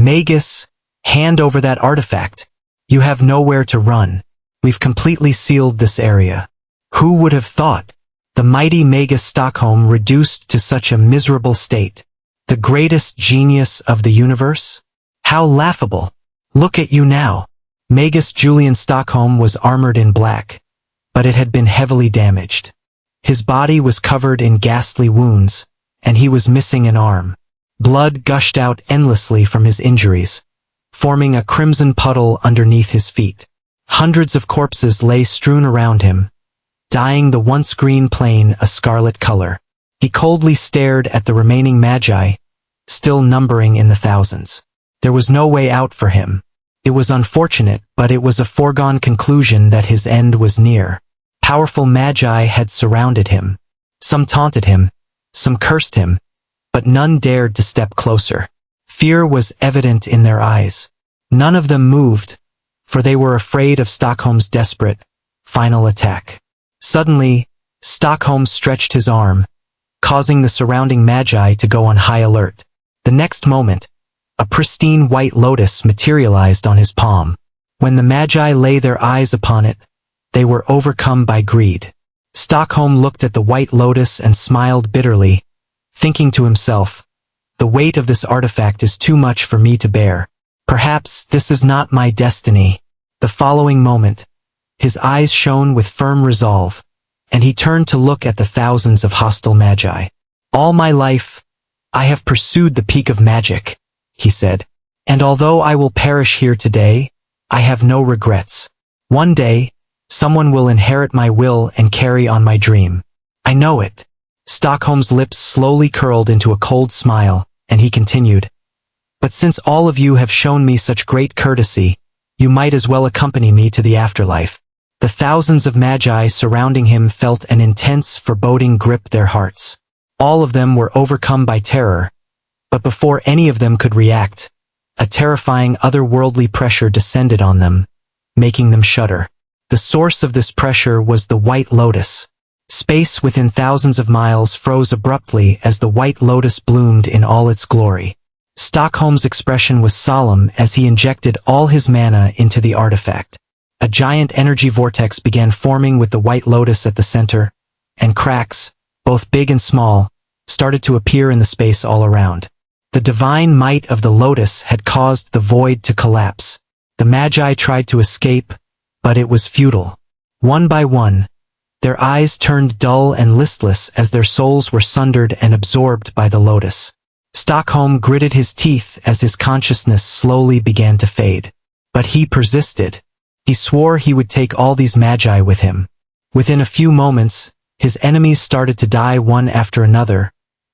Magus, hand over that artifact. You have nowhere to run. We've completely sealed this area. Who would have thought? The mighty Magus Stockholm reduced to such a miserable state. The greatest genius of the universe? How laughable. Look at you now. Magus Julian Stockholm was armored in black, but it had been heavily damaged. His body was covered in ghastly wounds, and he was missing an arm. Blood gushed out endlessly from his injuries, forming a crimson puddle underneath his feet. Hundreds of corpses lay strewn around him, dyeing the once green plain a scarlet color. He coldly stared at the remaining magi, still numbering in the thousands. There was no way out for him. It was unfortunate, but it was a foregone conclusion that his end was near. Powerful magi had surrounded him. Some taunted him, some cursed him, but none dared to step closer. Fear was evident in their eyes. None of them moved, for they were afraid of Stockholm's desperate, final attack. Suddenly, Stockholm stretched his arm, causing the surrounding magi to go on high alert. The next moment, a pristine white lotus materialized on his palm. When the magi lay their eyes upon it, they were overcome by greed. Stockholm looked at the white lotus and smiled bitterly, thinking to himself, "The weight of this artifact is too much for me to bear. Perhaps this is not my destiny." The following moment, his eyes shone with firm resolve, and he turned to look at the thousands of hostile magi. "All my life, I have pursued the peak of magic," he said, "and although I will perish here today, I have no regrets. One day, someone will inherit my will and carry on my dream. I know it." Stockholm's lips slowly curled into a cold smile, and he continued, "But since all of you have shown me such great courtesy, you might as well accompany me to the afterlife." The thousands of magi surrounding him felt an intense, foreboding grip their hearts. All of them were overcome by terror, but before any of them could react, a terrifying otherworldly pressure descended on them, making them shudder. The source of this pressure was the White Lotus. Space within thousands of miles froze abruptly as the White Lotus bloomed in all its glory. Stockholm's expression was solemn as he injected all his mana into the artifact. A giant energy vortex began forming with the White Lotus at the center, and cracks, both big and small, started to appear in the space all around. The divine might of the Lotus had caused the void to collapse. The Magi tried to escape, but it was futile. One by one, their eyes turned dull and listless as their souls were sundered and absorbed by the Lotus. Stockholm gritted his teeth as his consciousness slowly began to fade. But he persisted. He swore he would take all these magi with him. Within a few moments, his enemies started to die one after another,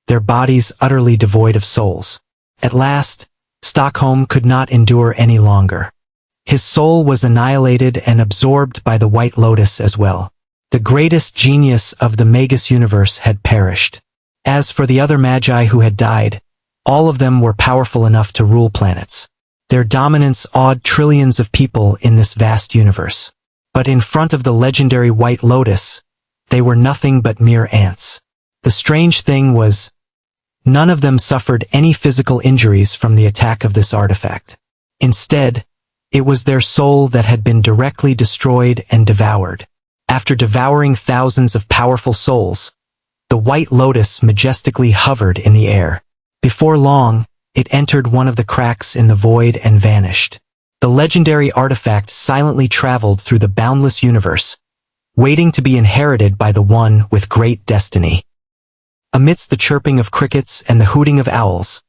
their bodies utterly devoid of souls. At last, Stockholm could not endure any longer. His soul was annihilated and absorbed by the White Lotus as well. The greatest genius of the Magus universe had perished. As for the other magi who had died, all of them were powerful enough to rule planets. Their dominance awed trillions of people in this vast universe. But in front of the legendary White Lotus, they were nothing but mere ants. The strange thing was, none of them suffered any physical injuries from the attack of this artifact. Instead, it was their soul that had been directly destroyed and devoured. After devouring thousands of powerful souls, the White Lotus majestically hovered in the air. Before long, it entered one of the cracks in the void and vanished. The legendary artifact silently traveled through the boundless universe, waiting to be inherited by the one with great destiny. Amidst the chirping of crickets and the hooting of owls,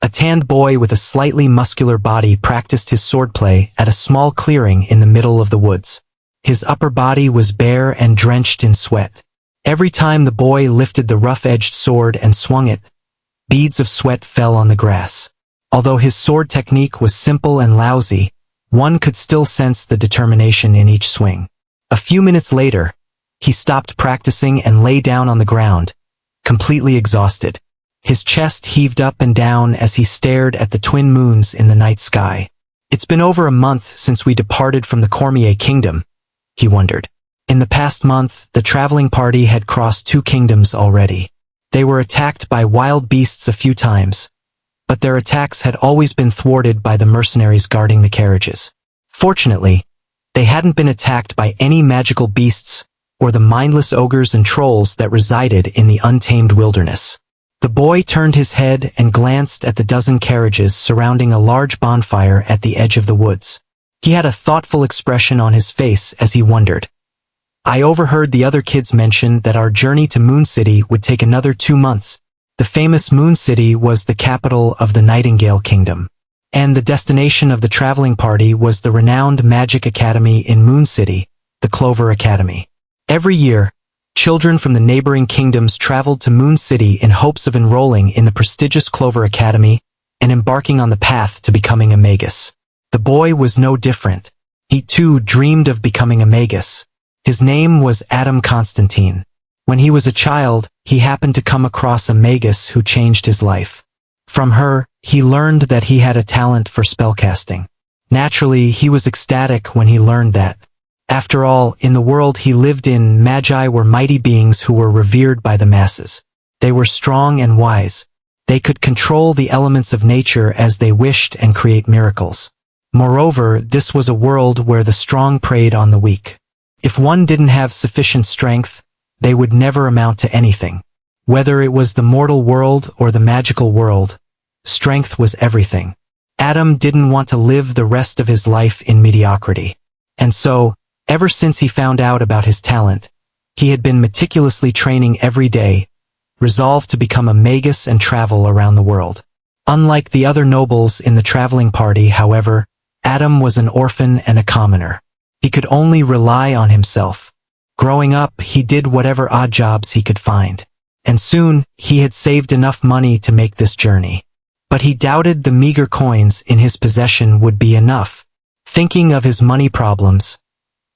a tanned boy with a slightly muscular body practiced his swordplay at a small clearing in the middle of the woods. His upper body was bare and drenched in sweat. Every time the boy lifted the rough-edged sword and swung it, beads of sweat fell on the grass. Although his sword technique was simple and lousy, one could still sense the determination in each swing. A few minutes later, he stopped practicing and lay down on the ground, completely exhausted. His chest heaved up and down as he stared at the twin moons in the night sky. "It's been over a month since we departed from the Cormier kingdom," he wondered. In the past month, the traveling party had crossed 2 kingdoms already. They were attacked by wild beasts a few times, but their attacks had always been thwarted by the mercenaries guarding the carriages. Fortunately, they hadn't been attacked by any magical beasts or the mindless ogres and trolls that resided in the untamed wilderness. The boy turned his head and glanced at the dozen carriages surrounding a large bonfire at the edge of the woods. He had a thoughtful expression on his face as he wondered. I overheard the other kids mention that our journey to Moon City would take another 2 months. The famous Moon City was the capital of the Nightingale Kingdom, and the destination of the traveling party was the renowned Magic Academy in Moon City, the Clover Academy. Every year, children from the neighboring kingdoms traveled to Moon City in hopes of enrolling in the prestigious Clover Academy and embarking on the path to becoming a magus. The boy was no different. He too dreamed of becoming a magus. His name was Adam Constantine. When he was a child, he happened to come across a magus who changed his life. From her, he learned that he had a talent for spellcasting. Naturally, he was ecstatic when he learned that. After all, in the world he lived in, magi were mighty beings who were revered by the masses. They were strong and wise. They could control the elements of nature as they wished and create miracles. Moreover, this was a world where the strong preyed on the weak. If one didn't have sufficient strength, they would never amount to anything. Whether it was the mortal world or the magical world, strength was everything. Adam didn't want to live the rest of his life in mediocrity. And so, ever since he found out about his talent, he had been meticulously training every day, resolved to become a magus and travel around the world. Unlike the other nobles in the traveling party, however, Adam was an orphan and a commoner. He could only rely on himself. Growing up, he did whatever odd jobs he could find. And soon, he had saved enough money to make this journey. But he doubted the meager coins in his possession would be enough. Thinking of his money problems,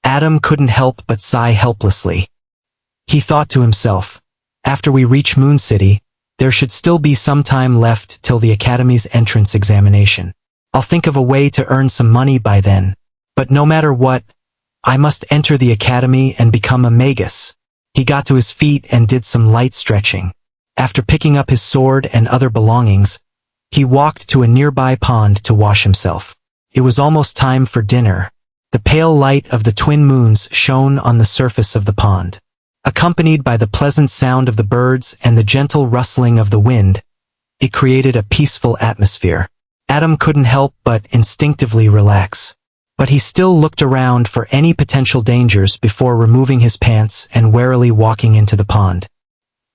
Adam couldn't help but sigh helplessly. He thought to himself, after we reach Moon City, there should still be some time left till the Academy's entrance examination. I'll think of a way to earn some money by then. But no matter what, I must enter the Academy and become a magus. He got to his feet and did some light stretching. After picking up his sword and other belongings, he walked to a nearby pond to wash himself. It was almost time for dinner. The pale light of the twin moons shone on the surface of the pond. Accompanied by the pleasant sound of the birds and the gentle rustling of the wind, it created a peaceful atmosphere. Adam couldn't help but instinctively relax. But he still looked around for any potential dangers before removing his pants and warily walking into the pond.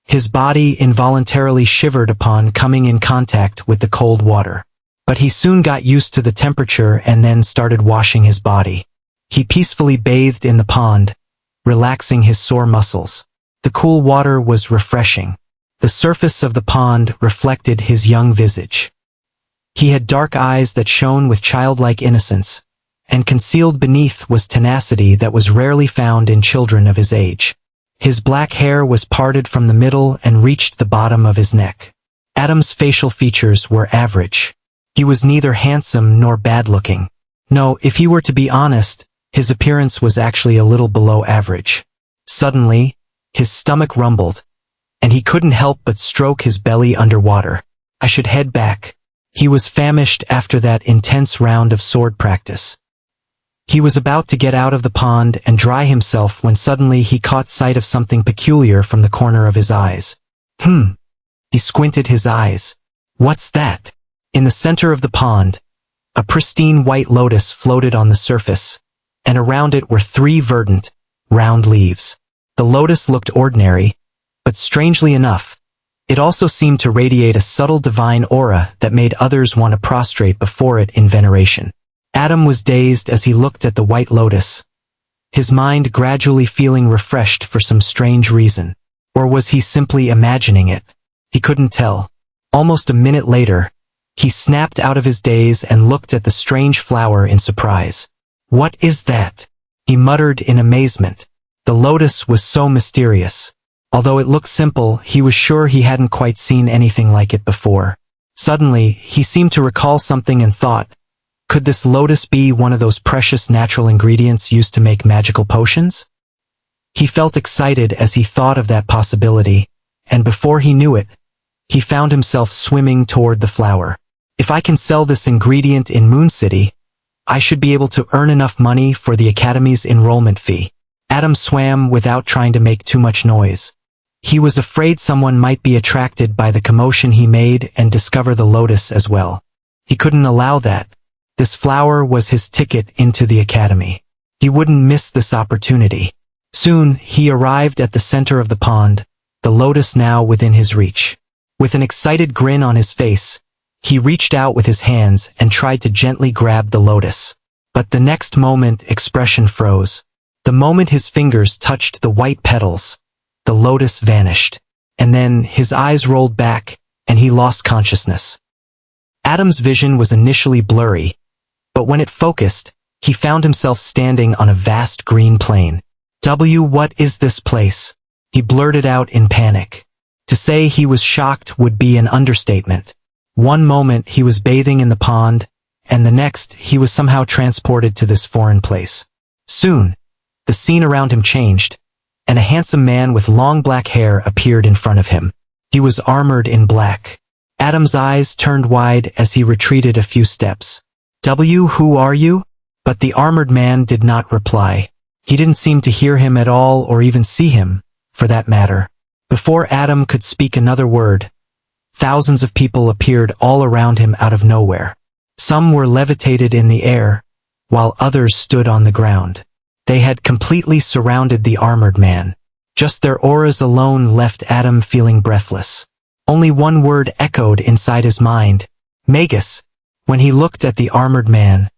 His body involuntarily shivered upon coming in contact with the cold water. But he soon got used to the temperature and then started washing his body. He peacefully bathed in the pond, relaxing his sore muscles. The cool water was refreshing. The surface of the pond reflected his young visage. He had dark eyes that shone with childlike innocence, and concealed beneath was tenacity that was rarely found in children of his age. His black hair was parted from the middle and reached the bottom of his neck. Adam's facial features were average. He was neither handsome nor bad-looking. No, if he were to be honest, his appearance was actually a little below average. Suddenly, his stomach rumbled, and he couldn't help but stroke his belly underwater. I should head back. He was famished after that intense round of sword practice. He was about to get out of the pond and dry himself when suddenly he caught sight of something peculiar from the corner of his eyes. He squinted his eyes. What's that? In the center of the pond, a pristine white lotus floated on the surface, and around it were 3 verdant, round leaves. The lotus looked ordinary, but strangely enough, it also seemed to radiate a subtle divine aura that made others want to prostrate before it in veneration. Adam was dazed as he looked at the white lotus, his mind gradually feeling refreshed for some strange reason. Or was he simply imagining it? He couldn't tell. Almost a minute later, he snapped out of his daze and looked at the strange flower in surprise. What is that? He muttered in amazement. The lotus was so mysterious. Although it looked simple, he was sure he hadn't quite seen anything like it before. Suddenly, he seemed to recall something and thought, could this lotus be one of those precious natural ingredients used to make magical potions? He felt excited as he thought of that possibility, and before he knew it, he found himself swimming toward the flower. If I can sell this ingredient in Moon City, I should be able to earn enough money for the Academy's enrollment fee. Adam swam without trying to make too much noise. He was afraid someone might be attracted by the commotion he made and discover the lotus as well. He couldn't allow that. This flower was his ticket into the Academy. He wouldn't miss this opportunity. Soon, he arrived at the center of the pond, the lotus now within his reach. With an excited grin on his face, he reached out with his hands and tried to gently grab the lotus. But the next moment, expression froze. The moment his fingers touched the white petals, the lotus vanished. And then his eyes rolled back, and he lost consciousness. Adam's vision was initially blurry, but when it focused, he found himself standing on a vast green plain. What is this place? He blurted out in panic. To say he was shocked would be an understatement. One moment he was bathing in the pond, and the next he was somehow transported to this foreign place. Soon, the scene around him changed, and a handsome man with long black hair appeared in front of him. He was armored in black. Adam's eyes turned wide as he retreated a few steps. Who are you? But the armored man did not reply. He didn't seem to hear him at all or even see him, for that matter. Before Adam could speak another word, thousands of people appeared all around him out of nowhere. Some were levitated in the air, while others stood on the ground. They had completely surrounded the armored man. Just their auras alone left Adam feeling breathless. Only one word echoed inside his mind: Magus. When he looked at the armored man,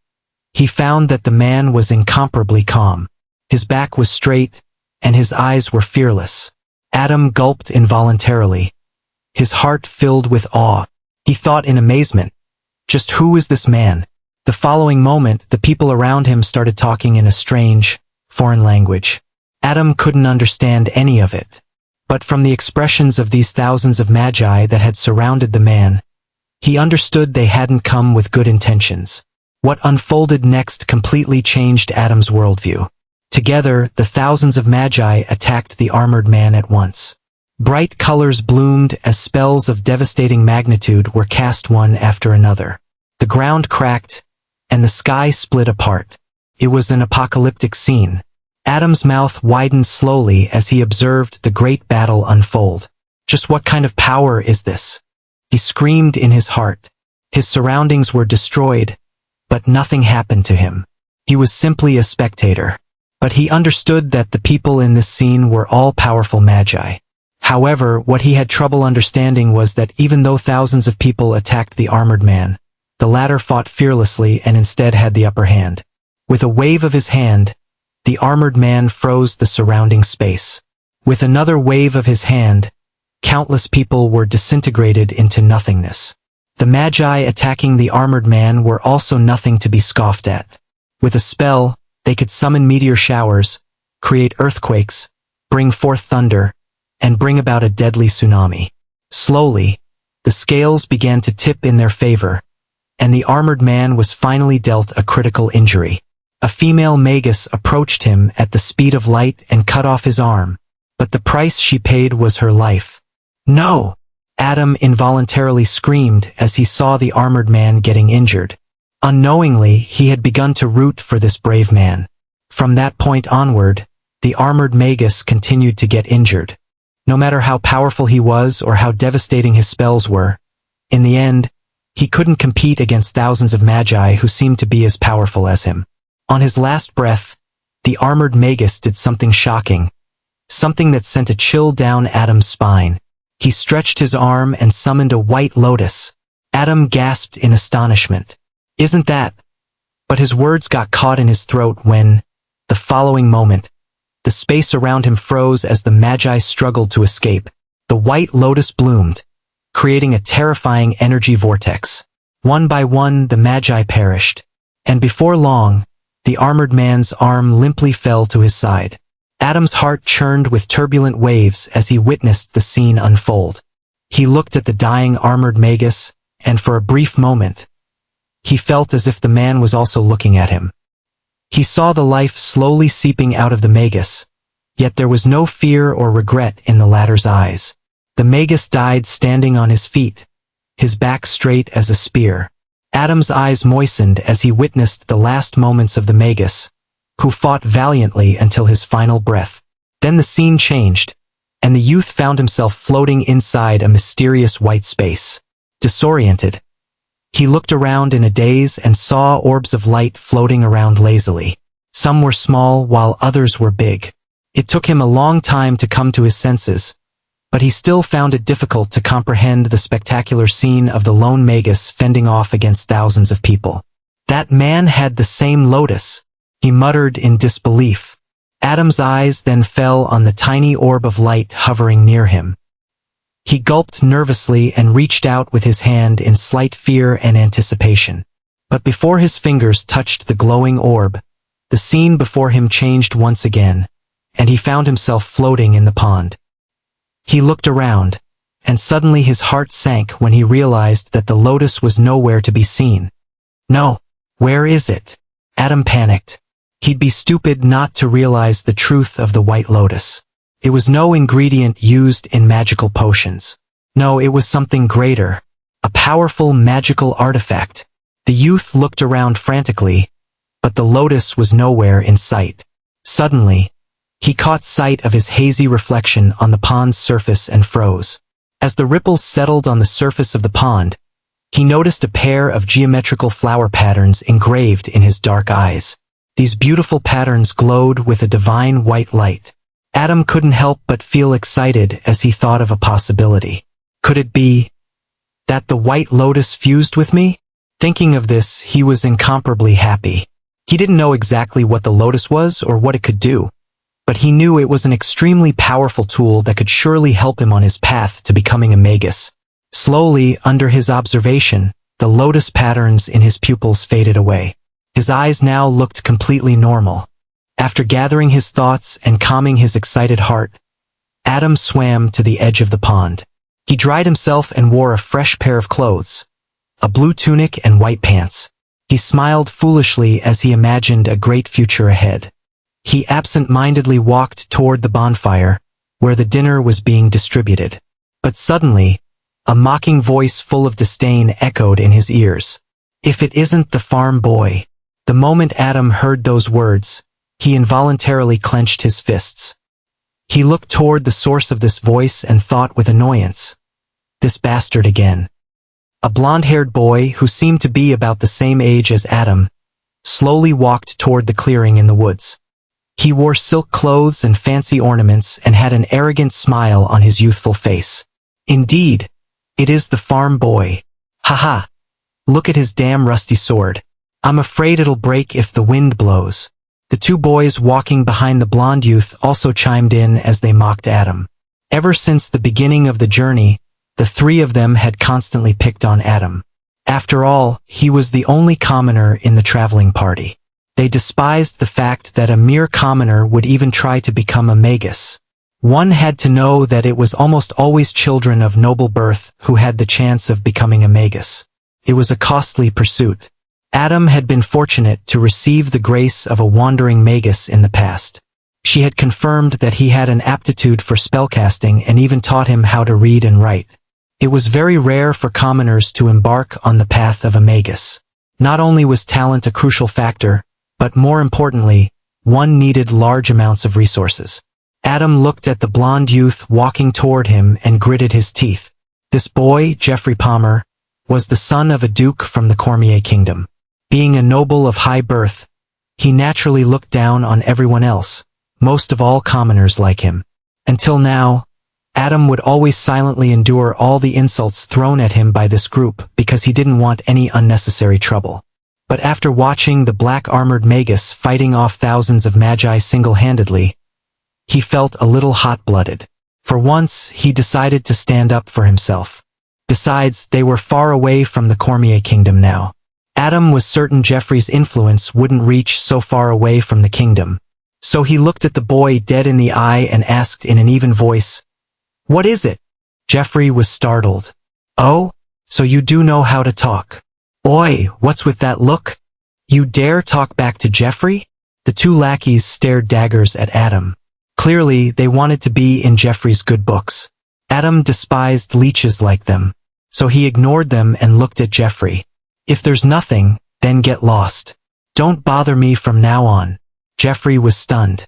he found that the man was incomparably calm. His back was straight, and his eyes were fearless. Adam gulped involuntarily. His heart filled with awe. He thought in amazement, just who is this man? The following moment, the people around him started talking in a strange, foreign language. Adam couldn't understand any of it. But from the expressions of these thousands of magi that had surrounded the man, he understood they hadn't come with good intentions. What unfolded next completely changed Adam's worldview. Together, the thousands of magi attacked the armored man at once. Bright colors bloomed as spells of devastating magnitude were cast one after another. The ground cracked, and the sky split apart. It was an apocalyptic scene. Adam's mouth widened slowly as he observed the great battle unfold. Just what kind of power is this? He screamed in his heart. His surroundings were destroyed, but nothing happened to him. He was simply a spectator. But he understood that the people in this scene were all powerful magi. However, what he had trouble understanding was that even though thousands of people attacked the armored man, the latter fought fearlessly and instead had the upper hand. With a wave of his hand, the armored man froze the surrounding space. With another wave of his hand, countless people were disintegrated into nothingness. The magi attacking the armored man were also nothing to be scoffed at. With a spell, they could summon meteor showers, create earthquakes, bring forth thunder, and bring about a deadly tsunami. Slowly, the scales began to tip in their favor, and the armored man was finally dealt a critical injury. A female magus approached him at the speed of light and cut off his arm, but the price she paid was her life. No! Adam involuntarily screamed as he saw the armored man getting injured. Unknowingly, he had begun to root for this brave man. From that point onward, the armored magus continued to get injured. No matter how powerful he was or how devastating his spells were, in the end, he couldn't compete against thousands of magi who seemed to be as powerful as him. On his last breath, the armored magus did something shocking, something that sent a chill down Adam's spine. He stretched his arm and summoned a white lotus. Adam gasped in astonishment. Isn't that? But his words got caught in his throat when, the following moment, the space around him froze as the magi struggled to escape. The white lotus bloomed, creating a terrifying energy vortex. One by one, the magi perished. And before long, the armored man's arm limply fell to his side. Adam's heart churned with turbulent waves as he witnessed the scene unfold. He looked at the dying armored magus, and for a brief moment, he felt as if the man was also looking at him. He saw the life slowly seeping out of the magus, yet there was no fear or regret in the latter's eyes. The magus died standing on his feet, his back straight as a spear. Adam's eyes moistened as he witnessed the last moments of the Magus, who fought valiantly until his final breath. Then the scene changed, and the youth found himself floating inside a mysterious white space. Disoriented, he looked around in a daze and saw orbs of light floating around lazily. Some were small while others were big. It took him a long time to come to his senses, but he still found it difficult to comprehend the spectacular scene of the lone Magus fending off against thousands of people. That man had the same lotus, he muttered in disbelief. Adam's eyes then fell on the tiny orb of light hovering near him. He gulped nervously and reached out with his hand in slight fear and anticipation. But before his fingers touched the glowing orb, the scene before him changed once again, and he found himself floating in the pond. He looked around, and suddenly his heart sank when he realized that the lotus was nowhere to be seen. No, where is it? Adam panicked. He'd be stupid not to realize the truth of the white lotus. It was no ingredient used in magical potions. No, it was something greater, a powerful magical artifact. The youth looked around frantically, but the lotus was nowhere in sight. Suddenly, he caught sight of his hazy reflection on the pond's surface and froze. As the ripples settled on the surface of the pond, he noticed a pair of geometrical flower patterns engraved in his dark eyes. These beautiful patterns glowed with a divine white light. Adam couldn't help but feel excited as he thought of a possibility. Could it be that the white lotus fused with me? Thinking of this, he was incomparably happy. He didn't know exactly what the lotus was or what it could do, but he knew it was an extremely powerful tool that could surely help him on his path to becoming a magus. Slowly, under his observation, the lotus patterns in his pupils faded away. His eyes now looked completely normal. After gathering his thoughts and calming his excited heart, Adam swam to the edge of the pond. He dried himself and wore a fresh pair of clothes, a blue tunic and white pants. He smiled foolishly as he imagined a great future ahead. He absent-mindedly walked toward the bonfire, where the dinner was being distributed. But suddenly, a mocking voice full of disdain echoed in his ears. "If it isn't the farm boy." The moment Adam heard those words, he involuntarily clenched his fists. He looked toward the source of this voice and thought with annoyance, "This bastard again." A blonde-haired boy, who seemed to be about the same age as Adam, slowly walked toward the clearing in the woods. He wore silk clothes and fancy ornaments and had an arrogant smile on his youthful face. "Indeed, it is the farm boy. Ha! Look at his damn rusty sword. I'm afraid it'll break if the wind blows." The two boys walking behind the blonde youth also chimed in as they mocked Adam. Ever since the beginning of the journey, the three of them had constantly picked on Adam. After all, he was the only commoner in the traveling party. They despised the fact that a mere commoner would even try to become a magus. One had to know that it was almost always children of noble birth who had the chance of becoming a magus. It was a costly pursuit. Adam had been fortunate to receive the grace of a wandering magus in the past. She had confirmed that he had an aptitude for spellcasting and even taught him how to read and write. It was very rare for commoners to embark on the path of a magus. Not only was talent a crucial factor, but more importantly, one needed large amounts of resources. Adam looked at the blonde youth walking toward him and gritted his teeth. This boy, Jeffrey Palmer, was the son of a duke from the Cormier kingdom. Being a noble of high birth, he naturally looked down on everyone else, most of all commoners like him. Until now, Adam would always silently endure all the insults thrown at him by this group because he didn't want any unnecessary trouble. But after watching the black-armored magus fighting off thousands of magi single-handedly, he felt a little hot-blooded. For once, he decided to stand up for himself. Besides, they were far away from the Cormier kingdom now. Adam was certain Jeffrey's influence wouldn't reach so far away from the kingdom. So he looked at the boy dead in the eye and asked in an even voice, "What is it?" Jeffrey was startled. "Oh, so you do know how to talk. Oi, what's with that look? You dare talk back to Jeffrey?" The two lackeys stared daggers at Adam. Clearly, they wanted to be in Jeffrey's good books. Adam despised leeches like them, so he ignored them and looked at Jeffrey. If there's nothing, then get lost. Don't bother me from now on. Jeffrey was stunned.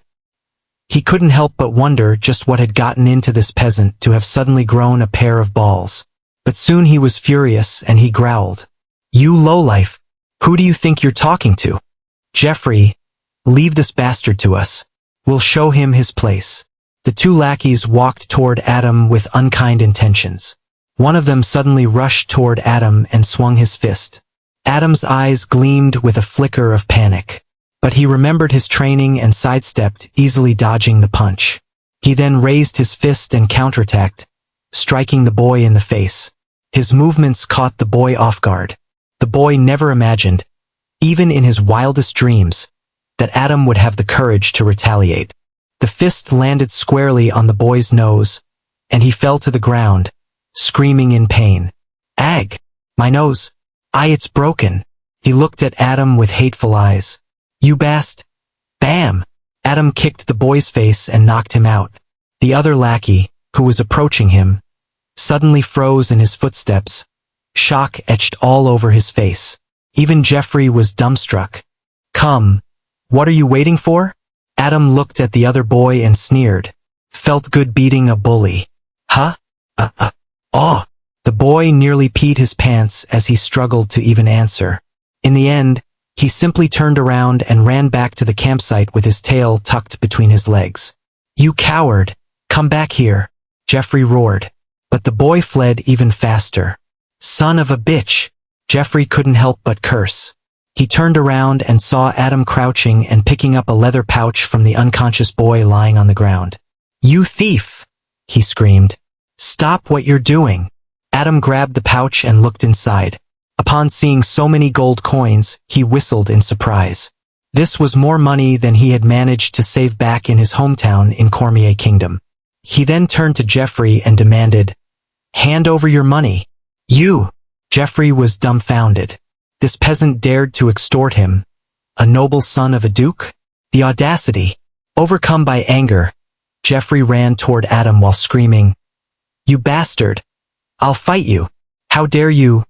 He couldn't help but wonder just what had gotten into this peasant to have suddenly grown a pair of balls. But soon he was furious and he growled. You lowlife! Who do you think you're talking to? Jeffrey, leave this bastard to us. We'll show him his place. The two lackeys walked toward Adam with unkind intentions. One of them suddenly rushed toward Adam and swung his fist. Adam's eyes gleamed with a flicker of panic. But he remembered his training and sidestepped, easily dodging the punch. He then raised his fist and counterattacked, striking the boy in the face. His movements caught the boy off guard. The boy never imagined, even in his wildest dreams, that Adam would have the courage to retaliate. The fist landed squarely on the boy's nose, and he fell to the ground, screaming in pain. Ag! My nose! It's broken. He looked at Adam with hateful eyes. You bast! Bam! Adam kicked the boy's face and knocked him out. The other lackey, who was approaching him, suddenly froze in his footsteps. Shock etched all over his face. Even Jeffrey was dumbstruck. Come, what are you waiting for? Adam looked at the other boy and sneered. Felt good beating a bully. Huh? The boy nearly peed his pants as he struggled to even answer. In the end, he simply turned around and ran back to the campsite with his tail tucked between his legs. You coward! Come back here! Jeffrey roared. But the boy fled even faster. Son of a bitch! Jeffrey couldn't help but curse. He turned around and saw Adam crouching and picking up a leather pouch from the unconscious boy lying on the ground. You thief! He screamed. Stop what you're doing! Adam grabbed the pouch and looked inside. Upon seeing so many gold coins, he whistled in surprise. This was more money than he had managed to save back in his hometown in Cormier Kingdom. He then turned to Jeffrey and demanded, Hand over your money. You! Jeffrey was dumbfounded. This peasant dared to extort him. A noble son of a duke? The audacity! Overcome by anger, Jeffrey ran toward Adam while screaming, You bastard! I'll fight you! How dare you!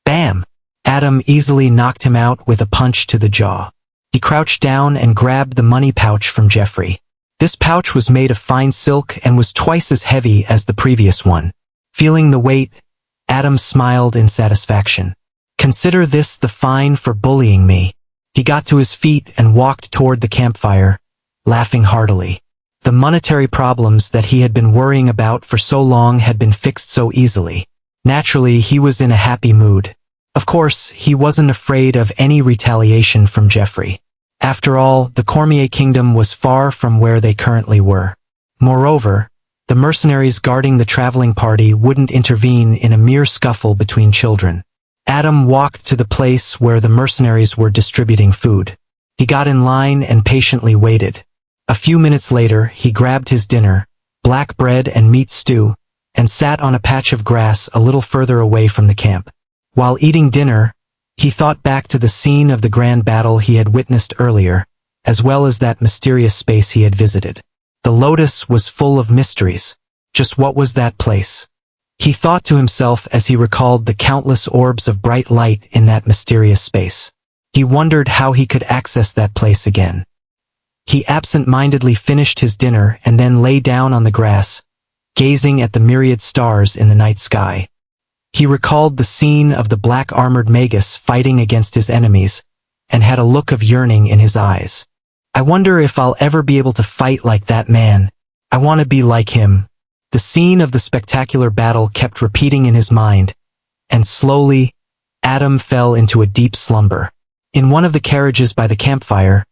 Bam! Adam easily knocked him out with a punch to the jaw. He crouched down and grabbed the money pouch from Jeffrey. This pouch was made of fine silk and was twice as heavy as the previous one. Feeling the weight, Adam smiled in satisfaction. Consider this the fine for bullying me. He got to his feet and walked toward the campfire, laughing heartily. The monetary problems that he had been worrying about for so long had been fixed so easily. Naturally, he was in a happy mood. Of course, he wasn't afraid of any retaliation from Jeffrey. After all, the Cormier Kingdom was far from where they currently were. Moreover, the mercenaries guarding the traveling party wouldn't intervene in a mere scuffle between children. Adam walked to the place where the mercenaries were distributing food. He got in line and patiently waited. A few minutes later, he grabbed his dinner, black bread and meat stew, and sat on a patch of grass a little further away from the camp. While eating dinner, he thought back to the scene of the grand battle he had witnessed earlier, as well as that mysterious space he had visited. The Lotus was full of mysteries. Just what was that place? He thought to himself as he recalled the countless orbs of bright light in that mysterious space. He wondered how he could access that place again. He absent-mindedly finished his dinner and then lay down on the grass, gazing at the myriad stars in the night sky. He recalled the scene of the black-armored Magus fighting against his enemies, and had a look of yearning in his eyes. I wonder if I'll ever be able to fight like that man. I want to be like him. The scene of the spectacular battle kept repeating in his mind, and slowly, Adam fell into a deep slumber. In one of the carriages by the campfire,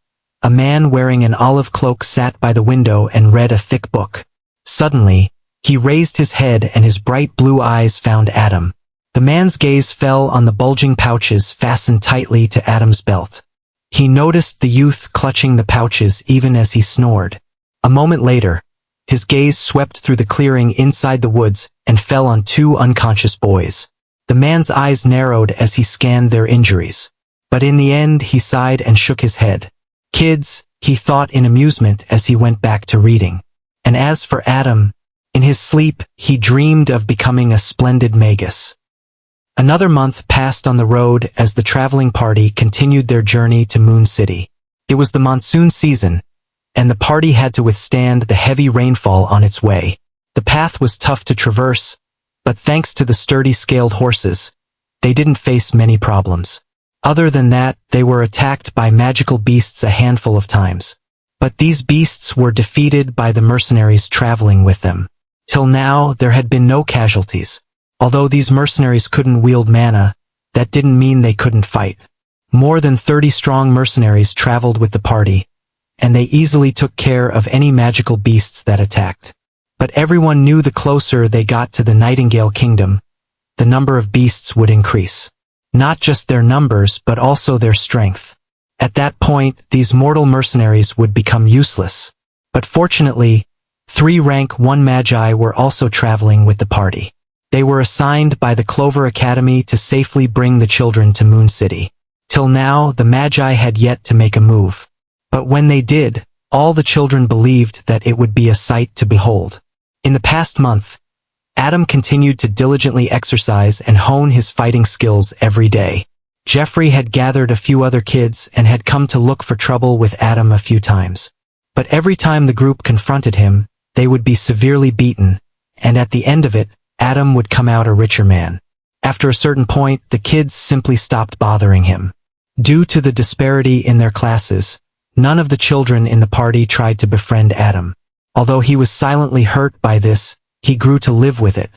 a man wearing an olive cloak sat by the window and read a thick book. Suddenly, he raised his head and his bright blue eyes found Adam. The man's gaze fell on the bulging pouches fastened tightly to Adam's belt. He noticed the youth clutching the pouches even as he snored. A moment later, his gaze swept through the clearing inside the woods and fell on two unconscious boys. The man's eyes narrowed as he scanned their injuries. But in the end he sighed and shook his head. Kids, he thought in amusement as he went back to reading. And as for Adam, in his sleep, he dreamed of becoming a splendid magus. Another month passed on the road as the traveling party continued their journey to Moon City. It was the monsoon season, and the party had to withstand the heavy rainfall on its way. The path was tough to traverse, but thanks to the sturdy scaled horses, they didn't face many problems. Other than that, they were attacked by magical beasts a handful of times. But these beasts were defeated by the mercenaries traveling with them. Till now, there had been no casualties. Although these mercenaries couldn't wield mana, that didn't mean they couldn't fight. More than 30 strong mercenaries traveled with the party, and they easily took care of any magical beasts that attacked. But everyone knew the closer they got to the Nightingale Kingdom, the number of beasts would increase. Not just their numbers, but also their strength. At that point, these mortal mercenaries would become useless. But fortunately, 3 rank 1 magi were also traveling with the party. They were assigned by the Clover Academy to safely bring the children to Moon City. Till now, the magi had yet to make a move. But when they did, all the children believed that it would be a sight to behold. In the past month, Adam continued to diligently exercise and hone his fighting skills every day. Jeffrey had gathered a few other kids and had come to look for trouble with Adam a few times. But every time the group confronted him, they would be severely beaten, and at the end of it, Adam would come out a richer man. After a certain point, the kids simply stopped bothering him. Due to the disparity in their classes, none of the children in the party tried to befriend Adam. Although he was silently hurt by this, he grew to live with it.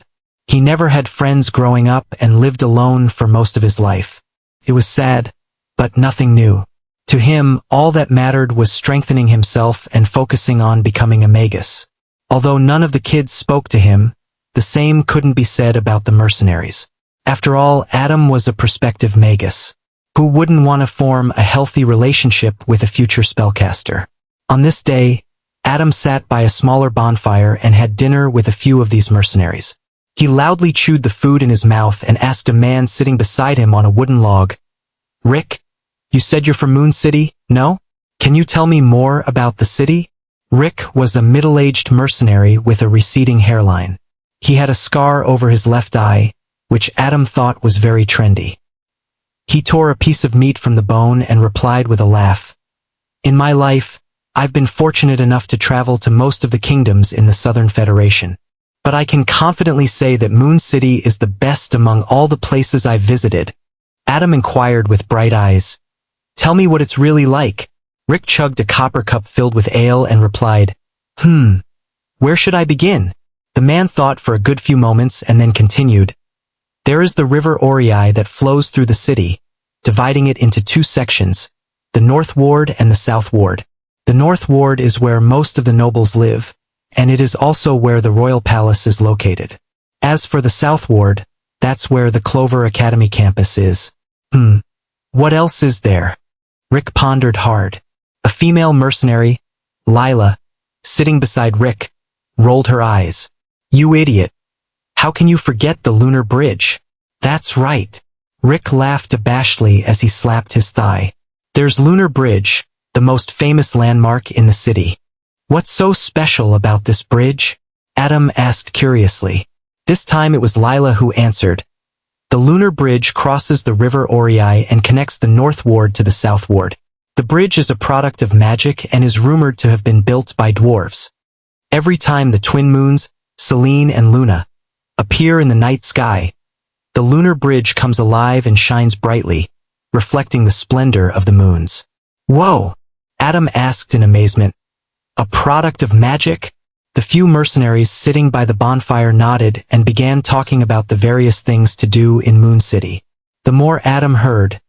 He never had friends growing up and lived alone for most of his life. It was sad, but nothing new. To him, all that mattered was strengthening himself and focusing on becoming a magus. Although none of the kids spoke to him, the same couldn't be said about the mercenaries. After all, Adam was a prospective magus. Who wouldn't want to form a healthy relationship with a future spellcaster? On this day, Adam sat by a smaller bonfire and had dinner with a few of these mercenaries. He loudly chewed the food in his mouth and asked a man sitting beside him on a wooden log, "Rick, you said you're from Moon City, no? Can you tell me more about the city?" Rick was a middle-aged mercenary with a receding hairline. He had a scar over his left eye, which Adam thought was very trendy. He tore a piece of meat from the bone and replied with a laugh, "In my life, I've been fortunate enough to travel to most of the kingdoms in the Southern Federation. But I can confidently say that Moon City is the best among all the places I've visited." Adam inquired with bright eyes, "Tell me what it's really like." Rick chugged a copper cup filled with ale and replied, Where should I begin?" The man thought for a good few moments and then continued, "There is the river Orei that flows through the city, dividing it into 2 sections, the North Ward and the South Ward. The North Ward is where most of the nobles live, and it is also where the royal palace is located. As for the South Ward, that's where the Clover Academy campus is." What else is there?" Rick pondered hard. A female mercenary, Lila, sitting beside Rick, rolled her eyes. "You idiot. How can you forget the Lunar Bridge?" "That's right." Rick laughed abashedly as he slapped his thigh. "There's Lunar Bridge, the most famous landmark in the city. What's so special about this bridge?" Adam asked curiously. This time it was Lila who answered. "The Lunar Bridge crosses the river Orei and connects the North Ward to the South Ward. The bridge is a product of magic and is rumored to have been built by dwarves. Every time the twin moons, Selene and Luna, appear in the night sky, the Lunar Bridge comes alive and shines brightly, reflecting the splendor of the moons." "Whoa!" Adam asked in amazement. "A product of magic?" The few mercenaries sitting by the bonfire nodded and began talking about the various things to do in Moon City. The more Adam heard,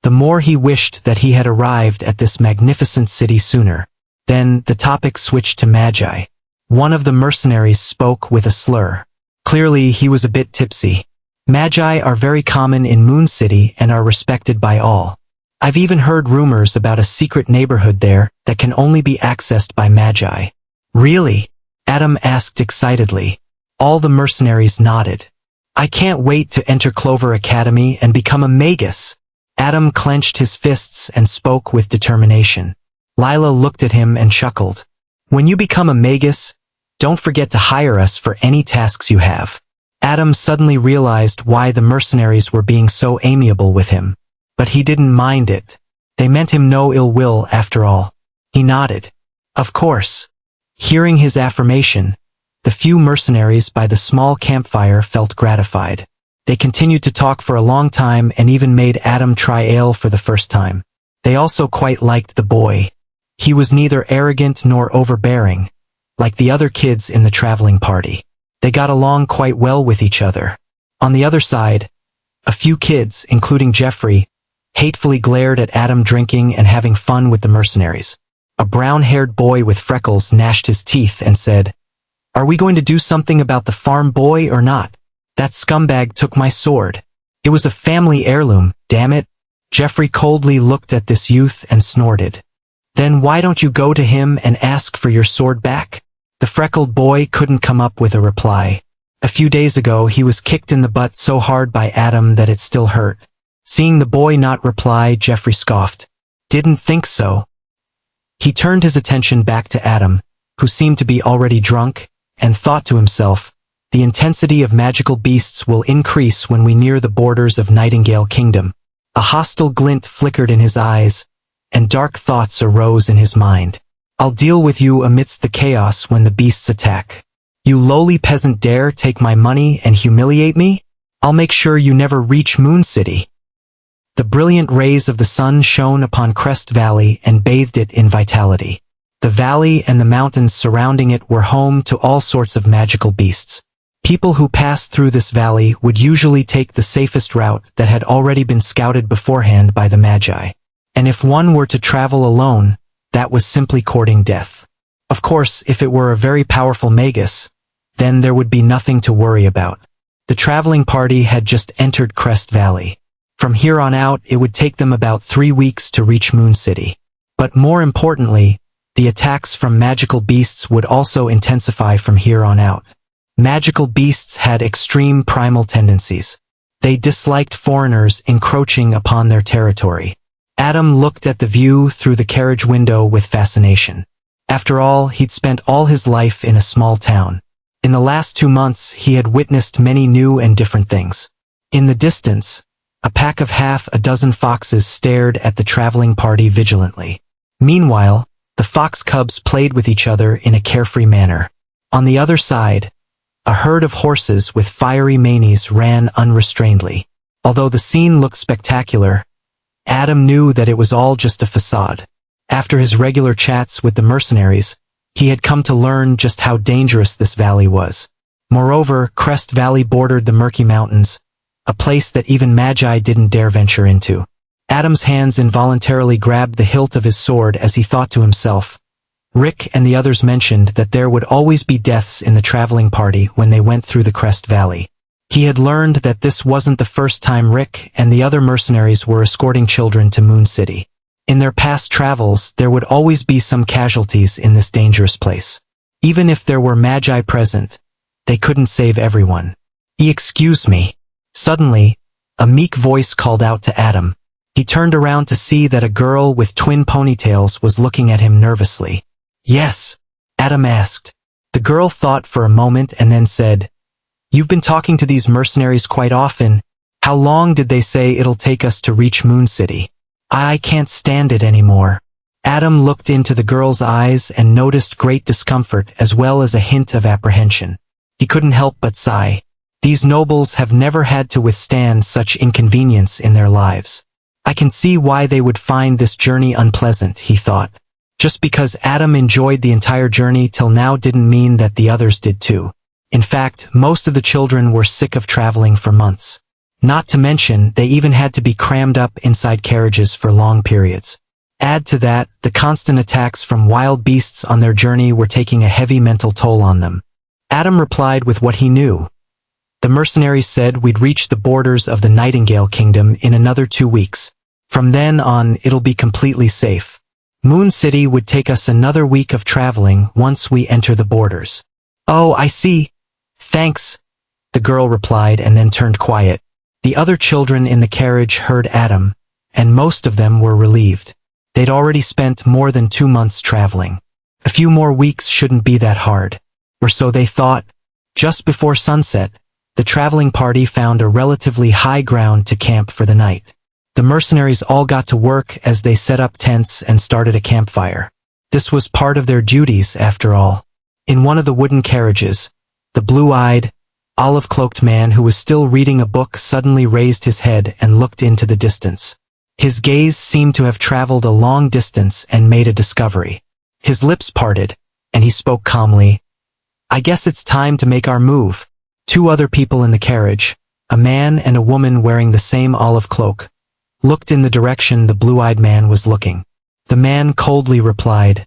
the more he wished that he had arrived at this magnificent city sooner. Then the topic switched to magi. One of the mercenaries spoke with a slur. Clearly, he was a bit tipsy. "Magi are very common in Moon City and are respected by all. I've even heard rumors about a secret neighborhood there that can only be accessed by magi." "Really?" Adam asked excitedly. All the mercenaries nodded. "I can't wait to enter Clover Academy and become a magus." Adam clenched his fists and spoke with determination. Lila looked at him and chuckled. "When you become a magus, don't forget to hire us for any tasks you have." Adam suddenly realized why the mercenaries were being so amiable with him. But he didn't mind it. They meant him no ill will after all. He nodded. Of course. Hearing his affirmation, the few mercenaries by the small campfire felt gratified. They continued to talk for a long time and even made Adam try ale for the first time. They also quite liked the boy. He was neither arrogant nor overbearing, like the other kids in the traveling party. They got along quite well with each other. On the other side, a few kids, including Jeffrey, hatefully glared at Adam drinking and having fun with the mercenaries. A brown-haired boy with freckles gnashed his teeth and said, "Are we going to do something about the farm boy or not? That scumbag took my sword. It was a family heirloom, damn it." Jeffrey coldly looked at this youth and snorted. "Then why don't you go to him and ask for your sword back?" The freckled boy couldn't come up with a reply. A few days ago he was kicked in the butt so hard by Adam that it still hurt. Seeing the boy not reply, Jeffrey scoffed. "Didn't think so." He turned his attention back to Adam, who seemed to be already drunk, and thought to himself, "The intensity of magical beasts will increase when we near the borders of Nightingale Kingdom." A hostile glint flickered in his eyes, and dark thoughts arose in his mind. "I'll deal with you amidst the chaos when the beasts attack. You lowly peasant dare take my money and humiliate me? I'll make sure you never reach Moon City." The brilliant rays of the sun shone upon Crest Valley and bathed it in vitality. The valley and the mountains surrounding it were home to all sorts of magical beasts. People who passed through this valley would usually take the safest route that had already been scouted beforehand by the Magi. And if one were to travel alone, that was simply courting death. Of course, if it were a very powerful magus, then there would be nothing to worry about. The traveling party had just entered Crest Valley. From here on out, it would take them about 3 weeks to reach Moon City. But more importantly, the attacks from magical beasts would also intensify from here on out. Magical beasts had extreme primal tendencies. They disliked foreigners encroaching upon their territory. Adam looked at the view through the carriage window with fascination. After all, he'd spent all his life in a small town. In the last 2 months, he had witnessed many new and different things. In the distance, a pack of half a dozen foxes stared at the traveling party vigilantly. Meanwhile, the fox cubs played with each other in a carefree manner. On the other side, a herd of horses with fiery manes ran unrestrainedly. Although the scene looked spectacular, Adam knew that it was all just a facade. After his regular chats with the mercenaries, he had come to learn just how dangerous this valley was. Moreover, Crest Valley bordered the murky mountains, a place that even Magi didn't dare venture into. Adam's hands involuntarily grabbed the hilt of his sword as he thought to himself. Rick and the others mentioned that there would always be deaths in the traveling party when they went through the Crest Valley. He had learned that this wasn't the first time Rick and the other mercenaries were escorting children to Moon City. In their past travels, there would always be some casualties in this dangerous place. Even if there were Magi present, they couldn't save everyone. "Excuse me." Suddenly, a meek voice called out to Adam. He turned around to see that a girl with twin ponytails was looking at him nervously. "Yes?" Adam asked. The girl thought for a moment and then said, "You've been talking to these mercenaries quite often. How long did they say it'll take us to reach Moon City? I can't stand it anymore." Adam looked into the girl's eyes and noticed great discomfort as well as a hint of apprehension. He couldn't help but sigh. These nobles have never had to withstand such inconvenience in their lives. I can see why they would find this journey unpleasant, he thought. Just because Adam enjoyed the entire journey till now didn't mean that the others did too. In fact, most of the children were sick of traveling for months. Not to mention, they even had to be crammed up inside carriages for long periods. Add to that, the constant attacks from wild beasts on their journey were taking a heavy mental toll on them. Adam replied with what he knew. "The mercenaries said we'd reach the borders of the Nightingale Kingdom in another 2 weeks. From then on, it'll be completely safe. Moon City would take us another week of traveling once we enter the borders." "Oh, I see. Thanks," the girl replied and then turned quiet. The other children in the carriage heard Adam, and most of them were relieved. They'd already spent more than 2 months traveling. A few more weeks shouldn't be that hard. Or so they thought. Just before sunset, the traveling party found a relatively high ground to camp for the night. The mercenaries all got to work as they set up tents and started a campfire. This was part of their duties, after all. In one of the wooden carriages, the blue-eyed, olive-cloaked man who was still reading a book suddenly raised his head and looked into the distance. His gaze seemed to have traveled a long distance and made a discovery. His lips parted, and he spoke calmly. "I guess it's time to make our move." Two other people in the carriage, a man and a woman wearing the same olive cloak, looked in the direction the blue-eyed man was looking. The man coldly replied,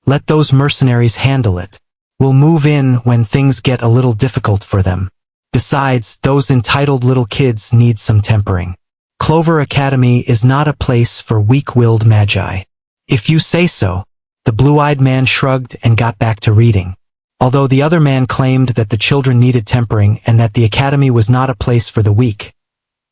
"Let those mercenaries handle it. We'll move in when things get a little difficult for them. Besides, those entitled little kids need some tempering. Clover Academy is not a place for weak-willed magi." "If you say so." The blue-eyed man shrugged and got back to reading. Although the other man claimed that the children needed tempering and that the academy was not a place for the weak,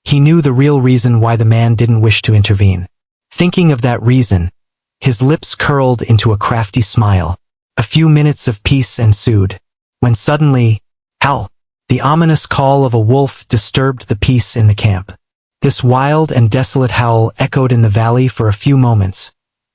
he knew the real reason why the man didn't wish to intervene. Thinking of that reason, his lips curled into a crafty smile. A few minutes of peace ensued, when suddenly, howl! The ominous call of a wolf disturbed the peace in the camp. This wild and desolate howl echoed in the valley for a few moments,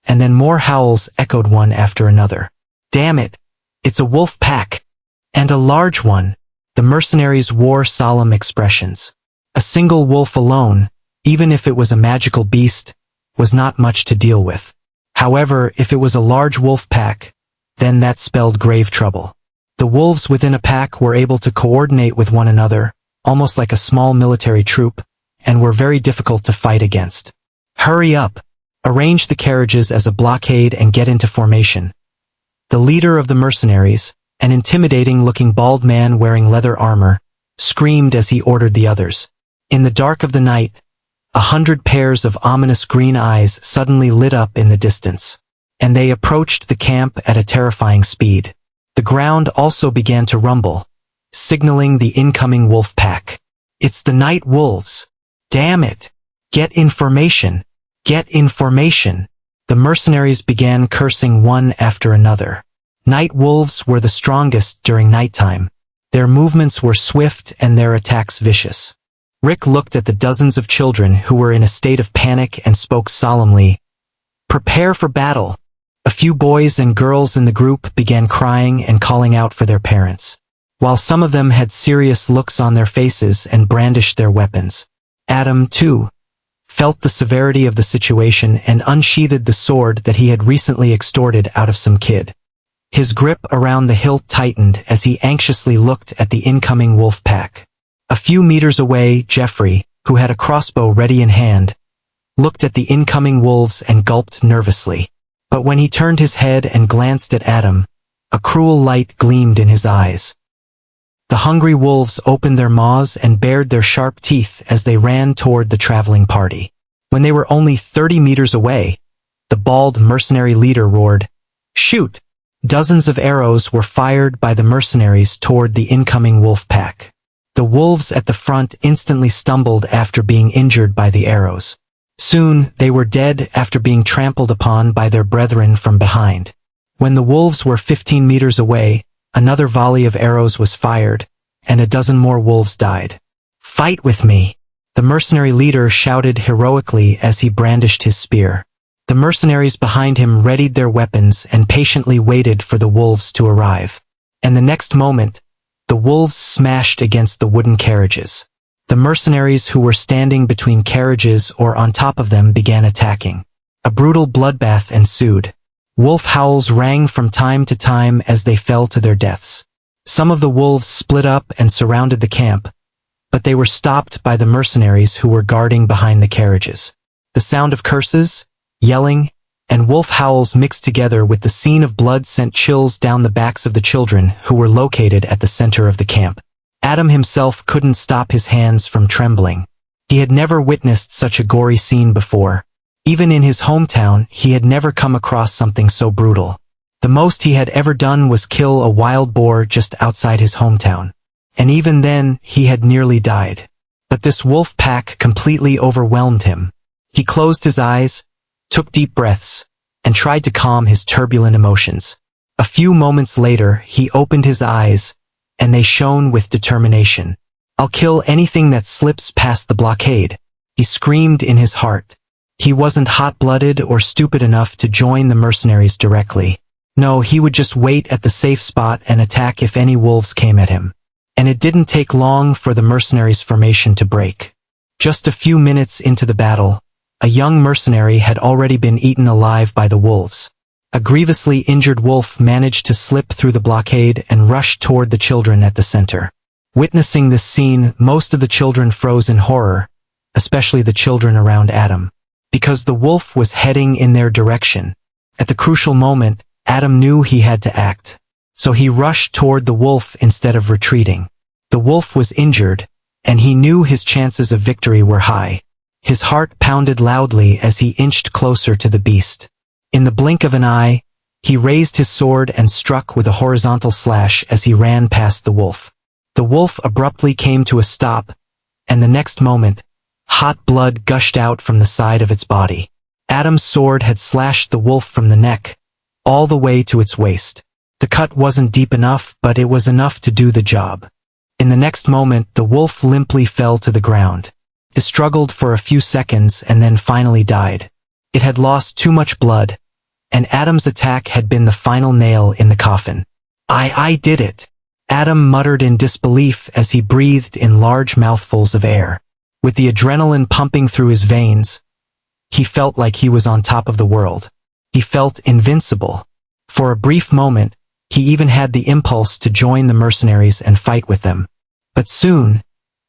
and then more howls echoed one after another. "Damn it! It's a wolf pack! And a large one!" The mercenaries wore solemn expressions. A single wolf alone, even if it was a magical beast, was not much to deal with. However, if it was a large wolf pack, then that spelled grave trouble. The wolves within a pack were able to coordinate with one another, almost like a small military troop, and were very difficult to fight against. "Hurry up! Arrange the carriages as a blockade and get into formation." The leader of the mercenaries, an intimidating-looking bald man wearing leather armor, screamed as he ordered the others. In the dark of the night, 100 pairs of ominous green eyes suddenly lit up in the distance, and they approached the camp at a terrifying speed. The ground also began to rumble, signaling the incoming wolf pack. "It's the night wolves! Damn it! Get information! Get information!" The mercenaries began cursing one after another. Night wolves were the strongest during nighttime. Their movements were swift and their attacks vicious. Rick looked at the dozens of children who were in a state of panic and spoke solemnly. "Prepare for battle." A few boys and girls in the group began crying and calling out for their parents, while some of them had serious looks on their faces and brandished their weapons. Adam, too, felt the severity of the situation and unsheathed the sword that he had recently extorted out of some kid. His grip around the hilt tightened as he anxiously looked at the incoming wolf pack. A few meters away, Jeffrey, who had a crossbow ready in hand, looked at the incoming wolves and gulped nervously. But when he turned his head and glanced at Adam, a cruel light gleamed in his eyes. The hungry wolves opened their maws and bared their sharp teeth as they ran toward the traveling party. When they were only 30 meters away, the bald mercenary leader roared, "Shoot!" Dozens of arrows were fired by the mercenaries toward the incoming wolf pack. The wolves at the front instantly stumbled after being injured by the arrows. Soon, they were dead after being trampled upon by their brethren from behind. When the wolves were 15 meters away, another volley of arrows was fired, and a dozen more wolves died. "Fight with me!" The mercenary leader shouted heroically as he brandished his spear. The mercenaries behind him readied their weapons and patiently waited for the wolves to arrive. And the next moment, the wolves smashed against the wooden carriages. The mercenaries who were standing between carriages or on top of them began attacking. A brutal bloodbath ensued. Wolf howls rang from time to time as they fell to their deaths. Some of the wolves split up and surrounded the camp, but they were stopped by the mercenaries who were guarding behind the carriages. The sound of curses, yelling, and wolf howls mixed together with the scene of blood sent chills down the backs of the children who were located at the center of the camp. Adam himself couldn't stop his hands from trembling. He had never witnessed such a gory scene before. Even in his hometown, he had never come across something so brutal. The most he had ever done was kill a wild boar just outside his hometown. And even then, he had nearly died. But this wolf pack completely overwhelmed him. He closed his eyes, took deep breaths, and tried to calm his turbulent emotions. A few moments later, he opened his eyes, and they shone with determination. I'll kill anything that slips past the blockade, he screamed in his heart. He wasn't hot-blooded or stupid enough to join the mercenaries directly. No, he would just wait at the safe spot and attack if any wolves came at him. And it didn't take long for the mercenaries' formation to break. Just a few minutes into the battle, a young mercenary had already been eaten alive by the wolves. A grievously injured wolf managed to slip through the blockade and rush toward the children at the center. Witnessing this scene, most of the children froze in horror, especially the children around Adam, because the wolf was heading in their direction. At the crucial moment, Adam knew he had to act, so he rushed toward the wolf instead of retreating. The wolf was injured, and he knew his chances of victory were high. His heart pounded loudly as he inched closer to the beast. In the blink of an eye, he raised his sword and struck with a horizontal slash as he ran past the wolf. The wolf abruptly came to a stop, and the next moment, hot blood gushed out from the side of its body. Adam's sword had slashed the wolf from the neck, all the way to its waist. The cut wasn't deep enough, but it was enough to do the job. In the next moment, the wolf limply fell to the ground. It struggled for a few seconds and then finally died. It had lost too much blood, and Adam's attack had been the final nail in the coffin. I did it, Adam muttered in disbelief as he breathed in large mouthfuls of air. With the adrenaline pumping through his veins, he felt like he was on top of the world. He felt invincible. For a brief moment, he even had the impulse to join the mercenaries and fight with them. But soon,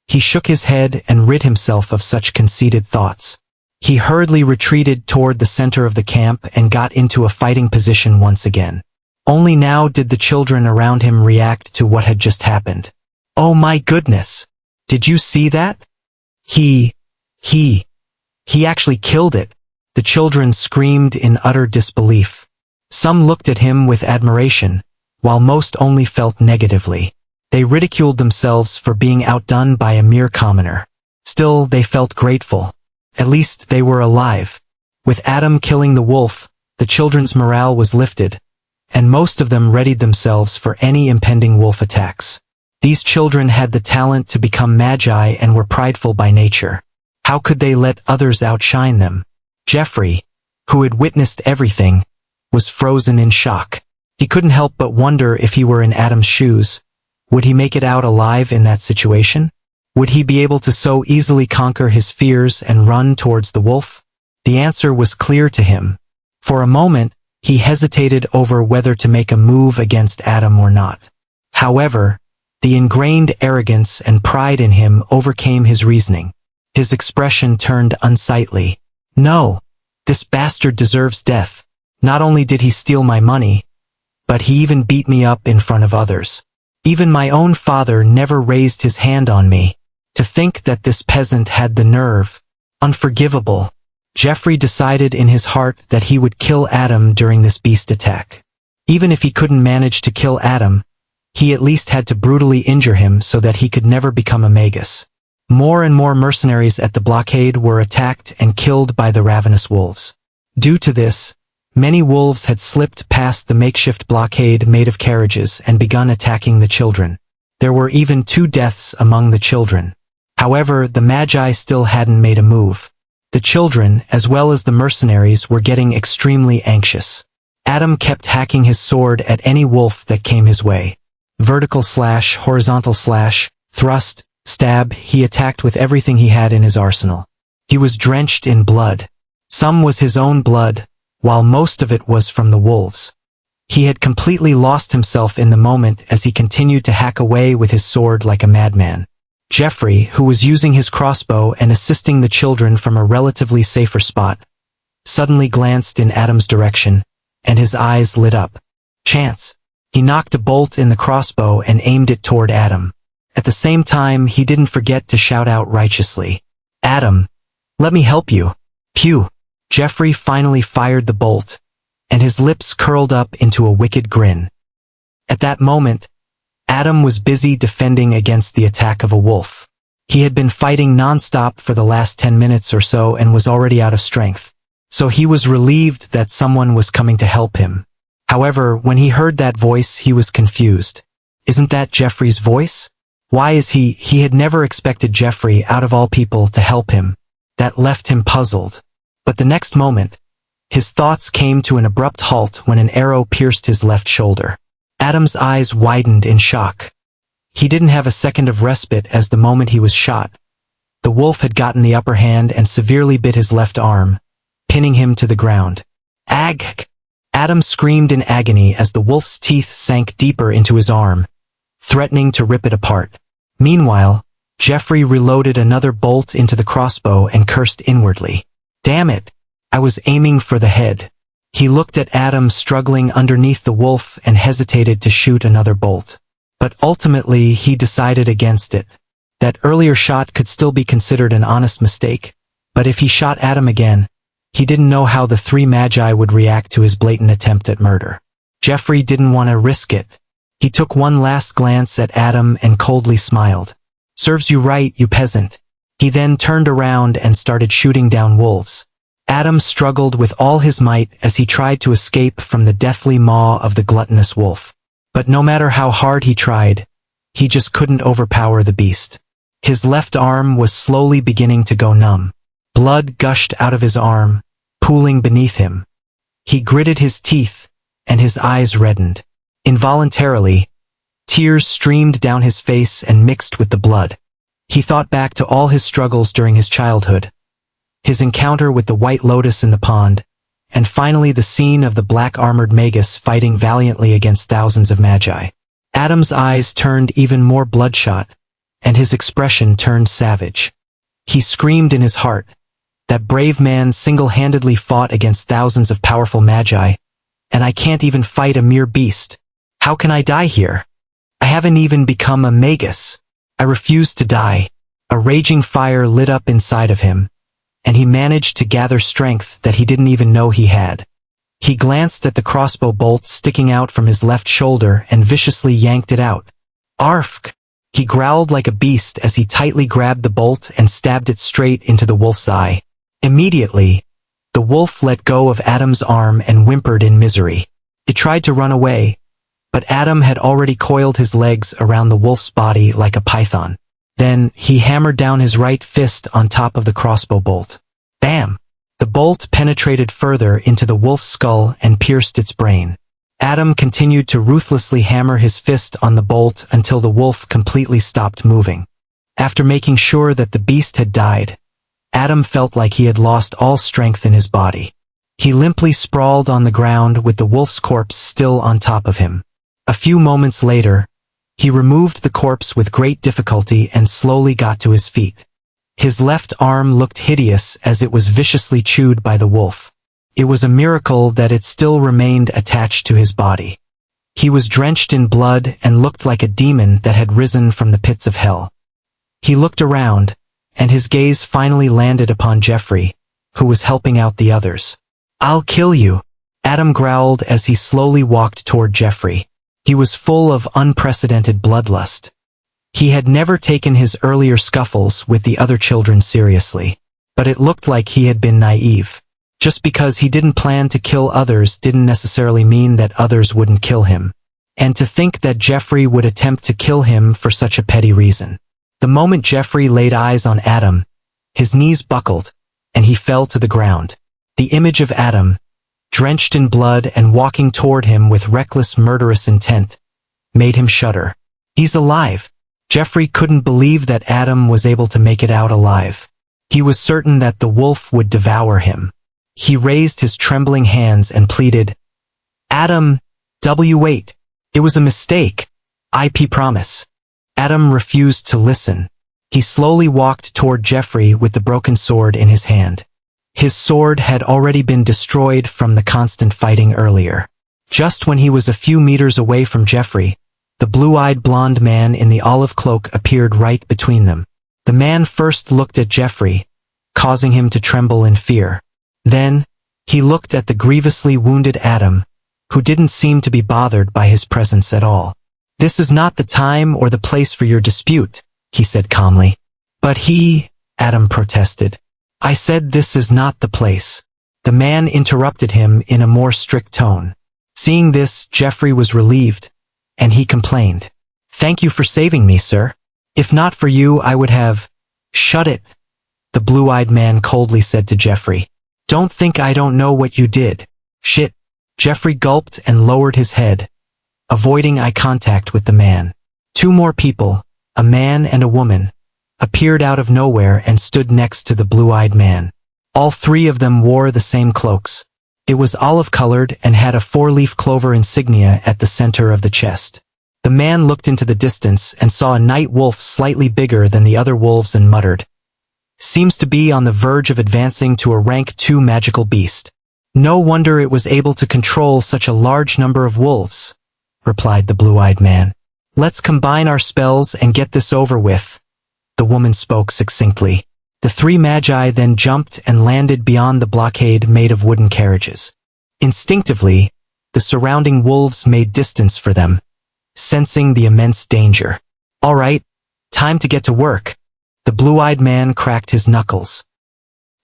he shook his head and rid himself of such conceited thoughts. He hurriedly retreated toward the center of the camp and got into a fighting position once again. Only now did the children around him react to what had just happened. Oh my goodness! Did you see that? He actually killed it, the children screamed in utter disbelief. Some looked at him with admiration, while most only felt negatively. They ridiculed themselves for being outdone by a mere commoner. Still, they felt grateful. At least they were alive. With Adam killing the wolf, the children's morale was lifted, and most of them readied themselves for any impending wolf attacks. These children had the talent to become magi and were prideful by nature. How could they let others outshine them? Jeffrey, who had witnessed everything, was frozen in shock. He couldn't help but wonder if he were in Adam's shoes. Would he make it out alive in that situation? Would he be able to so easily conquer his fears and run towards the wolf? The answer was clear to him. For a moment, he hesitated over whether to make a move against Adam or not. However, the ingrained arrogance and pride in him overcame his reasoning. His expression turned unsightly. No, this bastard deserves death. Not only did he steal my money, but he even beat me up in front of others. Even my own father never raised his hand on me. To think that this peasant had the nerve. Unforgivable. Jeffrey decided in his heart that he would kill Adam during this beast attack. Even if he couldn't manage to kill Adam, he at least had to brutally injure him so that he could never become a magus. More and more mercenaries at the blockade were attacked and killed by the ravenous wolves. Due to this, many wolves had slipped past the makeshift blockade made of carriages and begun attacking the children. There were even 2 deaths among the children. However, the Magi still hadn't made a move. The children, as well as the mercenaries, were getting extremely anxious. Adam kept hacking his sword at any wolf that came his way. Vertical slash, horizontal slash, thrust, stab, he attacked with everything he had in his arsenal. He was drenched in blood. Some was his own blood, while most of it was from the wolves. He had completely lost himself in the moment as he continued to hack away with his sword like a madman. Jeffrey, who was using his crossbow and assisting the children from a relatively safer spot, suddenly glanced in Adam's direction, and his eyes lit up. Chance. He knocked a bolt in the crossbow and aimed it toward Adam. At the same time, he didn't forget to shout out righteously, "Adam, let me help you." Pew! Jeffrey finally fired the bolt, and his lips curled up into a wicked grin. At that moment, Adam was busy defending against the attack of a wolf. He had been fighting non-stop for the last 10 minutes or so and was already out of strength. So he was relieved that someone was coming to help him. However, when he heard that voice, he was confused. Isn't that Jeffrey's voice? Why is he had never expected Jeffrey, out of all people, to help him. That left him puzzled. But the next moment, his thoughts came to an abrupt halt when an arrow pierced his left shoulder. Adam's eyes widened in shock. He didn't have a second of respite as the moment he was shot. The wolf had gotten the upper hand and severely bit his left arm, pinning him to the ground. Ag! Adam screamed in agony as the wolf's teeth sank deeper into his arm, threatening to rip it apart. Meanwhile, Jeffrey reloaded another bolt into the crossbow and cursed inwardly. Damn it! I was aiming for the head. He looked at Adam struggling underneath the wolf and hesitated to shoot another bolt. But ultimately he decided against it. That earlier shot could still be considered an honest mistake, but if he shot Adam again, he didn't know how the three magi would react to his blatant attempt at murder. Jeffrey didn't want to risk it. He took one last glance at Adam and coldly smiled. Serves you right, you peasant. He then turned around and started shooting down wolves. Adam struggled with all his might as he tried to escape from the deathly maw of the gluttonous wolf. But no matter how hard he tried, he just couldn't overpower the beast. His left arm was slowly beginning to go numb. Blood gushed out of his arm, pooling beneath him. He gritted his teeth, and his eyes reddened. Involuntarily, tears streamed down his face and mixed with the blood. He thought back to all his struggles during his childhood, his encounter with the White Lotus in the pond, and finally the scene of the black-armored Magus fighting valiantly against thousands of magi. Adam's eyes turned even more bloodshot, and his expression turned savage. He screamed in his heart, that brave man single-handedly fought against thousands of powerful magi, and I can't even fight a mere beast. How can I die here? I haven't even become a Magus. I refuse to die. A raging fire lit up inside of him, and he managed to gather strength that he didn't even know he had. He glanced at the crossbow bolt sticking out from his left shoulder and viciously yanked it out. Arfk! He growled like a beast as he tightly grabbed the bolt and stabbed it straight into the wolf's eye. Immediately, the wolf let go of Adam's arm and whimpered in misery. It tried to run away, but Adam had already coiled his legs around the wolf's body like a python. Then, he hammered down his right fist on top of the crossbow bolt. Bam! The bolt penetrated further into the wolf's skull and pierced its brain. Adam continued to ruthlessly hammer his fist on the bolt until the wolf completely stopped moving. After making sure that the beast had died, Adam felt like he had lost all strength in his body. He limply sprawled on the ground with the wolf's corpse still on top of him. A few moments later, he removed the corpse with great difficulty and slowly got to his feet. His left arm looked hideous as it was viciously chewed by the wolf. It was a miracle that it still remained attached to his body. He was drenched in blood and looked like a demon that had risen from the pits of hell. He looked around, and his gaze finally landed upon Jeffrey, who was helping out the others. I'll kill you, Adam growled as he slowly walked toward Jeffrey. He was full of unprecedented bloodlust. He had never taken his earlier scuffles with the other children seriously, but it looked like he had been naive. Just because he didn't plan to kill others didn't necessarily mean that others wouldn't kill him. And to think that Jeffrey would attempt to kill him for such a petty reason. The moment Jeffrey laid eyes on Adam, his knees buckled, and he fell to the ground. The image of Adam, drenched in blood and walking toward him with reckless murderous intent, made him shudder. He's alive. Jeffrey couldn't believe that Adam was able to make it out alive. He was certain that the wolf would devour him. He raised his trembling hands and pleaded, Adam, wait. It was a mistake. I promise. Adam refused to listen. He slowly walked toward Jeffrey with the broken sword in his hand. His sword had already been destroyed from the constant fighting earlier. Just when he was a few meters away from Jeffrey, the blue-eyed blonde man in the olive cloak appeared right between them. The man first looked at Jeffrey, causing him to tremble in fear. Then, he looked at the grievously wounded Adam, who didn't seem to be bothered by his presence at all. This is not the time or the place for your dispute, he said calmly. But Adam protested. I said this is not the place. The man interrupted him in a more strict tone. Seeing this, Jeffrey was relieved, and he complained. Thank you for saving me, sir. If not for you, I would have... Shut it, the blue-eyed man coldly said to Jeffrey. Don't think I don't know what you did. Shit. Jeffrey gulped and lowered his head, avoiding eye contact with the man. Two more people, a man and a woman, appeared out of nowhere and stood next to the blue-eyed man. All three of them wore the same cloaks. It was olive-colored and had a four-leaf clover insignia at the center of the chest. The man looked into the distance and saw a night wolf slightly bigger than the other wolves and muttered, "Seems to be on the verge of advancing to a rank 2 magical beast. No wonder it was able to control such a large number of wolves," replied the blue-eyed man. "Let's combine our spells and get this over with," the woman spoke succinctly. The three magi then jumped and landed beyond the blockade made of wooden carriages. Instinctively, the surrounding wolves made distance for them, sensing the immense danger. "All right, time to get to work." The blue-eyed man cracked his knuckles.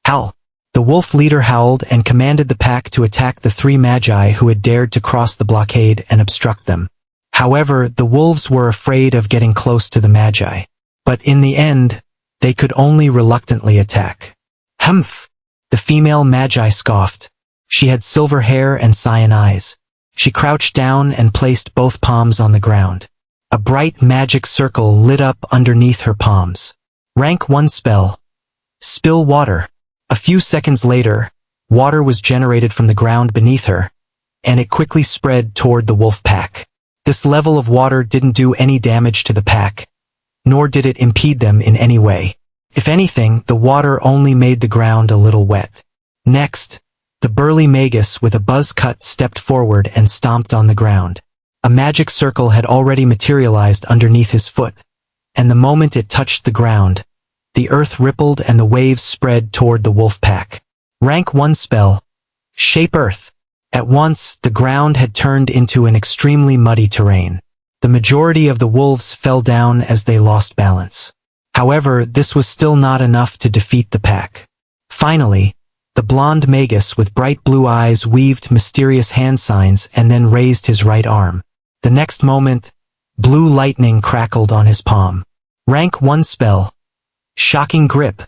"Howl!" The wolf leader howled and commanded the pack to attack the three magi who had dared to cross the blockade and obstruct them. However, the wolves were afraid of getting close to the magi. But in the end, they could only reluctantly attack. "Humph!" The female magi scoffed. She had silver hair and cyan eyes. She crouched down and placed both palms on the ground. A bright magic circle lit up underneath her palms. Rank 1 spell. Spill water. A few seconds later, water was generated from the ground beneath her, and it quickly spread toward the wolf pack. This level of water didn't do any damage to the pack, nor did it impede them in any way. If anything, the water only made the ground a little wet. Next, the burly magus with a buzz cut stepped forward and stomped on the ground. A magic circle had already materialized underneath his foot, and the moment it touched the ground, the earth rippled and the waves spread toward the wolf pack. Rank 1 spell. Shape Earth. At once, the ground had turned into an extremely muddy terrain. The majority of the wolves fell down as they lost balance. However, this was still not enough to defeat the pack. Finally, the blonde magus with bright blue eyes weaved mysterious hand signs and then raised his right arm. The next moment, blue lightning crackled on his palm. Rank 1 spell. Shocking Grip.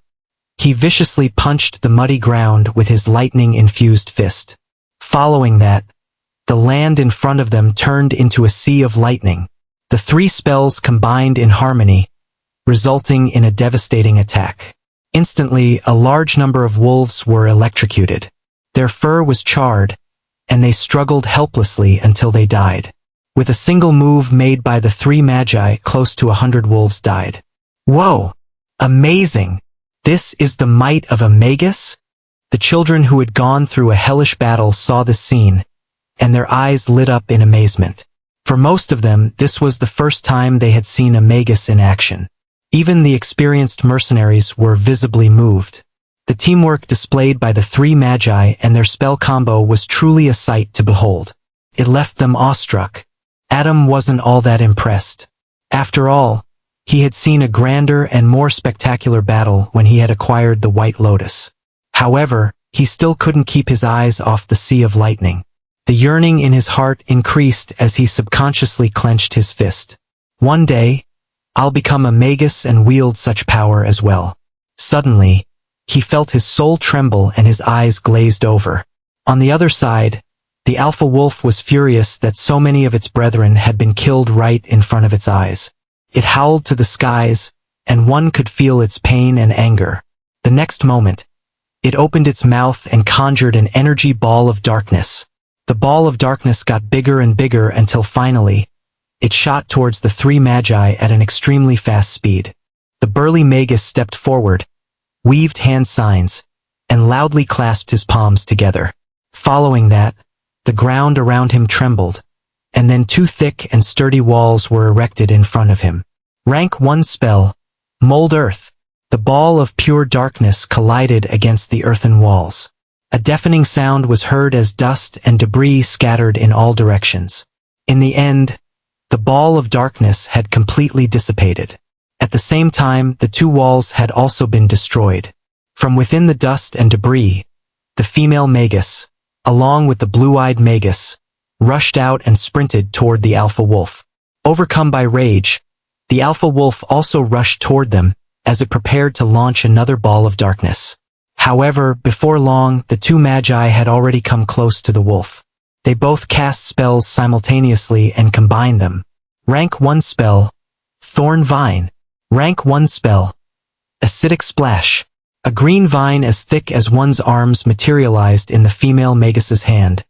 He viciously punched the muddy ground with his lightning-infused fist. Following that, the land in front of them turned into a sea of lightning. The three spells combined in harmony, resulting in a devastating attack. Instantly, a large number of wolves were electrocuted. Their fur was charred, and they struggled helplessly until they died. With a single move made by the three magi, close to 100 wolves died. Whoa! Amazing! This is the might of a magus? The children who had gone through a hellish battle saw the scene, and their eyes lit up in amazement. For most of them, this was the first time they had seen a magus in action. Even the experienced mercenaries were visibly moved. The teamwork displayed by the three magi and their spell combo was truly a sight to behold. It left them awestruck. Adam wasn't all that impressed. After all, he had seen a grander and more spectacular battle when he had acquired the White Lotus. However, he still couldn't keep his eyes off the sea of lightning. The yearning in his heart increased as he subconsciously clenched his fist. One day, I'll become a magus and wield such power as well. Suddenly, he felt his soul tremble and his eyes glazed over. On the other side, the alpha wolf was furious that so many of its brethren had been killed right in front of its eyes. It howled to the skies, and one could feel its pain and anger. The next moment, it opened its mouth and conjured an energy ball of darkness. The ball of darkness got bigger and bigger until finally, it shot towards the three magi at an extremely fast speed. The burly magus stepped forward, weaved hand signs, and loudly clasped his palms together. Following that, the ground around him trembled, and then two thick and sturdy walls were erected in front of him. Rank 1 spell. Mold Earth. The ball of pure darkness collided against the earthen walls. A deafening sound was heard as dust and debris scattered in all directions. In the end, the ball of darkness had completely dissipated. At the same time, the two walls had also been destroyed. From within the dust and debris, the female magus, along with the blue-eyed magus, rushed out and sprinted toward the alpha wolf. Overcome by rage, The alpha wolf also rushed toward them, as it prepared to launch another ball of darkness. However, before long, the two magi had already come close to the wolf. They both cast spells simultaneously and combined them. Rank 1 spell, Thorn Vine. Rank 1 spell, Acidic Splash. A green vine as thick as one's arms materialized in the female magus's hand,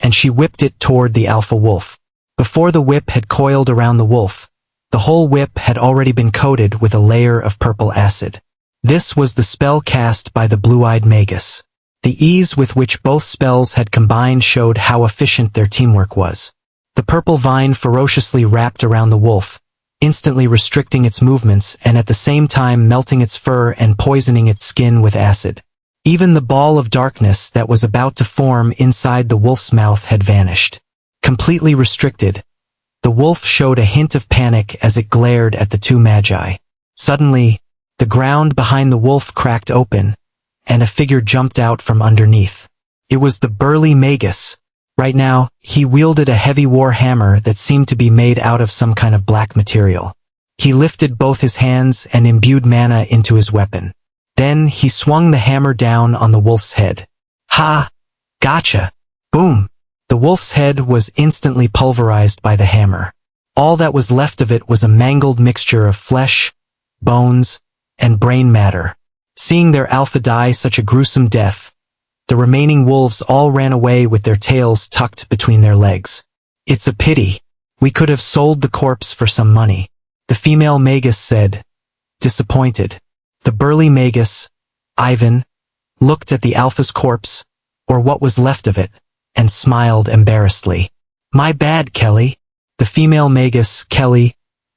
and she whipped it toward the alpha wolf. Before the whip had coiled around the wolf, the whole whip had already been coated with a layer of purple acid. This was the spell cast by the blue-eyed magus. The ease with which both spells had combined showed how efficient their teamwork was. The purple vine ferociously wrapped around the wolf, instantly restricting its movements and at the same time melting its fur and poisoning its skin with acid. Even the ball of darkness that was about to form inside the wolf's mouth had vanished. Completely restricted, the wolf showed a hint of panic as it glared at the two magi. Suddenly, the ground behind the wolf cracked open, and a figure jumped out from underneath. It was the burly magus. Right now, he wielded a heavy war hammer that seemed to be made out of some kind of black material. He lifted both his hands and imbued mana into his weapon. Then he swung the hammer down on the wolf's head. Ha! Gotcha! Boom! The wolf's head was instantly pulverized by the hammer. All that was left of it was a mangled mixture of flesh, bones, and brain matter. Seeing their alpha die such a gruesome death, the remaining wolves all ran away with their tails tucked between their legs. It's a pity. We could have sold the corpse for some money, the female magus said, disappointed. The burly magus, Ivan, looked at the alpha's corpse, or what was left of it, and smiled embarrassedly. My bad, Kelly. The female magus, Kelly,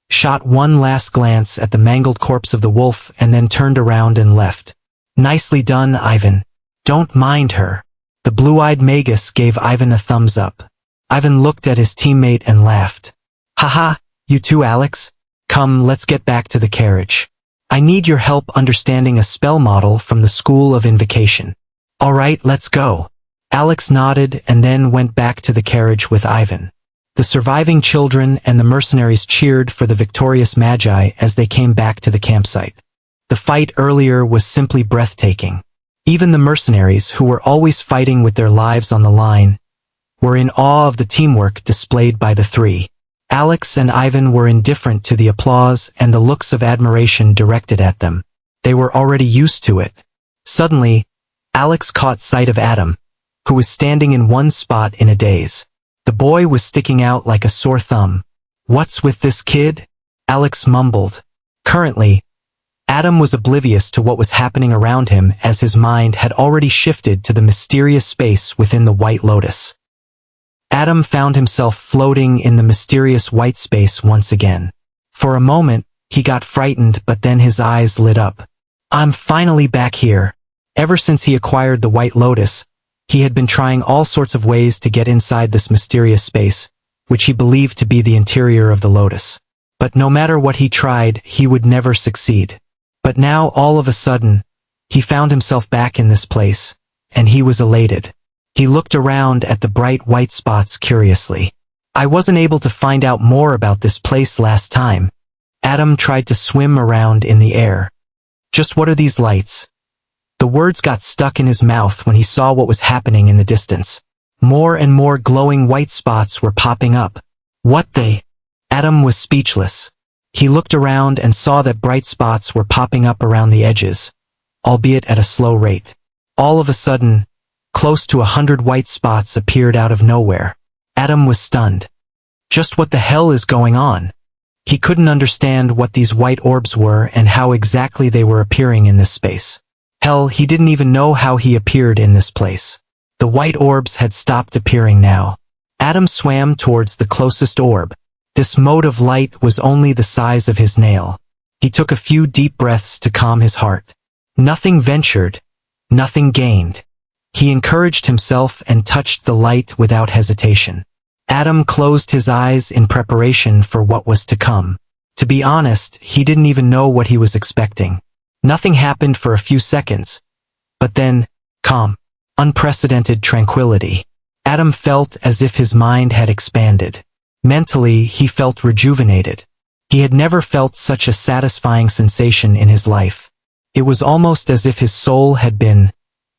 shot one last glance at the mangled corpse of the wolf and then turned around and left. Nicely done, Ivan. Don't mind her. The blue-eyed magus gave Ivan a thumbs up. Ivan looked at his teammate and laughed. Haha, you too, Alex? Come, let's get back to the carriage. I need your help understanding a spell model from the School of Invocation. All right, let's go. Alex nodded and then went back to the carriage with Ivan. The surviving children and the mercenaries cheered for the victorious magi as they came back to the campsite. The fight earlier was simply breathtaking. Even the mercenaries, who were always fighting with their lives on the line, were in awe of the teamwork displayed by the three. Alex and Ivan were indifferent to the applause and the looks of admiration directed at them. They were already used to it. Suddenly, Alex caught sight of Adam, who was standing in one spot in a daze. The boy was sticking out like a sore thumb. What's with this kid? Alex mumbled. Currently, Adam was oblivious to what was happening around him as his mind had already shifted to the mysterious space within the White Lotus. Adam found himself floating in the mysterious white space once again. For a moment, he got frightened, but then his eyes lit up. I'm finally back here. Ever since he acquired the White Lotus, he had been trying all sorts of ways to get inside this mysterious space, which he believed to be the interior of the Lotus. But no matter what he tried, he would never succeed. But now, all of a sudden, he found himself back in this place, and he was elated. He looked around at the bright white spots curiously. I wasn't able to find out more about this place last time. Adam tried to swim around in the air. Just what are these lights? The words got stuck in his mouth when he saw what was happening in the distance. More and more glowing white spots were popping up. What the? Adam was speechless. He looked around and saw that bright spots were popping up around the edges, albeit at a slow rate. All of a sudden, close to 100 white spots appeared out of nowhere. Adam was stunned. Just what the hell is going on? He couldn't understand what these white orbs were and how exactly they were appearing in this space. Hell, he didn't even know how he appeared in this place. The white orbs had stopped appearing now. Adam swam towards the closest orb. This mote of light was only the size of his nail. He took a few deep breaths to calm his heart. Nothing ventured, nothing gained. He encouraged himself and touched the light without hesitation. Adam closed his eyes in preparation for what was to come. To be honest, he didn't even know what he was expecting. Nothing happened for a few seconds, but then, calm, unprecedented tranquility. Adam felt as if his mind had expanded. Mentally, he felt rejuvenated. He had never felt such a satisfying sensation in his life. It was almost as if his soul had been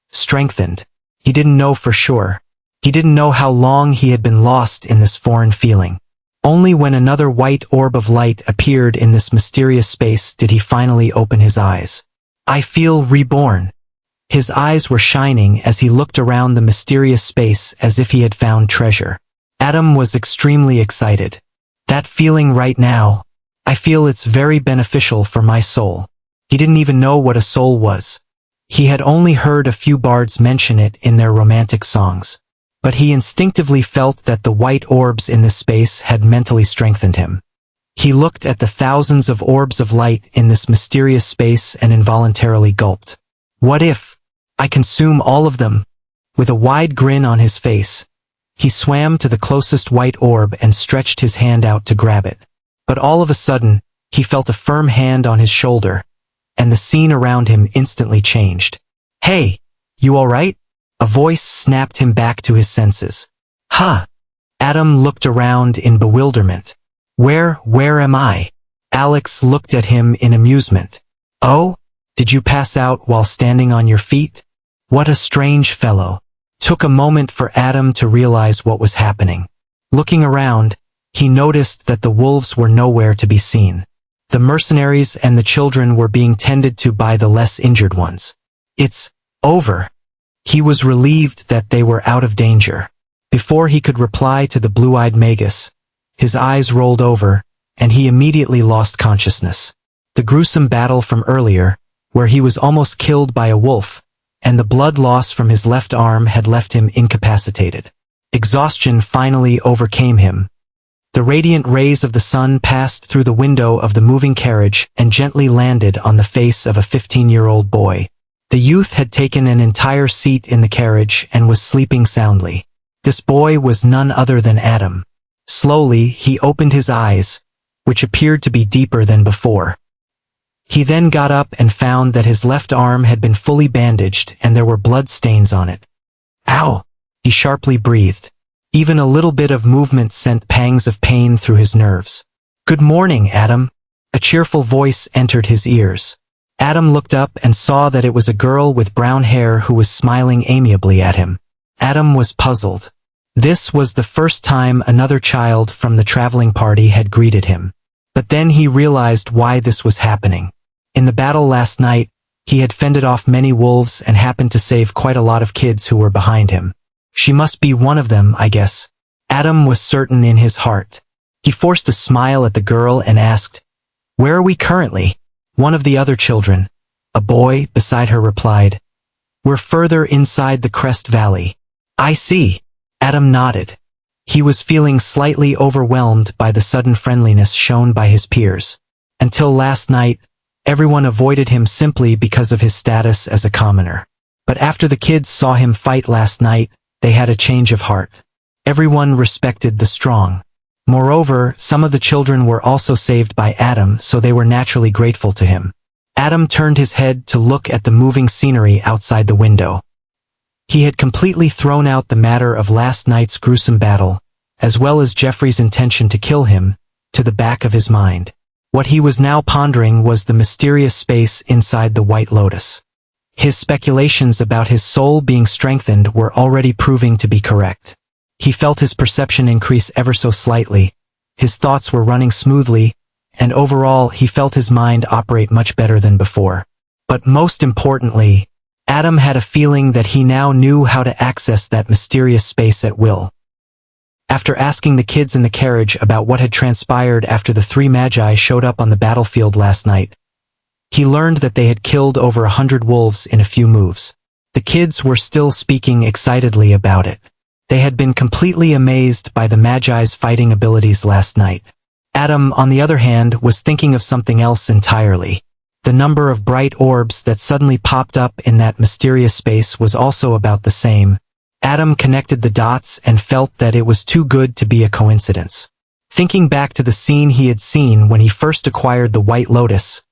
strengthened. He didn't know for sure. He didn't know how long he had been lost in this foreign feeling. Only when another white orb of light appeared in this mysterious space did he finally open his eyes. I feel reborn. His eyes were shining as he looked around the mysterious space as if he had found treasure. Adam was extremely excited. That feeling right now, I feel it's very beneficial for my soul. He didn't even know what a soul was. He had only heard a few bards mention it in their romantic songs. But he instinctively felt that the white orbs in this space had mentally strengthened him. He looked at the thousands of orbs of light in this mysterious space and involuntarily gulped. What if I consume all of them? With a wide grin on his face, he swam to the closest white orb and stretched his hand out to grab it. But all of a sudden, he felt a firm hand on his shoulder, and the scene around him instantly changed. Hey, you all right? A voice snapped him back to his senses. Huh? Adam looked around in bewilderment. Where am I? Alex looked at him in amusement. Oh? Did you pass out while standing on your feet? What a strange fellow. Took a moment for Adam to realize what was happening. Looking around, he noticed that the wolves were nowhere to be seen. The mercenaries and the children were being tended to by the less injured ones. It's over. He was relieved that they were out of danger. Before he could reply to the blue-eyed Magus, his eyes rolled over, and he immediately lost consciousness. The gruesome battle from earlier, where he was almost killed by a wolf, and the blood loss from his left arm had left him incapacitated. Exhaustion finally overcame him. The radiant rays of the sun passed through the window of the moving carriage and gently landed on the face of a 15-year-old boy. The youth had taken an entire seat in the carriage and was sleeping soundly. This boy was none other than Adam. Slowly, he opened his eyes, which appeared to be deeper than before. He then got up and found that his left arm had been fully bandaged and there were blood stains on it. Ow! He sharply breathed. Even a little bit of movement sent pangs of pain through his nerves. Good morning, Adam. A cheerful voice entered his ears. Adam looked up and saw that it was a girl with brown hair who was smiling amiably at him. Adam was puzzled. This was the first time another child from the traveling party had greeted him. But then he realized why this was happening. In the battle last night, he had fended off many wolves and happened to save quite a lot of kids who were behind him. She must be one of them, I guess. Adam was certain in his heart. He forced a smile at the girl and asked, Where are we currently? One of the other children, a boy beside her, replied, We're further inside the Crest Valley. I see. Adam nodded. He was feeling slightly overwhelmed by the sudden friendliness shown by his peers. Until last night, everyone avoided him simply because of his status as a commoner. But after the kids saw him fight last night, they had a change of heart. Everyone respected the strong. Moreover, some of the children were also saved by Adam, so they were naturally grateful to him. Adam turned his head to look at the moving scenery outside the window. He had completely thrown out the matter of last night's gruesome battle, as well as Jeffrey's intention to kill him, to the back of his mind. What he was now pondering was the mysterious space inside the White Lotus. His speculations about his soul being strengthened were already proving to be correct. He felt his perception increase ever so slightly, his thoughts were running smoothly, and overall he felt his mind operate much better than before. But most importantly, Adam had a feeling that he now knew how to access that mysterious space at will. After asking the kids in the carriage about what had transpired after the three magi showed up on the battlefield last night, he learned that they had killed over 100 wolves in a few moves. The kids were still speaking excitedly about it. They had been completely amazed by the Magi's fighting abilities last night. Adam, on the other hand, was thinking of something else entirely. The number of bright orbs that suddenly popped up in that mysterious space was also about the same. Adam connected the dots and felt that it was too good to be a coincidence. Thinking back to the scene he had seen when he first acquired the White Lotus,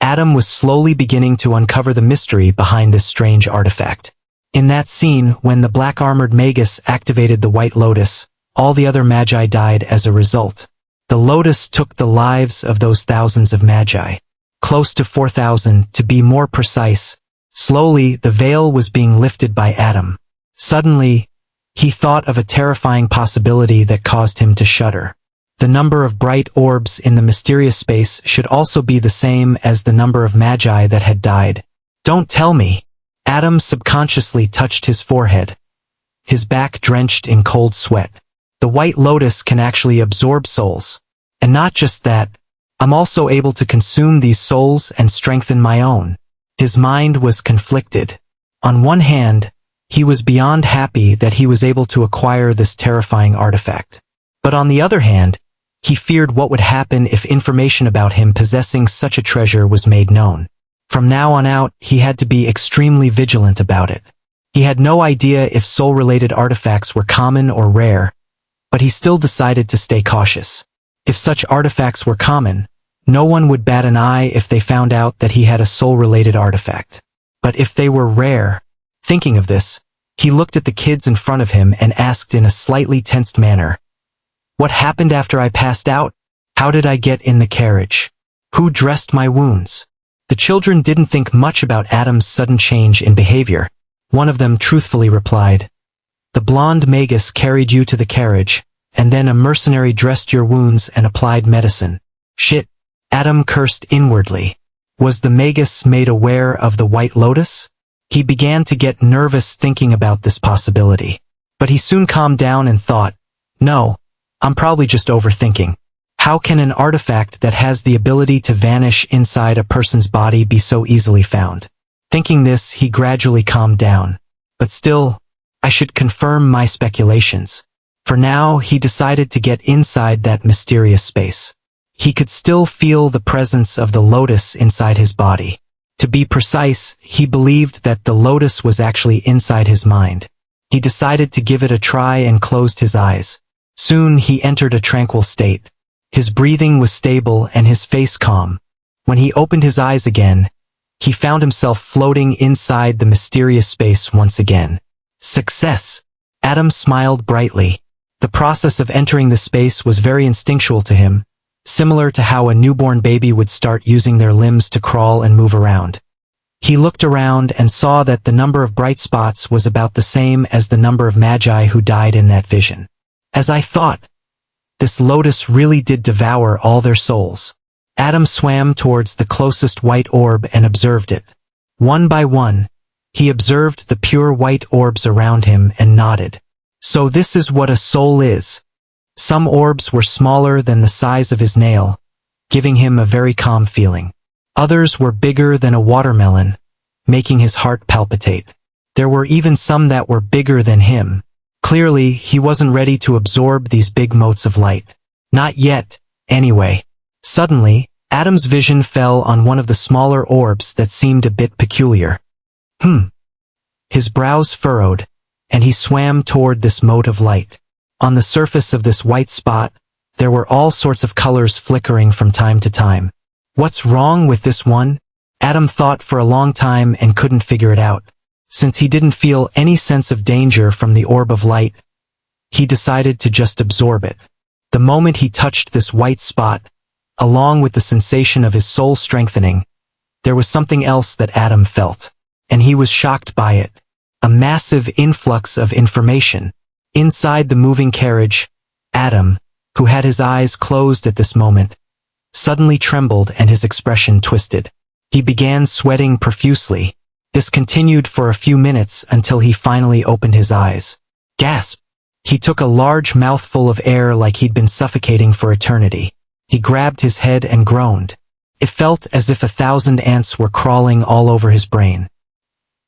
Adam was slowly beginning to uncover the mystery behind this strange artifact. In that scene, when the black-armored Magus activated the White Lotus, all the other Magi died as a result. The lotus took the lives of those thousands of magi. Close to 4,000, to be more precise. Slowly, the veil was being lifted by Adam. Suddenly, he thought of a terrifying possibility that caused him to shudder. The number of bright orbs in the mysterious space should also be the same as the number of magi that had died. Don't tell me. Adam subconsciously touched his forehead, his back drenched in cold sweat. The white lotus can actually absorb souls. And not just that, I'm also able to consume these souls and strengthen my own. His mind was conflicted. On one hand, he was beyond happy that he was able to acquire this terrifying artifact. But on the other hand, he feared what would happen if information about him possessing such a treasure was made known. From now on out, he had to be extremely vigilant about it. He had no idea if soul-related artifacts were common or rare, but he still decided to stay cautious. If such artifacts were common, no one would bat an eye if they found out that he had a soul-related artifact. But if they were rare, thinking of this, he looked at the kids in front of him and asked in a slightly tensed manner, "What happened after I passed out? How did I get in the carriage? Who dressed my wounds?" The children didn't think much about Adam's sudden change in behavior. One of them truthfully replied, "The blonde magus carried you to the carriage, and then a mercenary dressed your wounds and applied medicine." Shit, Adam cursed inwardly. Was the magus made aware of the white lotus? He began to get nervous thinking about this possibility. But he soon calmed down and thought, no, I'm probably just overthinking. How can an artifact that has the ability to vanish inside a person's body be so easily found? Thinking this, he gradually calmed down. But still, I should confirm my speculations. For now, he decided to get inside that mysterious space. He could still feel the presence of the lotus inside his body. To be precise, he believed that the lotus was actually inside his mind. He decided to give it a try and closed his eyes. Soon he entered a tranquil state. His breathing was stable and his face calm. When he opened his eyes again, he found himself floating inside the mysterious space once again. Success! Adam smiled brightly. The process of entering the space was very instinctual to him, similar to how a newborn baby would start using their limbs to crawl and move around. He looked around and saw that the number of bright spots was about the same as the number of magi who died in that vision. As I thought, this lotus really did devour all their souls. Adam swam towards the closest white orb and observed it. One by one, he observed the pure white orbs around him and nodded. So this is what a soul is. Some orbs were smaller than the size of his nail, giving him a very calm feeling. Others were bigger than a watermelon, making his heart palpitate. There were even some that were bigger than him. Clearly, he wasn't ready to absorb these big motes of light. Not yet, anyway. Suddenly, Adam's vision fell on one of the smaller orbs that seemed a bit peculiar. His brows furrowed, and he swam toward this mote of light. On the surface of this white spot, there were all sorts of colors flickering from time to time. What's wrong with this one? Adam thought for a long time and couldn't figure it out. Since he didn't feel any sense of danger from the orb of light, he decided to just absorb it. The moment he touched this white spot, along with the sensation of his soul strengthening, there was something else that Adam felt, and he was shocked by it. A massive influx of information. Inside the moving carriage, Adam, who had his eyes closed at this moment, suddenly trembled and his expression twisted. He began sweating profusely. This continued for a few minutes until he finally opened his eyes. Gasp! He took a large mouthful of air like he'd been suffocating for eternity. He grabbed his head and groaned. It felt as if 1,000 ants were crawling all over his brain.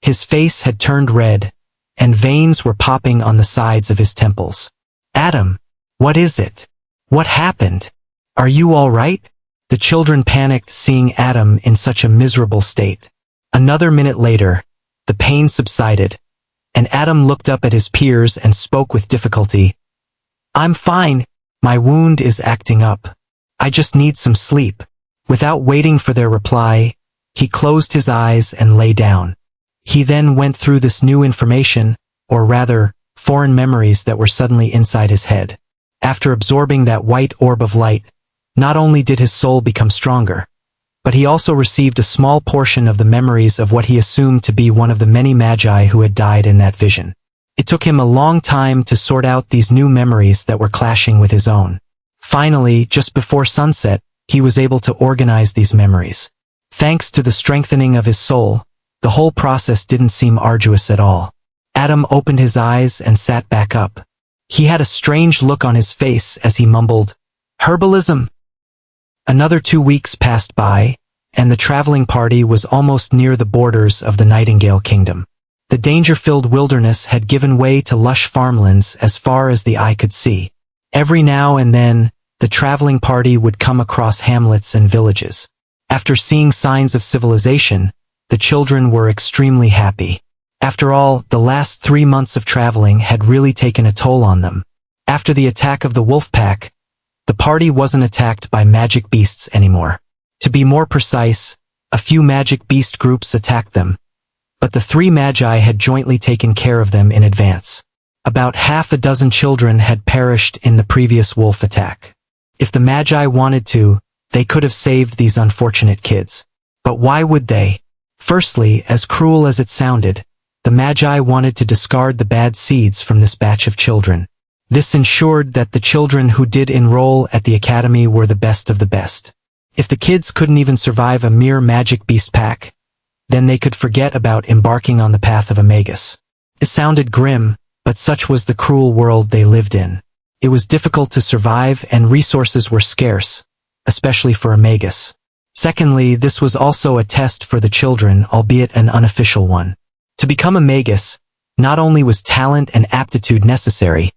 His face had turned red, and veins were popping on the sides of his temples. Adam, what is it? What happened? Are you all right? The children panicked seeing Adam in such a miserable state. Another minute later, the pain subsided, and Adam looked up at his peers and spoke with difficulty. I'm fine. My wound is acting up. I just need some sleep. Without waiting for their reply, he closed his eyes and lay down. He then went through this new information, or rather, foreign memories that were suddenly inside his head. After absorbing that white orb of light, Not only did his soul become stronger, but he also received a small portion of the memories of what he assumed to be one of the many magi who had died in that vision. It took him a long time to sort out these new memories that were clashing with his own. Finally, just before sunset, he was able to organize these memories. Thanks to the strengthening of his soul, the whole process didn't seem arduous at all. Adam opened his eyes and sat back up. He had a strange look on his face as he mumbled, "Herbalism." Another 2 weeks passed by, and the traveling party was almost near the borders of the Nightingale Kingdom. The danger-filled wilderness had given way to lush farmlands as far as the eye could see. Every now and then, the traveling party would come across hamlets and villages. After seeing signs of civilization, the children were extremely happy. After all, the last 3 months of traveling had really taken a toll on them. After the attack of the wolf pack, the party wasn't attacked by magic beasts anymore. To be more precise, a few magic beast groups attacked them, but the 3 magi had jointly taken care of them in advance. About half a dozen children had perished in the previous wolf attack. If the magi wanted to, they could have saved these unfortunate kids. But why would they? Firstly, as cruel as it sounded, the magi wanted to discard the bad seeds from this batch of children. This ensured that the children who did enroll at the academy were the best of the best. If the kids couldn't even survive a mere magic beast pack, then they could forget about embarking on the path of a magus. It sounded grim, but such was the cruel world they lived in. It was difficult to survive and resources were scarce, especially for a magus. Secondly, this was also a test for the children, albeit an unofficial one. To become a magus, not only was talent and aptitude necessary,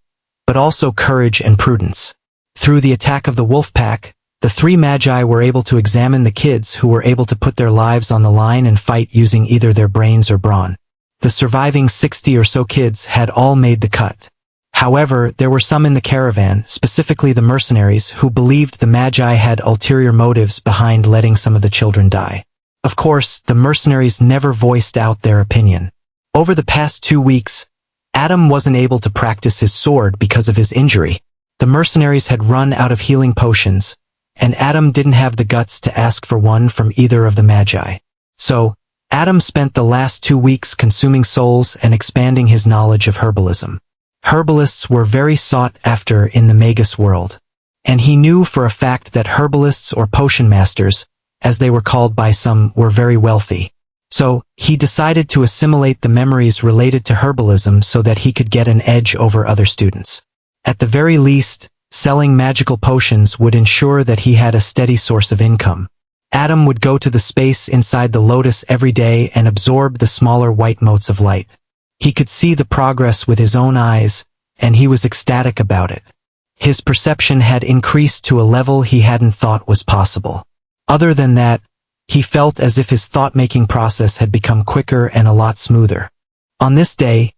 but also courage and prudence. Through the attack of the wolf pack, the 3 magi were able to examine the kids who were able to put their lives on the line and fight using either their brains or brawn. The surviving 60 or so kids had all made the cut. However, there were some in the caravan, specifically the mercenaries, who believed the magi had ulterior motives behind letting some of the children die. Of course, the mercenaries never voiced out their opinion. Over the past 2 weeks, Adam wasn't able to practice his sword because of his injury. The mercenaries had run out of healing potions, and Adam didn't have the guts to ask for one from either of the magi. So, Adam spent the last 2 weeks consuming souls and expanding his knowledge of herbalism. Herbalists were very sought after in the magus world, and he knew for a fact that herbalists or potion masters, as they were called by some, were very wealthy. So, he decided to assimilate the memories related to herbalism so that he could get an edge over other students. At the very least, selling magical potions would ensure that he had a steady source of income. Adam would go to the space inside the lotus every day and absorb the smaller white motes of light. He could see the progress with his own eyes, and he was ecstatic about it. His perception had increased to a level he hadn't thought was possible. Other than that, he felt as if his thought-making process had become quicker and a lot smoother. On this day,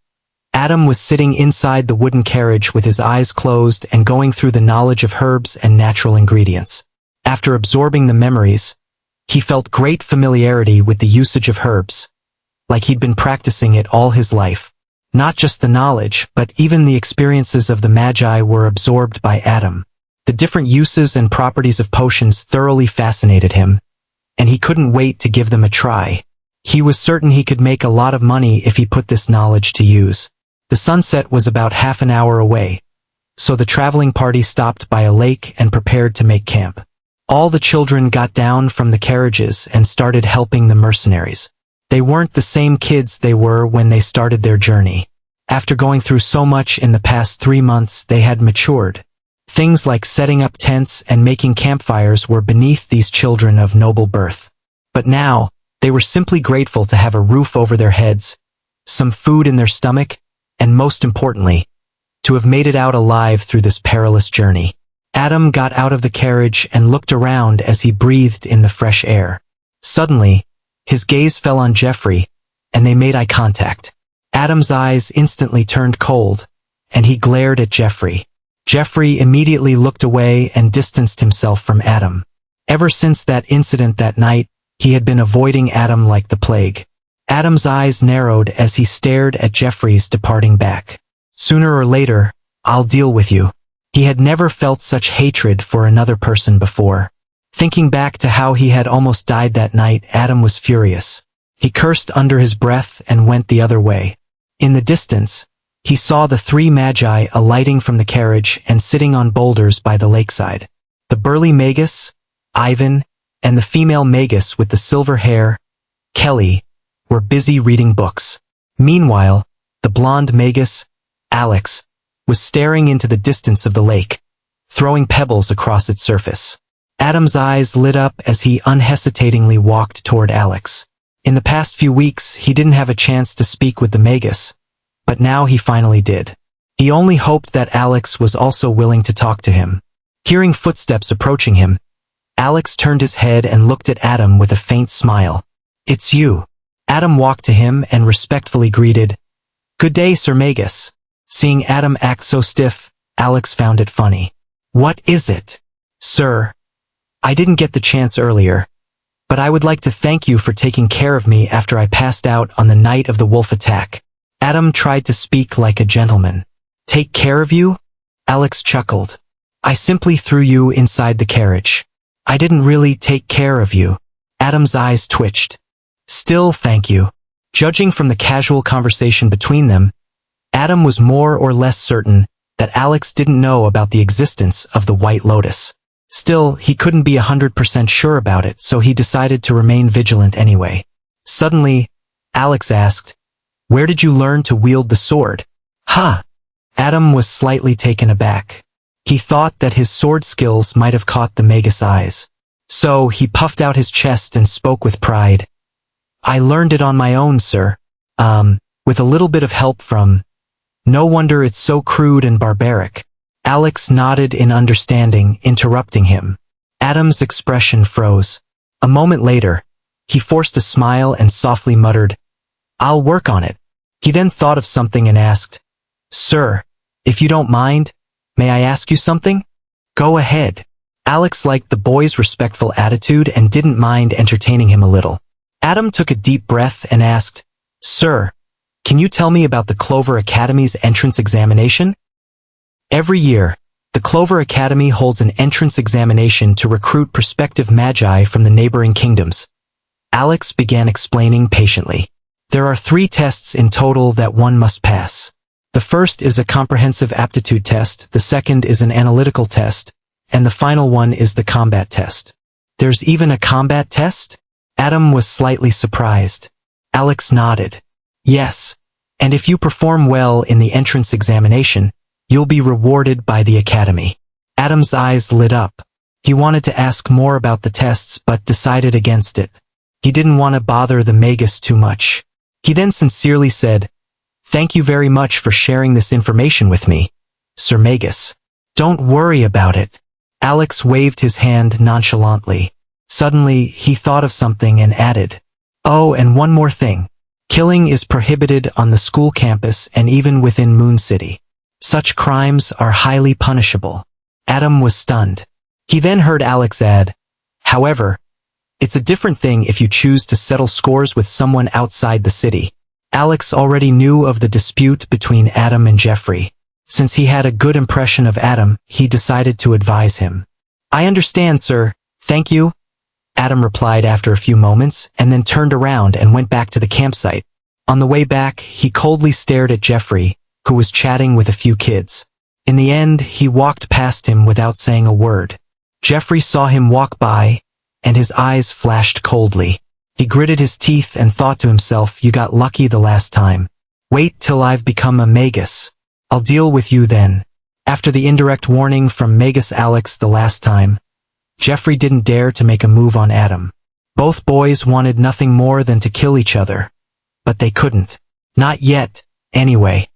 Adam was sitting inside the wooden carriage with his eyes closed and going through the knowledge of herbs and natural ingredients. After absorbing the memories, he felt great familiarity with the usage of herbs, like he'd been practicing it all his life. Not just the knowledge, but even the experiences of the magi were absorbed by Adam. The different uses and properties of potions thoroughly fascinated him, and he couldn't wait to give them a try. He was certain he could make a lot of money if he put this knowledge to use. The sunset was about half an hour away, so the traveling party stopped by a lake and prepared to make camp. All the children got down from the carriages and started helping the mercenaries. They weren't the same kids they were when they started their journey. After going through so much in the past 3 months, they had matured. Things like setting up tents and making campfires were beneath these children of noble birth. But now, they were simply grateful to have a roof over their heads, some food in their stomach, and most importantly, to have made it out alive through this perilous journey. Adam got out of the carriage and looked around as he breathed in the fresh air. Suddenly, his gaze fell on Jeffrey, and they made eye contact. Adam's eyes instantly turned cold, and he glared at Jeffrey. Jeffrey immediately looked away and distanced himself from Adam. Ever since that incident that night, he had been avoiding Adam like the plague. Adam's eyes narrowed as he stared at Jeffrey's departing back. "Sooner or later, I'll deal with you," He had never felt such hatred for another person before. Thinking back to how he had almost died that night, Adam was furious. He cursed under his breath and went the other way. In the distance, he saw the three magi alighting from the carriage and sitting on boulders by the lakeside. The burly Magus, Ivan, and the female Magus with the silver hair, Kelly, were busy reading books. Meanwhile, the blonde Magus, Alex, was staring into the distance of the lake, throwing pebbles across its surface. Adam's eyes lit up as he unhesitatingly walked toward Alex. In the past few weeks, he didn't have a chance to speak with the Magus, but now he finally did. He only hoped that Alex was also willing to talk to him. Hearing footsteps approaching him, Alex turned his head and looked at Adam with a faint smile. "It's you." Adam walked to him and respectfully greeted, "Good day, Sir Magus." Seeing Adam act so stiff, Alex found it funny. "What is it?" "Sir, I didn't get the chance earlier, but I would like to thank you for taking care of me after I passed out on the night of the wolf attack." Adam tried to speak like a gentleman. "Take care of you?" Alex chuckled. "I simply threw you inside the carriage. I didn't really take care of you." Adam's eyes twitched. "Still, thank you." Judging from the casual conversation between them, Adam was more or less certain that Alex didn't know about the existence of the White Lotus. Still, he couldn't be 100% sure about it, so he decided to remain vigilant anyway. Suddenly, Alex asked, "Where did you learn to wield the sword?" "Huh." Adam was slightly taken aback. He thought that his sword skills might have caught the Magus' eyes. So he puffed out his chest and spoke with pride. "I learned it on my own, sir. With a little bit of help from... No wonder it's so crude and barbaric." Alex nodded in understanding, interrupting him. Adam's expression froze. A moment later, he forced a smile and softly muttered, "I'll work on it." He then thought of something and asked, "Sir, if you don't mind, may I ask you something?" "Go ahead." Alex liked the boy's respectful attitude and didn't mind entertaining him a little. Adam took a deep breath and asked, "Sir, can you tell me about the Clover Academy's entrance examination?" Every year, the Clover Academy holds an entrance examination to recruit prospective magi from the neighboring kingdoms. Alex began explaining patiently. There are 3 tests in total that one must pass. The first is a comprehensive aptitude test, the second is an analytical test, and the final one is the combat test. There's even a combat test? Adam was slightly surprised. Alex nodded. Yes, and if you perform well in the entrance examination, you'll be rewarded by the Academy. Adam's eyes lit up. He wanted to ask more about the tests but decided against it. He didn't want to bother the Magus too much. He then sincerely said, "Thank you very much for sharing this information with me, Sir Magus." "Don't worry about it." Alex waved his hand nonchalantly. Suddenly, he thought of something and added, "Oh, and one more thing. Killing is prohibited on the school campus and even within Moon City. Such crimes are highly punishable." Adam was stunned. He then heard Alex add, "However, it's a different thing if you choose to settle scores with someone outside the city." Alex already knew of the dispute between Adam and Jeffrey. Since he had a good impression of Adam, he decided to advise him. "I understand, sir. Thank you," Adam replied after a few moments, and then turned around and went back to the campsite. On the way back, he coldly stared at Jeffrey, who was chatting with a few kids. In the end, he walked past him without saying a word. Jeffrey saw him walk by, and his eyes flashed coldly. He gritted his teeth and thought to himself, "You got lucky the last time. Wait till I've become a Magus. I'll deal with you then." After the indirect warning from Magus Alex the last time, Jeffrey didn't dare to make a move on Adam. Both boys wanted nothing more than to kill each other. But they couldn't. Not yet, anyway.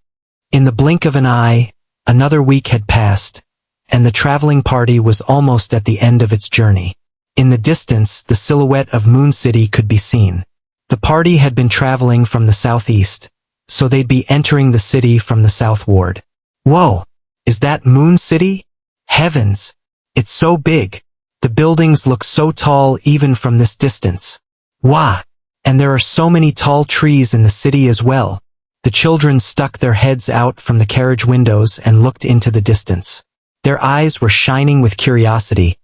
In the blink of an eye, another week had passed, and the traveling party was almost at the end of its journey. In the distance, the silhouette of Moon City could be seen. The party had been traveling from the southeast, so they'd be entering the city from the southward. Whoa! Is that Moon City? Heavens! It's so big. The buildings look so tall even from this distance. Wow! And there are so many tall trees in the city as well. The children stuck their heads out from the carriage windows and looked into the distance. Their eyes were shining with curiosity,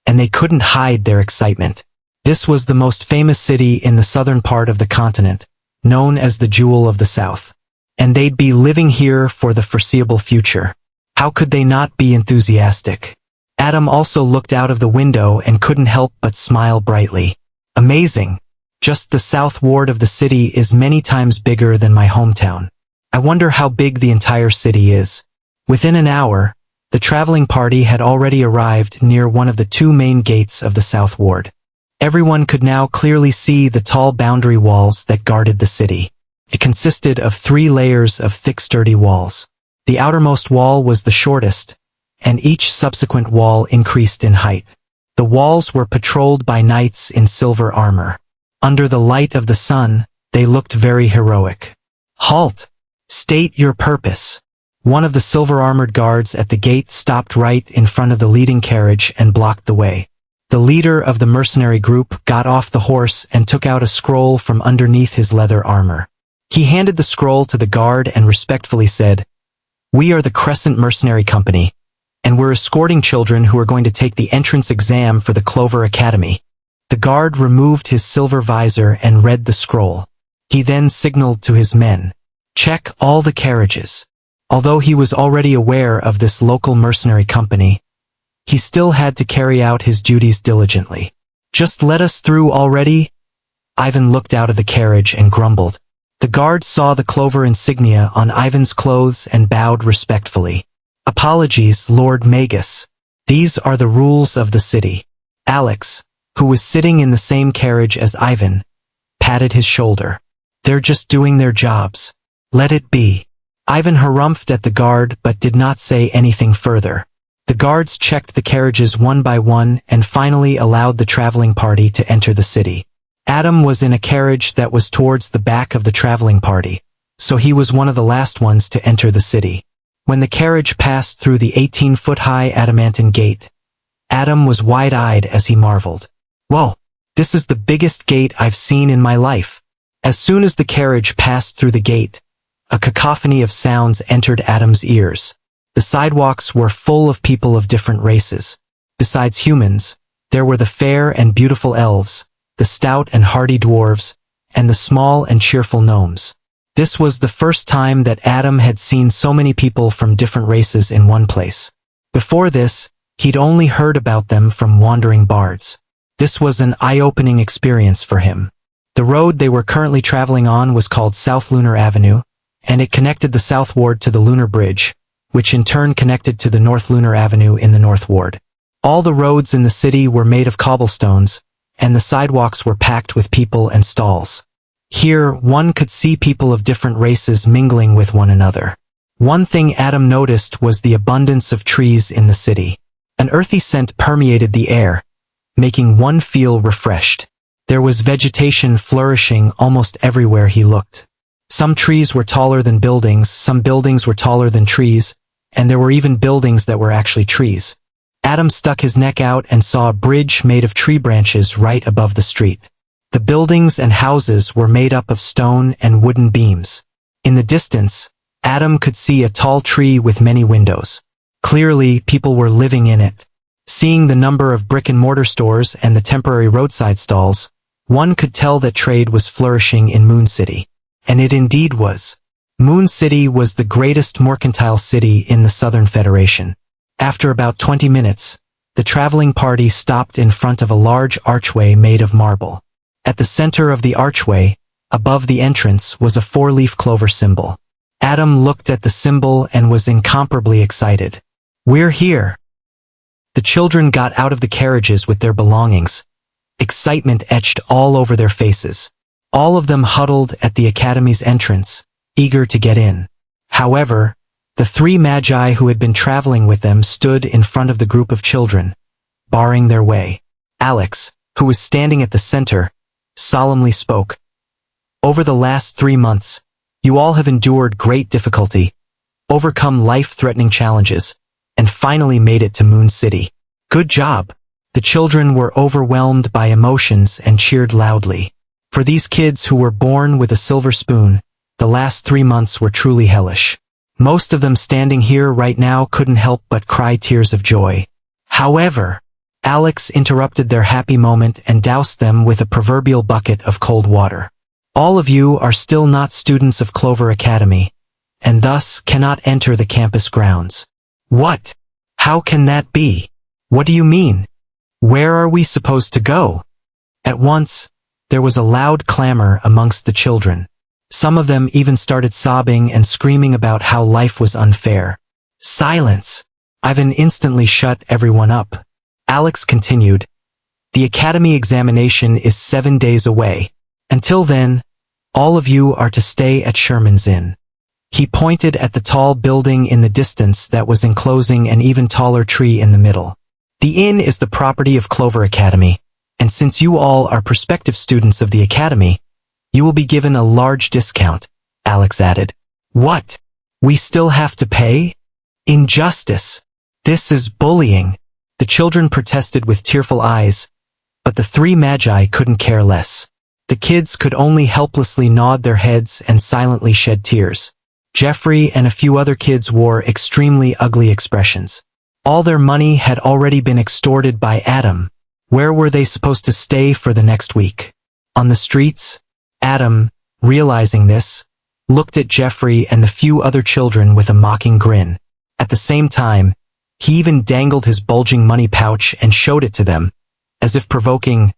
and they couldn't hide their excitement. This was the most famous city in the southern part of the continent, known as the Jewel of the South. And they'd be living here for the foreseeable future. How could they not be enthusiastic? Adam also looked out of the window and couldn't help but smile brightly. Amazing! Just the south ward of the city is many times bigger than my hometown. I wonder how big the entire city is. Within an hour, the traveling party had already arrived near one of the two main gates of the south ward. Everyone could now clearly see the tall boundary walls that guarded the city. It consisted of 3 layers of thick sturdy walls. The outermost wall was the shortest, and each subsequent wall increased in height. The walls were patrolled by knights in silver armor. Under the light of the sun, they looked very heroic. Halt! State your purpose. One of the silver-armored guards at the gate stopped right in front of the leading carriage and blocked the way. The leader of the mercenary group got off the horse and took out a scroll from underneath his leather armor. He handed the scroll to the guard and respectfully said, "We are the Crescent Mercenary Company, and we're escorting children who are going to take the entrance exam for the Clover Academy." The guard removed his silver visor and read the scroll. He then signaled to his men, "Check all the carriages." Although he was already aware of this local mercenary company, he still had to carry out his duties diligently. "Just let us through already?" Ivan looked out of the carriage and grumbled. The guard saw the clover insignia on Ivan's clothes and bowed respectfully. "Apologies, Lord Magus. These are the rules of the city." Alex, who was sitting in the same carriage as Ivan, patted his shoulder. "They're just doing their jobs. Let it be." Ivan harumphed at the guard but did not say anything further. The guards checked the carriages one by one and finally allowed the traveling party to enter the city. Adam was in a carriage that was towards the back of the traveling party, so he was one of the last ones to enter the city. When the carriage passed through the 18-foot-high adamantine gate, Adam was wide-eyed as he marveled. "Whoa, this is the biggest gate I've seen in my life." As soon as the carriage passed through the gate, a cacophony of sounds entered Adam's ears. The sidewalks were full of people of different races. Besides humans, there were the fair and beautiful elves, the stout and hardy dwarves, and the small and cheerful gnomes. This was the first time that Adam had seen so many people from different races in one place. Before this, he'd only heard about them from wandering bards. This was an eye-opening experience for him. The road they were currently traveling on was called South Lunar Avenue, and it connected the South Ward to the Lunar Bridge, which in turn connected to the North Lunar Avenue in the North Ward. All the roads in the city were made of cobblestones, and the sidewalks were packed with people and stalls. Here, one could see people of different races mingling with one another. One thing Adam noticed was the abundance of trees in the city. An earthy scent permeated the air, making one feel refreshed. There was vegetation flourishing almost everywhere he looked. Some trees were taller than buildings, some buildings were taller than trees, and there were even buildings that were actually trees. Adam stuck his neck out and saw a bridge made of tree branches right above the street. The buildings and houses were made up of stone and wooden beams. In the distance, Adam could see a tall tree with many windows. Clearly, people were living in it. Seeing the number of brick-and-mortar stores and the temporary roadside stalls, one could tell that trade was flourishing in Moon City. And it indeed was. Moon City was the greatest mercantile city in the Southern Federation. After about 20 minutes, the traveling party stopped in front of a large archway made of marble. At the center of the archway, above the entrance, was a 4-leaf clover symbol. Adam looked at the symbol and was incomparably excited. "We're here!" The children got out of the carriages with their belongings. Excitement etched all over their faces. All of them huddled at the academy's entrance, eager to get in. However, the 3 magi who had been traveling with them stood in front of the group of children, barring their way. Alex, who was standing at the center, solemnly spoke. "Over the last 3 months, you all have endured great difficulty, overcome life-threatening challenges, and finally made it to Moon City. Good job!" The children were overwhelmed by emotions and cheered loudly. For these kids who were born with a silver spoon, the last 3 months were truly hellish. Most of them standing here right now couldn't help but cry tears of joy. However, Alex interrupted their happy moment and doused them with a proverbial bucket of cold water. All of you are still not students of Clover Academy, and thus cannot enter the campus grounds. What? How can that be? What do you mean? Where are we supposed to go? At once, there was a loud clamor amongst the children. Some of them even started sobbing and screaming about how life was unfair. Silence! Ivan instantly shut everyone up. Alex continued, "The academy examination is 7 days away. Until then, all of you are to stay at Sherman's Inn." He pointed at the tall building in the distance that was enclosing an even taller tree in the middle. "The inn is the property of Clover Academy, and since you all are prospective students of the academy, you will be given a large discount," Alex added. "What? We still have to pay? Injustice! This is bullying!" The children protested with tearful eyes, but the three magi couldn't care less. The kids could only helplessly nod their heads and silently shed tears. Jeffrey and a few other kids wore extremely ugly expressions. All their money had already been extorted by Adam. Where were they supposed to stay for the next week? On the streets? Adam, realizing this, looked at Jeffrey and the few other children with a mocking grin. At the same time, he even dangled his bulging money pouch and showed it to them, as if provoking,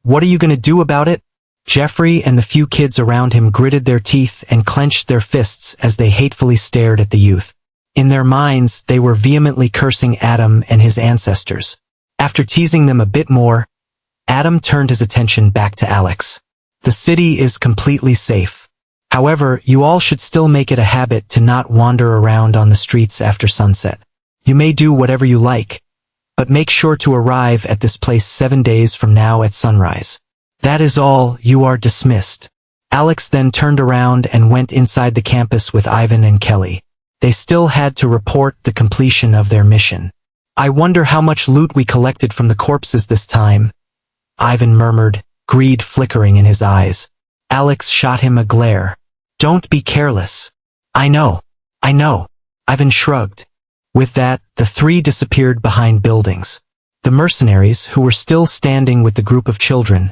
"What are you going to do about it?" Jeffrey and the few kids around him gritted their teeth and clenched their fists as they hatefully stared at the youth. In their minds, they were vehemently cursing Adam and his ancestors. After teasing them a bit more, Adam turned his attention back to Alex. "The city is completely safe. However, you all should still make it a habit to not wander around on the streets after sunset. You may do whatever you like, but make sure to arrive at this place 7 days from now at sunrise. That is all, you are dismissed." Alex then turned around and went inside the campus with Ivan and Kelly. They still had to report the completion of their mission. "I wonder how much loot we collected from the corpses this time," Ivan murmured, greed flickering in his eyes. Alex shot him a glare. "Don't be careless." I know. Ivan shrugged. With that, the three disappeared behind buildings. The mercenaries, who were still standing with the group of children,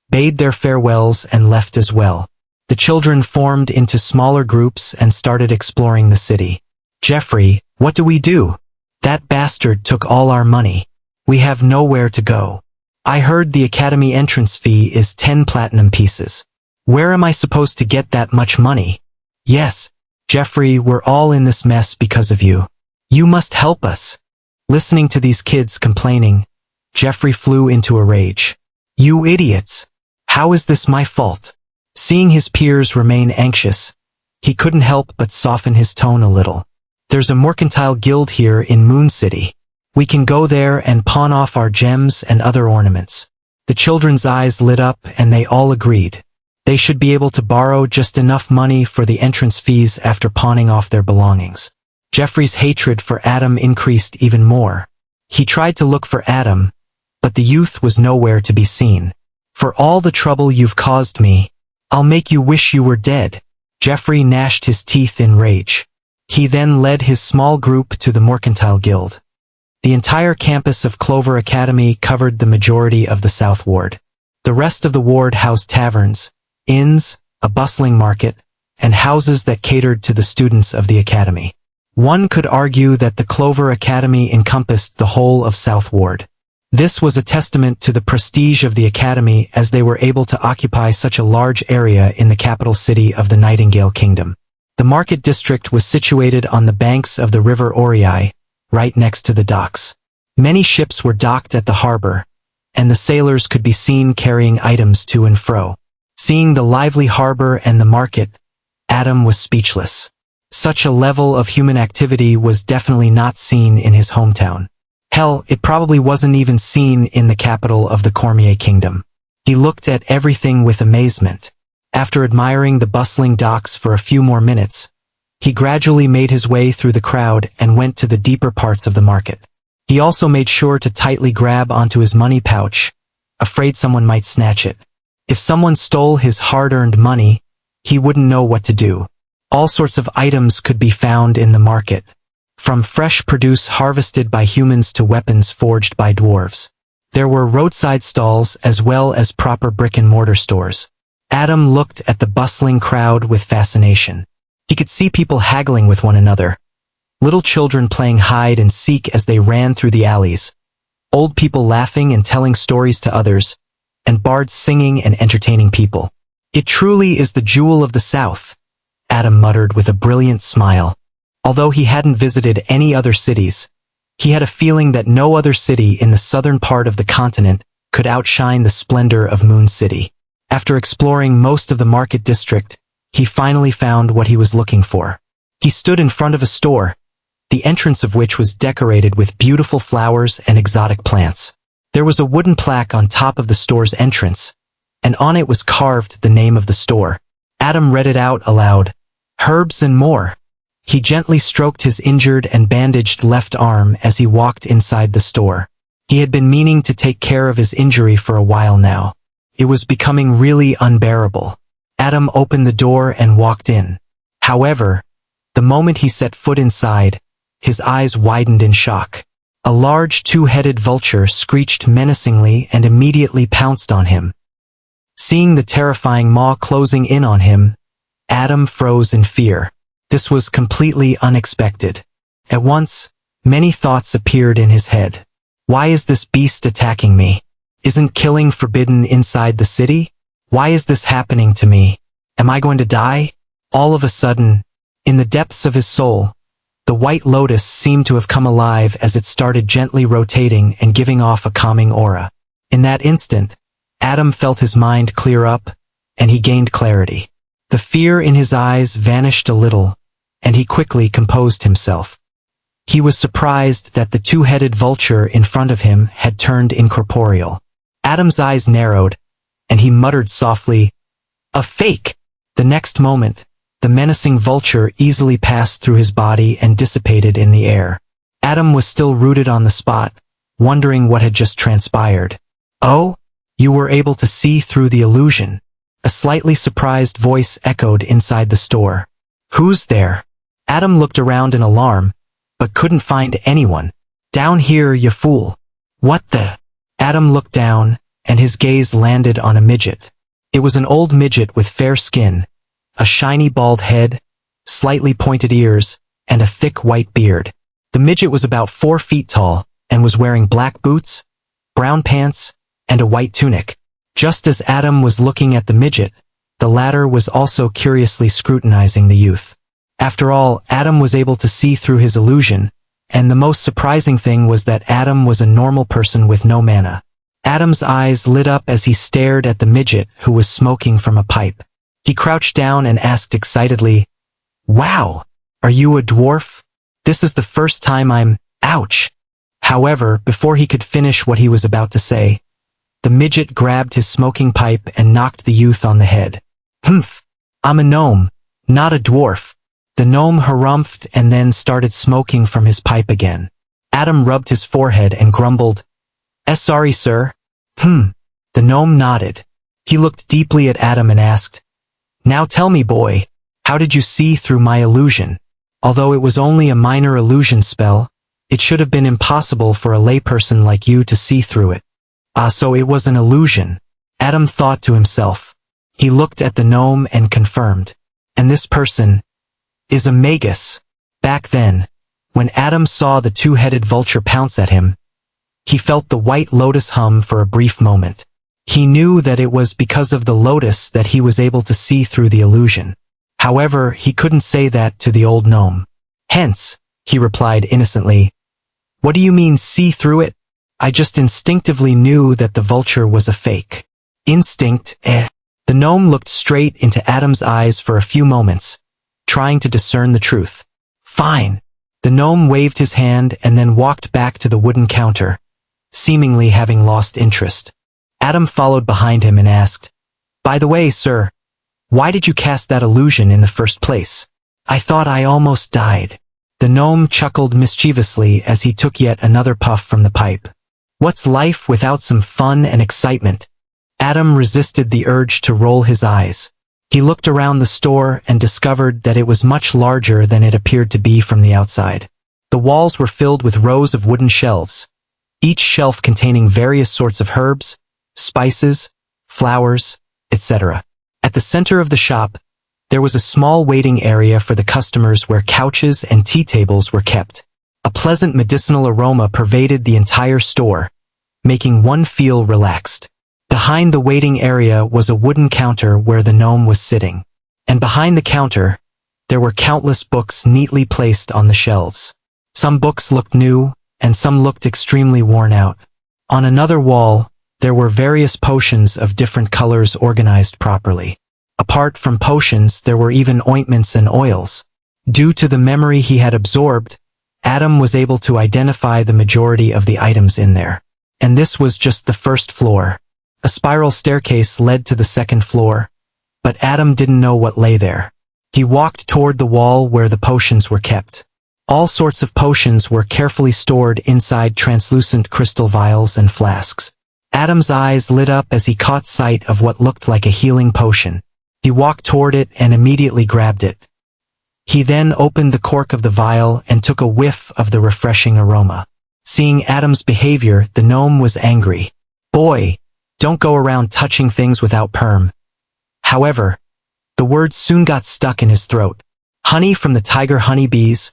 bade their farewells and left as well. The children formed into smaller groups and started exploring the city. "Jeffrey, what do we do? That bastard took all our money. We have nowhere to go. I heard the academy entrance fee is 10 platinum pieces. Where am I supposed to get that much money?" "Yes, Jeffrey, we're all in this mess because of you. You must help us." Listening to these kids complaining, Jeffrey flew into a rage. "You idiots! How is this my fault?" Seeing his peers remain anxious, he couldn't help but soften his tone a little. "There's a mercantile guild here in Moon City. We can go there and pawn off our gems and other ornaments." The children's eyes lit up and they all agreed. They should be able to borrow just enough money for the entrance fees after pawning off their belongings. Jeffrey's hatred for Adam increased even more. He tried to look for Adam, but the youth was nowhere to be seen. "For all the trouble you've caused me, I'll make you wish you were dead." Jeffrey gnashed his teeth in rage. He then led his small group to the Mercantile Guild. The entire campus of Clover Academy covered the majority of the South Ward. The rest of the ward housed taverns, inns, a bustling market, and houses that catered to the students of the academy. One could argue that the Clover Academy encompassed the whole of South Ward. This was a testament to the prestige of the academy as they were able to occupy such a large area in the capital city of the Nightingale Kingdom. The market district was situated on the banks of the river Oriai, right next to the docks. Many ships were docked at the harbor, and the sailors could be seen carrying items to and fro. Seeing the lively harbor and the market, Adam was speechless. Such a level of human activity was definitely not seen in his hometown. Hell, it probably wasn't even seen in the capital of the Cormier Kingdom. He looked at everything with amazement. After admiring the bustling docks for a few more minutes, he gradually made his way through the crowd and went to the deeper parts of the market. He also made sure to tightly grab onto his money pouch, afraid someone might snatch it. If someone stole his hard-earned money, he wouldn't know what to do. All sorts of items could be found in the market, from fresh produce harvested by humans to weapons forged by dwarves. There were roadside stalls as well as proper brick-and-mortar stores. Adam looked at the bustling crowd with fascination. He could see people haggling with one another, little children playing hide and seek as they ran through the alleys, old people laughing and telling stories to others, and bards singing and entertaining people. "It truly is the jewel of the South," Adam muttered with a brilliant smile. Although he hadn't visited any other cities, he had a feeling that no other city in the southern part of the continent could outshine the splendor of Moon City. After exploring most of the market district, he finally found what he was looking for. He stood in front of a store, the entrance of which was decorated with beautiful flowers and exotic plants. There was a wooden plaque on top of the store's entrance, and on it was carved the name of the store. Adam read it out aloud, "Herbs and More." He gently stroked his injured and bandaged left arm as he walked inside the store. He had been meaning to take care of his injury for a while now. It was becoming really unbearable. Adam opened the door and walked in. However, the moment he set foot inside, his eyes widened in shock. A large two-headed vulture screeched menacingly and immediately pounced on him. Seeing the terrifying maw closing in on him, Adam froze in fear. This was completely unexpected. At once, many thoughts appeared in his head. Why is this beast attacking me? Isn't killing forbidden inside the city? Why is this happening to me? Am I going to die? All of a sudden, in the depths of his soul, the white lotus seemed to have come alive as it started gently rotating and giving off a calming aura. In that instant, Adam felt his mind clear up, and he gained clarity. The fear in his eyes vanished a little, and he quickly composed himself. He was surprised that the two-headed vulture in front of him had turned incorporeal. Adam's eyes narrowed, and he muttered softly, "A fake!" The next moment, the menacing vulture easily passed through his body and dissipated in the air. Adam was still rooted on the spot, wondering what had just transpired. "Oh, you were able to see through the illusion," a slightly surprised voice echoed inside the store. "Who's there?" Adam looked around in alarm, but couldn't find anyone. "Down here, you fool." "What the?" Adam looked down, and his gaze landed on a midget. It was an old midget with fair skin, a shiny bald head, slightly pointed ears, and a thick white beard. The midget was about 4 feet tall, and was wearing black boots, brown pants, and a white tunic. Just as Adam was looking at the midget, the latter was also curiously scrutinizing the youth. After all, Adam was able to see through his illusion, and the most surprising thing was that Adam was a normal person with no mana. Adam's eyes lit up as he stared at the midget who was smoking from a pipe. He crouched down and asked excitedly, "Wow, are you a dwarf? This is the first time ouch." However, before he could finish what he was about to say, the midget grabbed his smoking pipe and knocked the youth on the head. "Humph, I'm a gnome, not a dwarf." The gnome harumphed and then started smoking from his pipe again. Adam rubbed his forehead and grumbled, Sorry, sir." The gnome nodded. He looked deeply at Adam and asked, "Now tell me, boy, how did you see through my illusion? Although it was only a minor illusion spell, it should have been impossible for a layperson like you to see through it." "Ah, so it was an illusion," Adam thought to himself. He looked at the gnome and confirmed. "And this person is a magus." Back then, when Adam saw the two-headed vulture pounce at him, he felt the white lotus hum for a brief moment. He knew that it was because of the lotus that he was able to see through the illusion. However, he couldn't say that to the old gnome. "Hence," he replied innocently, "what do you mean see through it? I just instinctively knew that the vulture was a fake." "Instinct, eh?" The gnome looked straight into Adam's eyes for a few moments, trying to discern the truth. "Fine." The gnome waved his hand and then walked back to the wooden counter, seemingly having lost interest. Adam followed behind him and asked, "By the way, sir, why did you cast that illusion in the first place?" "I thought I almost died." The gnome chuckled mischievously as he took yet another puff from the pipe. "What's life without some fun and excitement?" Adam resisted the urge to roll his eyes. He looked around the store and discovered that it was much larger than it appeared to be from the outside. The walls were filled with rows of wooden shelves, each shelf containing various sorts of herbs, spices, flowers, etc. At the center of the shop, there was a small waiting area for the customers where couches and tea tables were kept. A pleasant medicinal aroma pervaded the entire store, making one feel relaxed. Behind the waiting area was a wooden counter where the gnome was sitting. And behind the counter, there were countless books neatly placed on the shelves. Some books looked new, and some looked extremely worn out. On another wall, there were various potions of different colors organized properly. Apart from potions, there were even ointments and oils. Due to the memory he had absorbed, Adam was able to identify the majority of the items in there. And this was just the first floor. A spiral staircase led to the second floor, but Adam didn't know what lay there. He walked toward the wall where the potions were kept. All sorts of potions were carefully stored inside translucent crystal vials and flasks. Adam's eyes lit up as he caught sight of what looked like a healing potion. He walked toward it and immediately grabbed it. He then opened the cork of the vial and took a whiff of the refreshing aroma. Seeing Adam's behavior, the gnome was angry. "Boy, don't go around touching things without perm." However, the words soon got stuck in his throat. Honey from the tiger honeybees,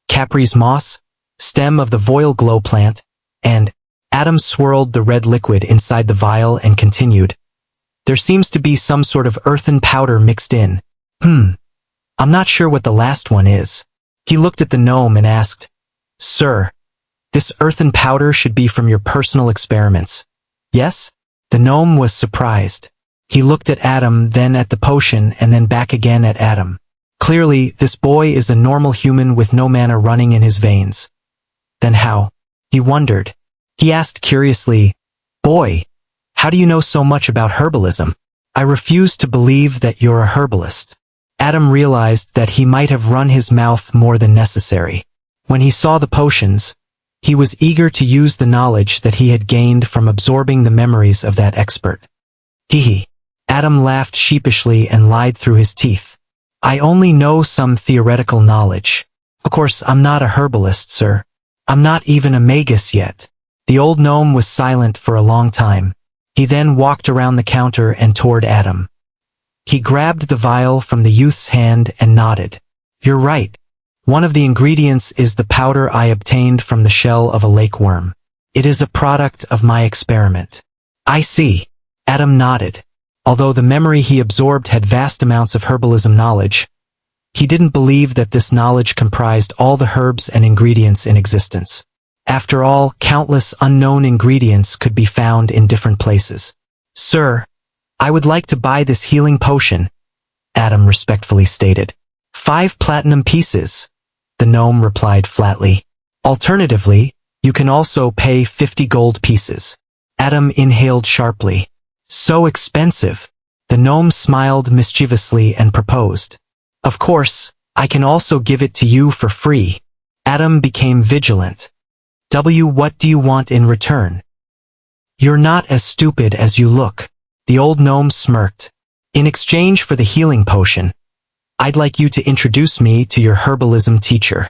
Capri's moss, stem of the Voile glow plant, and Adam swirled the red liquid inside the vial and continued. "There seems to be some sort of earthen powder mixed in. I'm not sure what the last one is." He looked at the gnome and asked, "Sir, this earthen powder should be from your personal experiments, yes?" The gnome was surprised. He looked at Adam, then at the potion, and then back again at Adam. Clearly, this boy is a normal human with no mana running in his veins. Then how? He wondered. He asked curiously, "Boy, how do you know so much about herbalism? I refuse to believe that you're a herbalist." Adam realized that he might have run his mouth more than necessary. When he saw the potions, he was eager to use the knowledge that he had gained from absorbing the memories of that expert. Hee. Adam laughed sheepishly and lied through his teeth. "I only know some theoretical knowledge. Of course, I'm not a herbalist, sir. I'm not even a magus yet." The old gnome was silent for a long time. He then walked around the counter and toward Adam. He grabbed the vial from the youth's hand and nodded. "You're right. One of the ingredients is the powder I obtained from the shell of a lake worm. It is a product of my experiment." "I see." Adam nodded. Although the memory he absorbed had vast amounts of herbalism knowledge, he didn't believe that this knowledge comprised all the herbs and ingredients in existence. After all, countless unknown ingredients could be found in different places. "Sir, I would like to buy this healing potion," Adam respectfully stated. 5 platinum pieces," the gnome replied flatly. "Alternatively, you can also pay 50 gold pieces." Adam inhaled sharply. "So expensive." The gnome smiled mischievously and proposed. "Of course, I can also give it to you for free." Adam became vigilant. What do you want in return?" "You're not as stupid as you look." The old gnome smirked. "In exchange for the healing potion, I'd like you to introduce me to your herbalism teacher."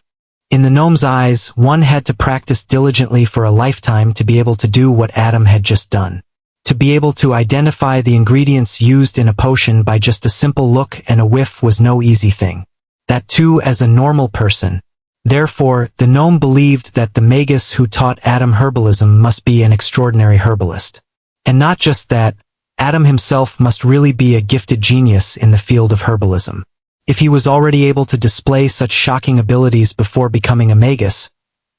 In the gnome's eyes, one had to practice diligently for a lifetime to be able to do what Adam had just done. To be able to identify the ingredients used in a potion by just a simple look and a whiff was no easy thing. That too as a normal person. Therefore, the gnome believed that the magus who taught Adam herbalism must be an extraordinary herbalist. And not just that, Adam himself must really be a gifted genius in the field of herbalism. If he was already able to display such shocking abilities before becoming a magus,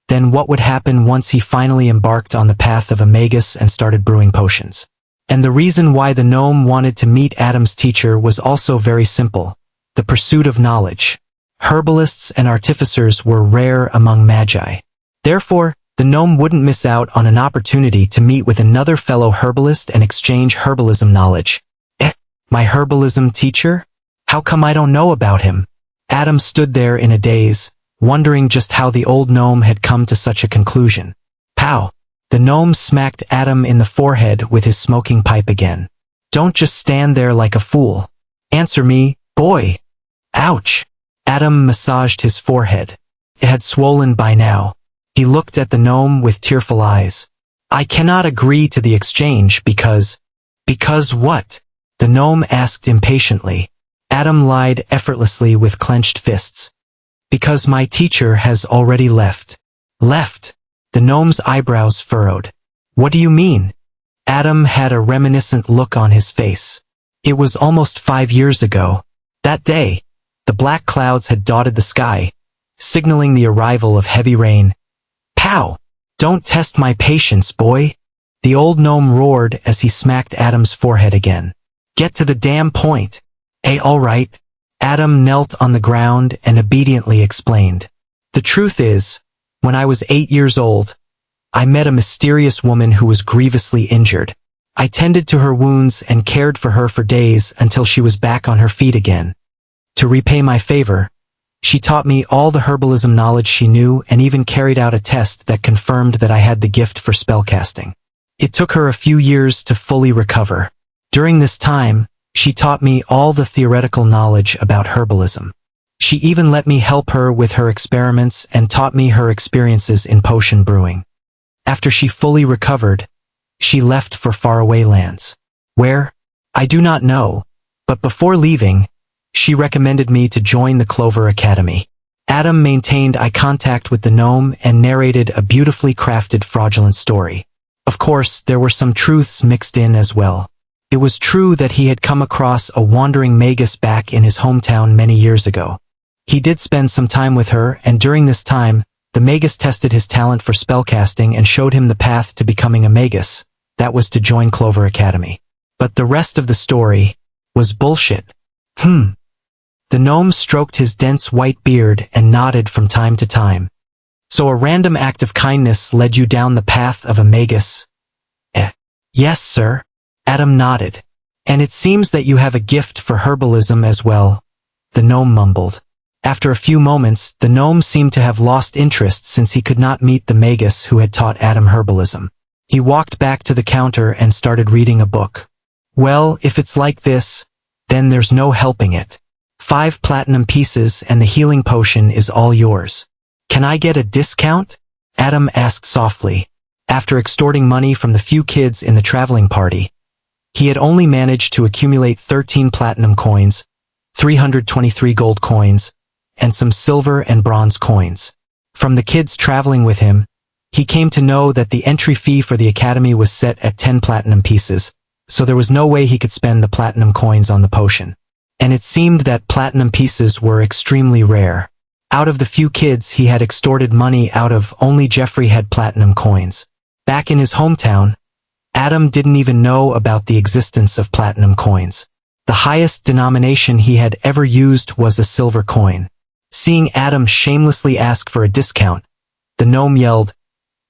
then what would happen once he finally embarked on the path of a magus and started brewing potions? And the reason why the gnome wanted to meet Adam's teacher was also very simple: the pursuit of knowledge. Herbalists and artificers were rare among magi. Therefore, the gnome wouldn't miss out on an opportunity to meet with another fellow herbalist and exchange herbalism knowledge. My herbalism teacher? How come I don't know about him? Adam stood there in a daze, wondering just how the old gnome had come to such a conclusion. Pow! The gnome smacked Adam in the forehead with his smoking pipe again. "Don't just stand there like a fool. Answer me, boy. Ouch. Adam massaged his forehead. It had swollen by now. He looked at the gnome with tearful eyes. I cannot agree to the exchange because... Because what? The gnome asked impatiently. Adam lied effortlessly with clenched fists. Because my teacher has already left. Left? The gnome's eyebrows furrowed. What do you mean? Adam had a reminiscent look on his face. It was almost 5 years ago. That day, the black clouds had dotted the sky, signaling the arrival of heavy rain. Pow! Don't test my patience, boy. The old gnome roared as he smacked Adam's forehead again. Get to the damn point. All right. Adam knelt on the ground and obediently explained. The truth is, when I was 8 years old, I met a mysterious woman who was grievously injured. I tended to her wounds and cared for her for days until she was back on her feet again. To repay my favor, she taught me all the herbalism knowledge she knew and even carried out a test that confirmed that I had the gift for spellcasting. It took her a few years to fully recover. During this time, she taught me all the theoretical knowledge about herbalism. She even let me help her with her experiments and taught me her experiences in potion brewing. After she fully recovered, she left for faraway lands. Where? I do not know, but before leaving, she recommended me to join the Clover Academy. Adam maintained eye contact with the gnome and narrated a beautifully crafted fraudulent story. Of course, there were some truths mixed in as well. It was true that he had come across a wandering magus back in his hometown many years ago. He did spend some time with her, and during this time, the magus tested his talent for spellcasting and showed him the path to becoming a magus. That was to join Clover Academy. But the rest of the story was bullshit. The gnome stroked his dense white beard and nodded from time to time. So a random act of kindness led you down the path of a magus? Yes, sir. Adam nodded. And it seems that you have a gift for herbalism as well, the gnome mumbled. After a few moments, the gnome seemed to have lost interest since he could not meet the magus who had taught Adam herbalism. He walked back to the counter and started reading a book. Well, if it's like this, then there's no helping it. 5 platinum pieces and the healing potion is all yours. Can I get a discount? Adam asked softly. After extorting money from the few kids in the traveling party, he had only managed to accumulate 13 platinum coins, 323 gold coins, and some silver and bronze coins. From the kids traveling with him, he came to know that the entry fee for the academy was set at 10 platinum pieces, so there was no way he could spend the platinum coins on the potion. And it seemed that platinum pieces were extremely rare. Out of the few kids he had extorted money out of, only Jeffrey had platinum coins. Back in his hometown, Adam didn't even know about the existence of platinum coins. The highest denomination he had ever used was a silver coin. Seeing Adam shamelessly ask for a discount, the gnome yelled,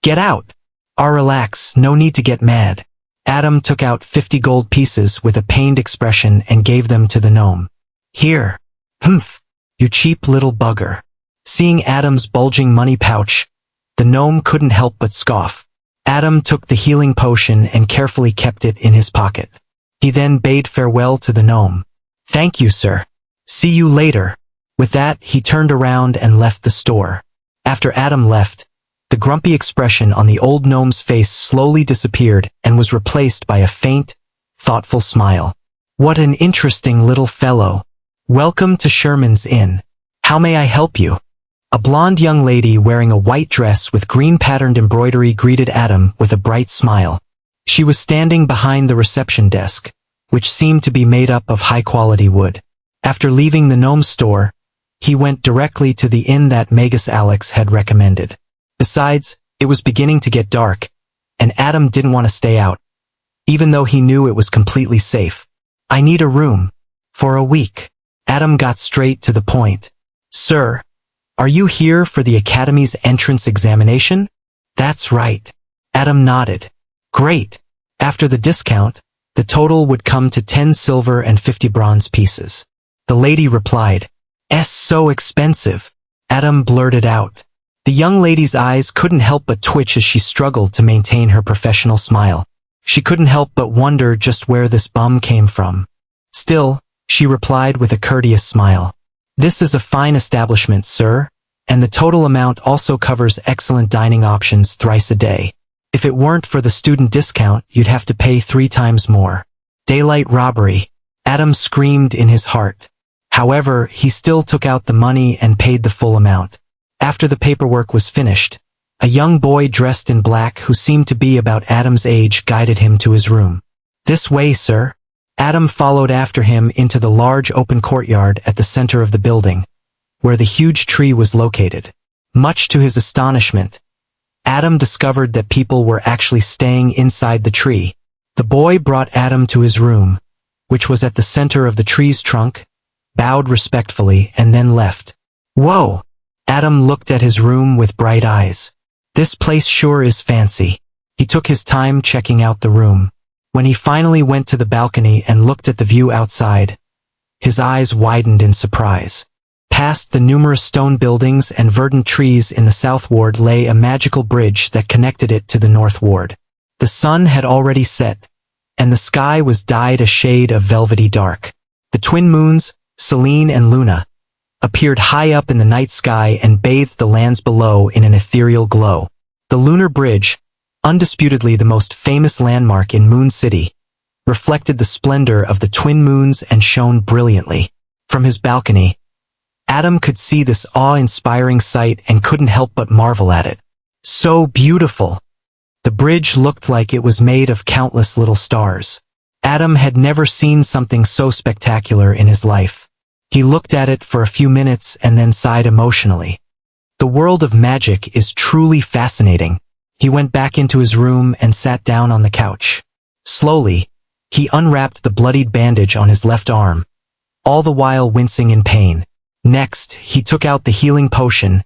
"Get out!" Relax, no need to get mad. Adam took out 50 gold pieces with a pained expression and gave them to the gnome. Here. Humph, you cheap little bugger. Seeing Adam's bulging money pouch, the gnome couldn't help but scoff. Adam took the healing potion and carefully kept it in his pocket. He then bade farewell to the gnome. Thank you, sir. See you later. With that, he turned around and left the store. After Adam left, the grumpy expression on the old gnome's face slowly disappeared and was replaced by a faint, thoughtful smile. What an interesting little fellow. Welcome to Sherman's Inn. How may I help you? A blonde young lady wearing a white dress with green patterned embroidery greeted Adam with a bright smile. She was standing behind the reception desk, which seemed to be made up of high-quality wood. After leaving the gnome's store, he went directly to the inn that Magus Alex had recommended. Besides, it was beginning to get dark, and Adam didn't want to stay out, even though he knew it was completely safe. I need a room. For a week. Adam got straight to the point. Sir, are you here for the Academy's entrance examination? That's right. Adam nodded. Great. After the discount, the total would come to 10 silver and 50 bronze pieces. The lady replied, So expensive. Adam blurted out. The young lady's eyes couldn't help but twitch as she struggled to maintain her professional smile. She couldn't help but wonder just where this bum came from. Still, She replied with a courteous smile. This is a fine establishment, sir, and the total amount also covers excellent dining options thrice a day. If it weren't for the student discount, you'd have to pay 3 times more. Daylight robbery. Adam screamed in his heart. However, he still took out the money and paid the full amount. After the paperwork was finished, a young boy dressed in black who seemed to be about Adam's age guided him to his room. This way, sir. Adam followed after him into the large open courtyard at the center of the building, where the huge tree was located. Much to his astonishment, Adam discovered that people were actually staying inside the tree. The boy brought Adam to his room, which was at the center of the tree's trunk, bowed respectfully, and then left. Whoa! Adam looked at his room with bright eyes. This place sure is fancy. He took his time checking out the room. When he finally went to the balcony and looked at the view outside, his eyes widened in surprise. Past the numerous stone buildings and verdant trees in the south ward lay a magical bridge that connected it to the north ward. The sun had already set, and the sky was dyed a shade of velvety dark. The twin moons, Selene and Luna, appeared high up in the night sky and bathed the lands below in an ethereal glow. The lunar bridge, undisputedly the most famous landmark in Moon City, reflected the splendor of the twin moons and shone brilliantly. From his balcony, Adam could see this awe-inspiring sight and couldn't help but marvel at it. So beautiful! The bridge looked like it was made of countless little stars. Adam had never seen something so spectacular in his life. He looked at it for a few minutes and then sighed emotionally. The world of magic is truly fascinating. He went back into his room and sat down on the couch. Slowly, he unwrapped the bloodied bandage on his left arm, all the while wincing in pain. Next, he took out the healing potion,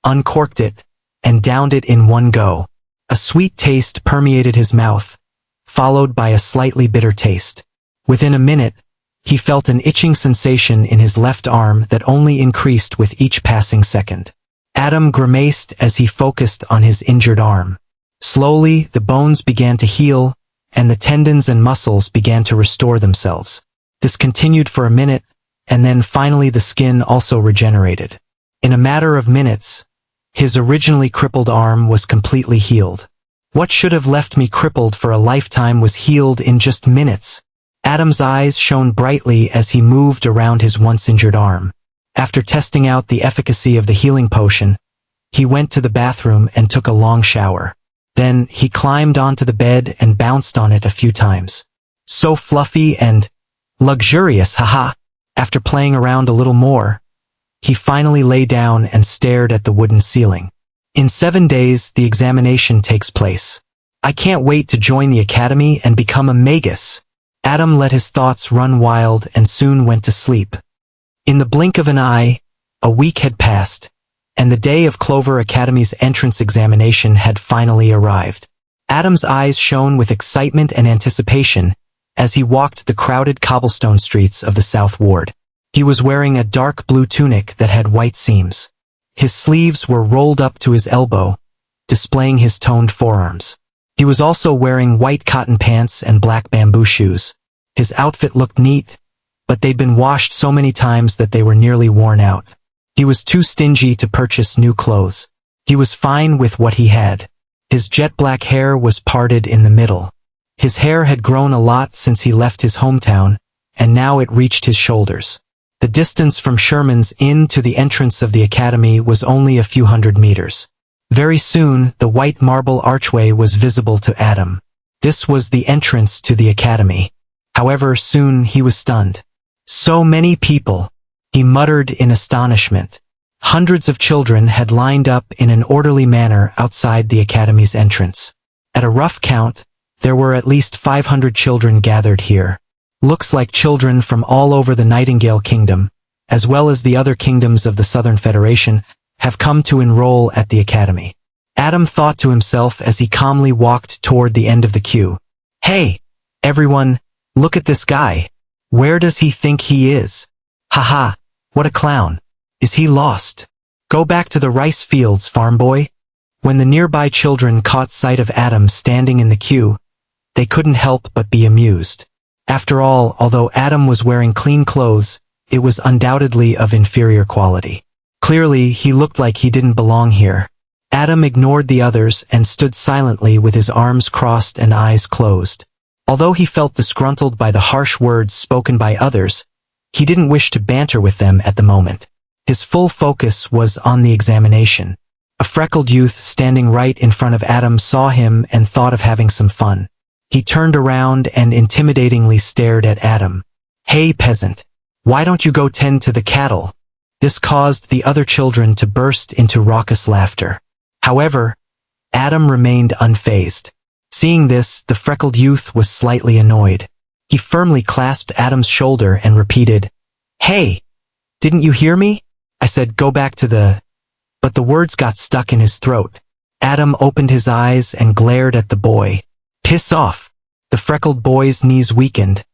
uncorked it, and downed it in one go. A sweet taste permeated his mouth, followed by a slightly bitter taste. Within a minute, he felt an itching sensation in his left arm that only increased with each passing second. Adam grimaced as he focused on his injured arm. Slowly, the bones began to heal, and the tendons and muscles began to restore themselves. This continued for a minute, and then finally the skin also regenerated. In a matter of minutes, his originally crippled arm was completely healed. What should have left me crippled for a lifetime was healed in just minutes. Adam's eyes shone brightly as he moved around his once injured arm. After testing out the efficacy of the healing potion, he went to the bathroom and took a long shower. Then he climbed onto the bed and bounced on it a few times. So fluffy and luxurious, haha. After playing around a little more, he finally lay down and stared at the wooden ceiling. In 7 days, the examination takes place. I can't wait to join the academy and become a magus. Adam let his thoughts run wild and soon went to sleep. In the blink of an eye, a week had passed, and the day of Clover Academy's entrance examination had finally arrived. Adam's eyes shone with excitement and anticipation as he walked the crowded cobblestone streets of the South Ward. He was wearing a dark blue tunic that had white seams. His sleeves were rolled up to his elbow, displaying his toned forearms. He was also wearing white cotton pants and black bamboo shoes. His outfit looked neat, but they'd been washed so many times that they were nearly worn out. He was too stingy to purchase new clothes. He was fine with what he had. His jet black hair was parted in the middle. His hair had grown a lot since he left his hometown, and now it reached his shoulders. The distance from Sherman's Inn to the entrance of the academy was only a few hundred meters. Very soon, the white marble archway was visible to Adam. This was the entrance to the academy. However, soon he was stunned. So many people, he muttered in astonishment. Hundreds of children had lined up in an orderly manner outside the academy's entrance. At a rough count, there were at least 500 children gathered here. Looks like children from all over the Nightingale Kingdom, as well as the other kingdoms of the Southern Federation, have come to enroll at the academy. Adam thought to himself as he calmly walked toward the end of the queue. Hey, everyone, look at this guy. Where does he think he is? Haha, what a clown. Is he lost? Go back to the rice fields, farm boy. When the nearby children caught sight of Adam standing in the queue, they couldn't help but be amused. After all, although Adam was wearing clean clothes, it was undoubtedly of inferior quality. Clearly, he looked like he didn't belong here. Adam ignored the others and stood silently with his arms crossed and eyes closed. Although he felt disgruntled by the harsh words spoken by others, he didn't wish to banter with them at the moment. His full focus was on the examination. A freckled youth standing right in front of Adam saw him and thought of having some fun. He turned around and intimidatingly stared at Adam. "Hey, peasant. Why don't you go tend to the cattle?" This caused the other children to burst into raucous laughter. However, Adam remained unfazed. Seeing this, the freckled youth was slightly annoyed. He firmly clasped Adam's shoulder and repeated, "Hey, didn't you hear me? I said go back to the—" But the words got stuck in his throat. Adam opened his eyes and glared at the boy. "Piss off." The freckled boy's knees weakened,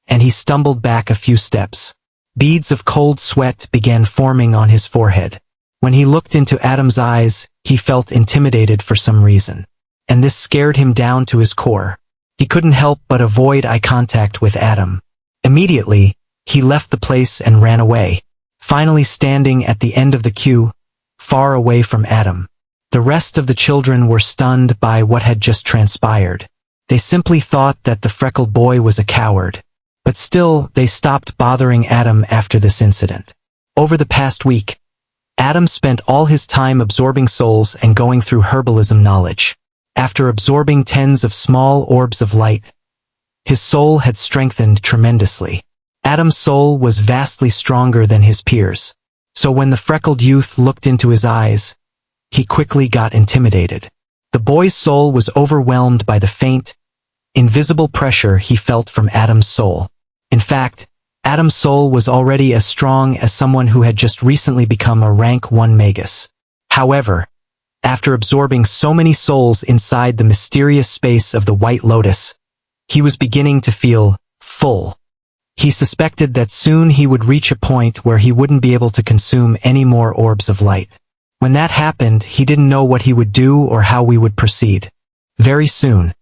and he stumbled back a few steps. Beads of cold sweat began forming on his forehead. When he looked into Adam's eyes, he felt intimidated for some reason. And this scared him down to his core. He couldn't help but avoid eye contact with Adam. Immediately, he left the place and ran away, finally standing at the end of the queue, far away from Adam. The rest of the children were stunned by what had just transpired. They simply thought that the freckled boy was a coward. But still, they stopped bothering Adam after this incident. Over the past week, Adam spent all his time absorbing souls and going through herbalism knowledge. After absorbing tens of small orbs of light, his soul had strengthened tremendously. Adam's soul was vastly stronger than his peers. So when the freckled youth looked into his eyes, he quickly got intimidated. The boy's soul was overwhelmed by the faint, invisible pressure he felt from Adam's soul. In fact, Adam's soul was already as strong as someone who had just recently become a rank 1 magus. However, after absorbing so many souls inside the mysterious space of the White Lotus, he was beginning to feel full. He suspected that soon he would reach a point where he wouldn't be able to consume any more orbs of light. When that happened, he didn't know what he would do or how we would proceed. Very soon,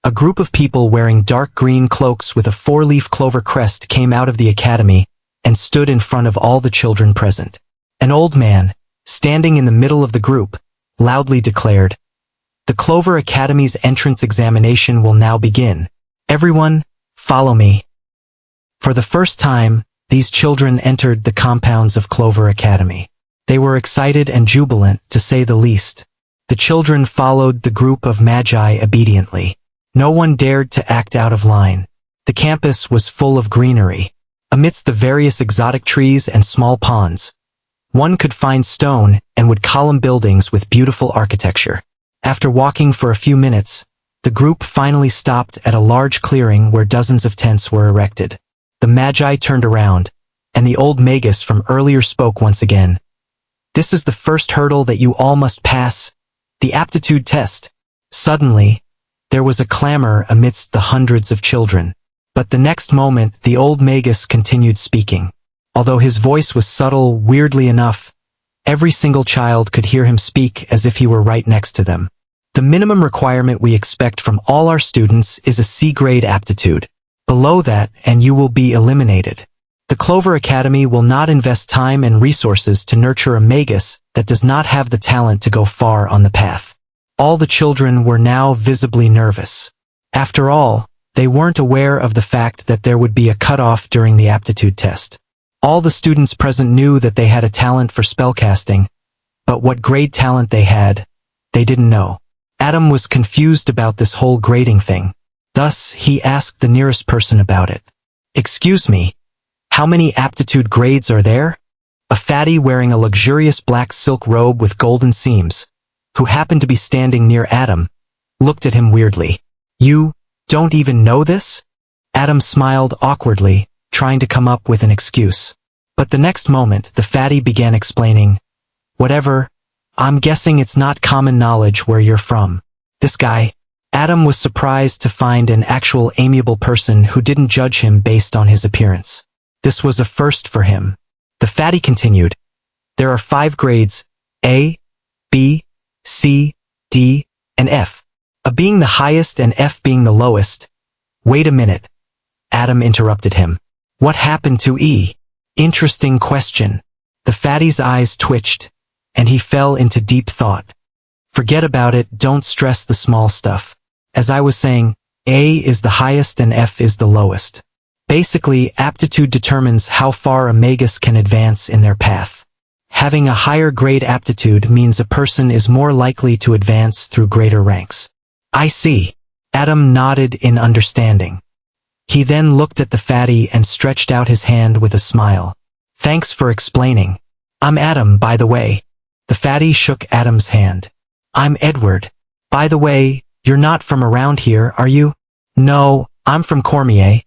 a group of people wearing dark green cloaks with a 4-leaf clover crest came out of the academy and stood in front of all the children present. An old man, standing in the middle of the group, loudly declared, "The Clover Academy's entrance examination will now begin. Everyone, follow me." For the first time, these children entered the compounds of Clover Academy. They were excited and jubilant, to say the least. The children followed the group of magi obediently. No one dared to act out of line. The campus was full of greenery. Amidst the various exotic trees and small ponds, one could find stone and wood column buildings with beautiful architecture. After walking for a few minutes, the group finally stopped at a large clearing where dozens of tents were erected. The magi turned around, and the old magus from earlier spoke once again. "This is the first hurdle that you all must pass, the aptitude test." Suddenly, there was a clamor amidst the hundreds of children. But the next moment, the old magus continued speaking. Although his voice was subtle, weirdly enough, every single child could hear him speak as if he were right next to them. "The minimum requirement we expect from all our students is a C-grade aptitude. Below that, and you will be eliminated. The Clover Academy will not invest time and resources to nurture a magus that does not have the talent to go far on the path." All the children were now visibly nervous. After all, they weren't aware of the fact that there would be a cutoff during the aptitude test. All the students present knew that they had a talent for spellcasting, but what grade talent they had, they didn't know. Adam was confused about this whole grading thing. Thus, he asked the nearest person about it. "Excuse me, how many aptitude grades are there?" A fatty wearing a luxurious black silk robe with golden seams, who happened to be standing near Adam, looked at him weirdly. "You don't even know this?" Adam smiled awkwardly, trying to come up with an excuse. But the next moment, the fatty began explaining, "Whatever, I'm guessing it's not common knowledge where you're from." This guy, Adam was surprised to find an actual amiable person who didn't judge him based on his appearance. This was a first for him. The fatty continued, "There are 5 grades, A, B, C, D, and F. A being the highest and F being the lowest." "Wait a minute." Adam interrupted him. What happened to E? Interesting question. The fatty's eyes twitched, and he fell into deep thought. Forget about it, don't stress the small stuff. As I was saying, A is the highest and F is the lowest. Basically, aptitude determines how far a magus can advance in their path. Having a higher grade aptitude means a person is more likely to advance through greater ranks. I see. Adam nodded in understanding. He then looked at the fatty and stretched out his hand with a smile. Thanks for explaining. I'm Adam, by the way. The fatty shook Adam's hand. I'm Edward. By the way, you're not from around here, are you? No, I'm from Cormier.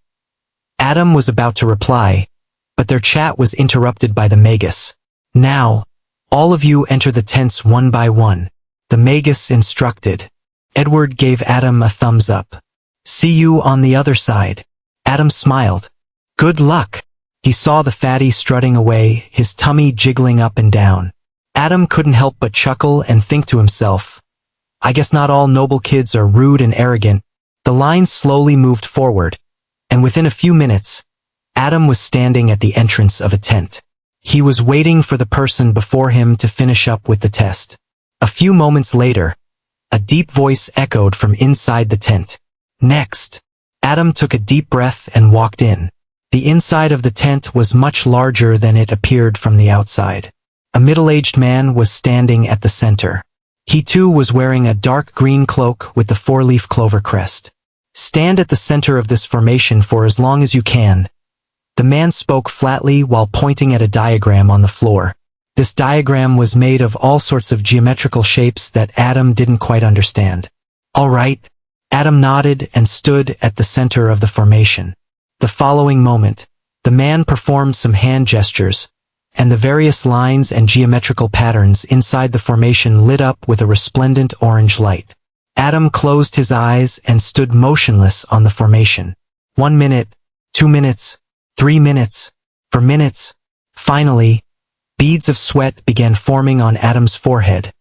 Adam was about to reply, but their chat was interrupted by the magus. Now, all of you enter the tents one by one. The magus instructed. Edward gave Adam a thumbs up. See you on the other side. Adam smiled. Good luck. He saw the fatty strutting away, his tummy jiggling up and down. Adam couldn't help but chuckle and think to himself, I guess not all noble kids are rude and arrogant. The line slowly moved forward, and within a few minutes, Adam was standing at the entrance of a tent. He was waiting for the person before him to finish up with the test. A few moments later, a deep voice echoed from inside the tent. Next. Adam took a deep breath and walked in. The inside of the tent was much larger than it appeared from the outside. A middle-aged man was standing at the center. He too was wearing a dark green cloak with the four-leaf clover crest. Stand at the center of this formation for as long as you can. The man spoke flatly while pointing at a diagram on the floor. This diagram was made of all sorts of geometrical shapes that Adam didn't quite understand. All right. Adam nodded and stood at the center of the formation. The following moment, the man performed some hand gestures, and the various lines and geometrical patterns inside the formation lit up with a resplendent orange light. Adam closed his eyes and stood motionless on the formation. 1 minute, 2 minutes, 3 minutes, 4 minutes. Finally, beads of sweat began forming on Adam's forehead,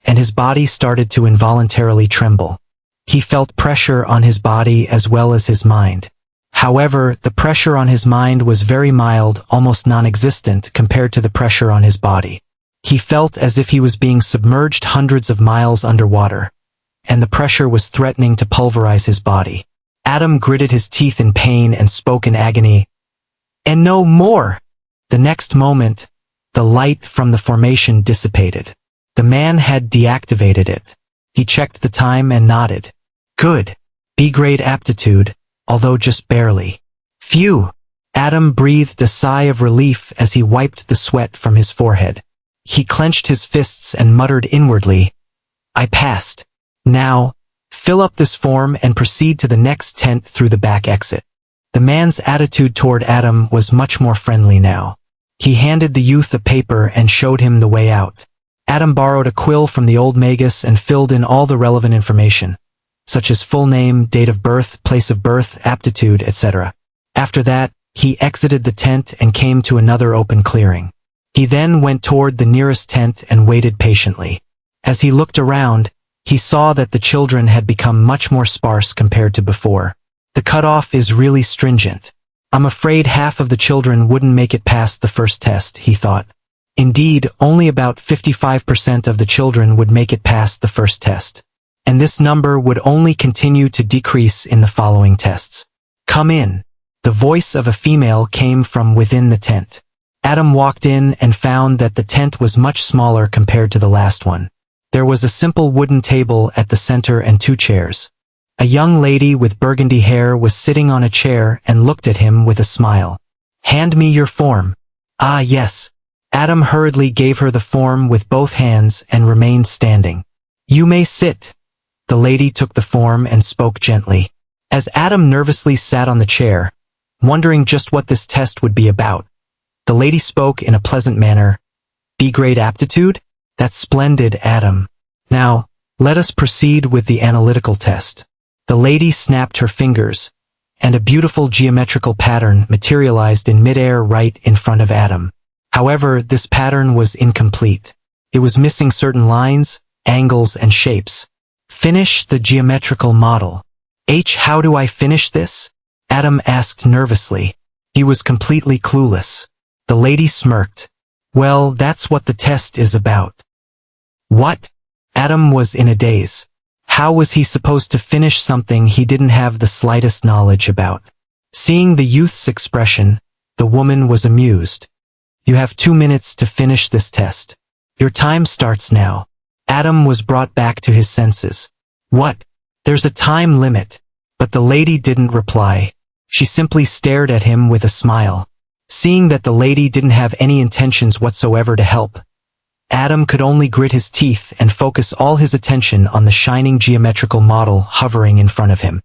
and his body started to involuntarily tremble. He felt pressure on his body as well as his mind. However, the pressure on his mind was very mild, almost non-existent compared to the pressure on his body. He felt as if he was being submerged hundreds of miles underwater, and the pressure was threatening to pulverize his body. Adam gritted his teeth in pain and spoke in agony. And no more! The next moment, the light from the formation dissipated. The man had deactivated it. He checked the time and nodded. Good. B-grade aptitude, although just barely. Phew! Adam breathed a sigh of relief as he wiped the sweat from his forehead. He clenched his fists and muttered inwardly, I passed. Now, fill up this form and proceed to the next tent through the back exit. The man's attitude toward Adam was much more friendly now. He handed the youth a paper and showed him the way out. Adam borrowed a quill from the old magus and filled in all the relevant information, such as full name, date of birth, place of birth, aptitude, etc. After that, he exited the tent and came to another open clearing. He then went toward the nearest tent and waited patiently. As he looked around, he saw that the children had become much more sparse compared to before. The cutoff is really stringent. I'm afraid half of the children wouldn't make it past the first test, he thought. Indeed, only about 55% of the children would make it past the first test. And this number would only continue to decrease in the following tests. Come in. The voice of a female came from within the tent. Adam walked in and found that the tent was much smaller compared to the last one. There was a simple wooden table at the center and 2 chairs. A young lady with burgundy hair was sitting on a chair and looked at him with a smile. Hand me your form. Ah, yes. Adam hurriedly gave her the form with both hands and remained standing. You may sit. The lady took the form and spoke gently. As Adam nervously sat on the chair, wondering just what this test would be about, the lady spoke in a pleasant manner. B-grade aptitude? That's splendid, Adam. Now, let us proceed with the analytical test. The lady snapped her fingers, and a beautiful geometrical pattern materialized in midair right in front of Adam. However, this pattern was incomplete. It was missing certain lines, angles, and shapes. Finish the geometrical model. How do I finish this? Adam asked nervously. He was completely clueless. The lady smirked. Well, that's what the test is about. What? Adam was in a daze. How was he supposed to finish something he didn't have the slightest knowledge about? Seeing the youth's expression, the woman was amused. You have 2 minutes to finish this test. Your time starts now. Adam was brought back to his senses. What? There's a time limit. But the lady didn't reply. She simply stared at him with a smile. Seeing that the lady didn't have any intentions whatsoever to help, Adam could only grit his teeth and focus all his attention on the shining geometrical model hovering in front of him.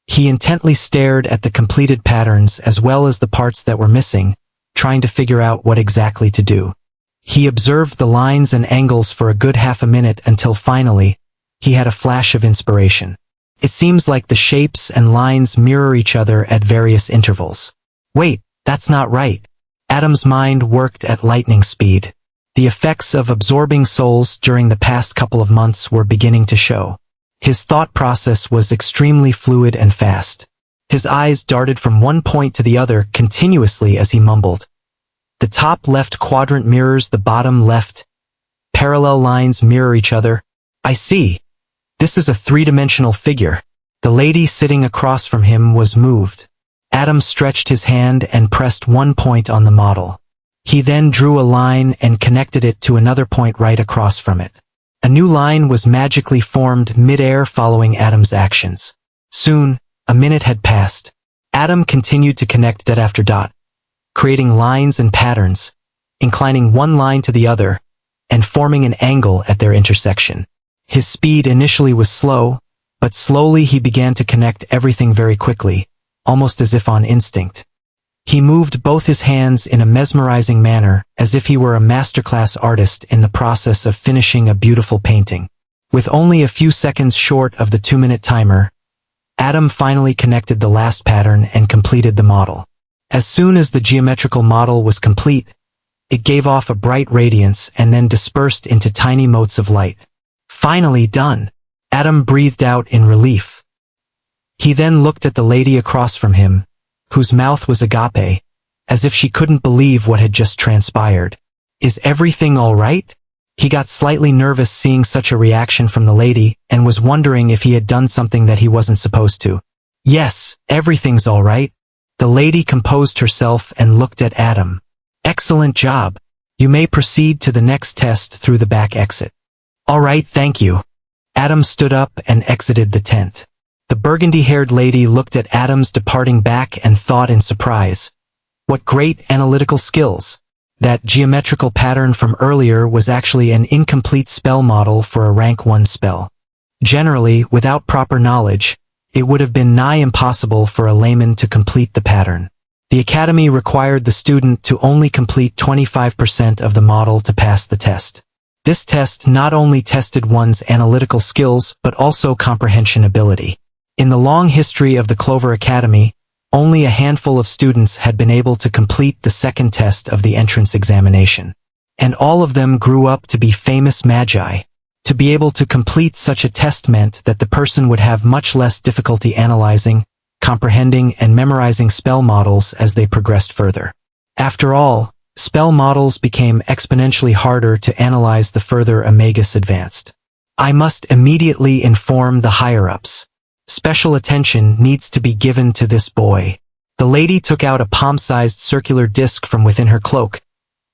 He intently stared at the completed patterns as well as the parts that were missing, trying to figure out what exactly to do. He observed the lines and angles for a good half a minute until finally, he had a flash of inspiration. It seems like the shapes and lines mirror each other at various intervals. Wait, that's not right. Adam's mind worked at lightning speed. The effects of absorbing souls during the past couple of months were beginning to show. His thought process was extremely fluid and fast. His eyes darted from one point to the other continuously as he mumbled. The top left quadrant mirrors the bottom left. Parallel lines mirror each other. I see. This is a three-dimensional figure. The lady sitting across from him was moved. Adam stretched his hand and pressed one point on the model. He then drew a line and connected it to another point right across from it. A new line was magically formed mid-air following Adam's actions. Soon, a minute had passed. Adam continued to connect dot after dot, creating lines and patterns, inclining one line to the other, and forming an angle at their intersection. His speed initially was slow, but slowly he began to connect everything very quickly, almost as if on instinct. He moved both his hands in a mesmerizing manner, as if he were a masterclass artist in the process of finishing a beautiful painting. With only a few seconds short of the 2-minute timer, Adam finally connected the last pattern and completed the model. As soon as the geometrical model was complete, it gave off a bright radiance and then dispersed into tiny motes of light. Finally done! Adam breathed out in relief. He then looked at the lady across from him, whose mouth was agape, as if she couldn't believe what had just transpired. Is everything all right? He got slightly nervous seeing such a reaction from the lady and was wondering if he had done something that he wasn't supposed to. Yes, everything's all right. The lady composed herself and looked at Adam. Excellent job. You may proceed to the next test through the back exit. All right, thank you. Adam stood up and exited the tent. The burgundy-haired lady looked at Adam's departing back and thought in surprise. What great analytical skills! That geometrical pattern from earlier was actually an incomplete spell model for a rank 1 spell. Generally, without proper knowledge, it would have been nigh impossible for a layman to complete the pattern. The academy required the student to only complete 25% of the model to pass the test. This test not only tested one's analytical skills but also comprehension ability. In the long history of the Clover Academy, only a handful of students had been able to complete the second test of the entrance examination. And all of them grew up to be famous magi. To be able to complete such a test meant that the person would have much less difficulty analyzing, comprehending, and memorizing spell models as they progressed further. After all, spell models became exponentially harder to analyze the further a magus advanced. I must immediately inform the higher-ups. Special attention needs to be given to this boy. The lady took out a palm-sized circular disc from within her cloak,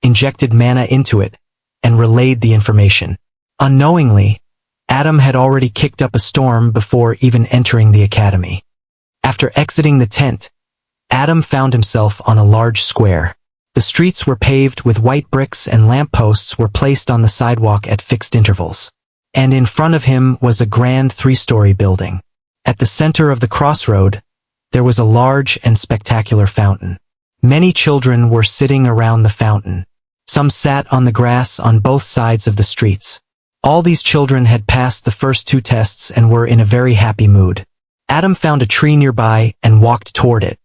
injected mana into it, and relayed the information. Unknowingly, Adam had already kicked up a storm before even entering the academy. After exiting the tent, Adam found himself on a large square. The streets were paved with white bricks and lampposts were placed on the sidewalk at fixed intervals. And in front of him was a grand 3-story building. At the center of the crossroad, there was a large and spectacular fountain. Many children were sitting around the fountain. Some sat on the grass on both sides of the streets. All these children had passed the first 2 tests and were in a very happy mood. Adam found a tree nearby and walked toward it.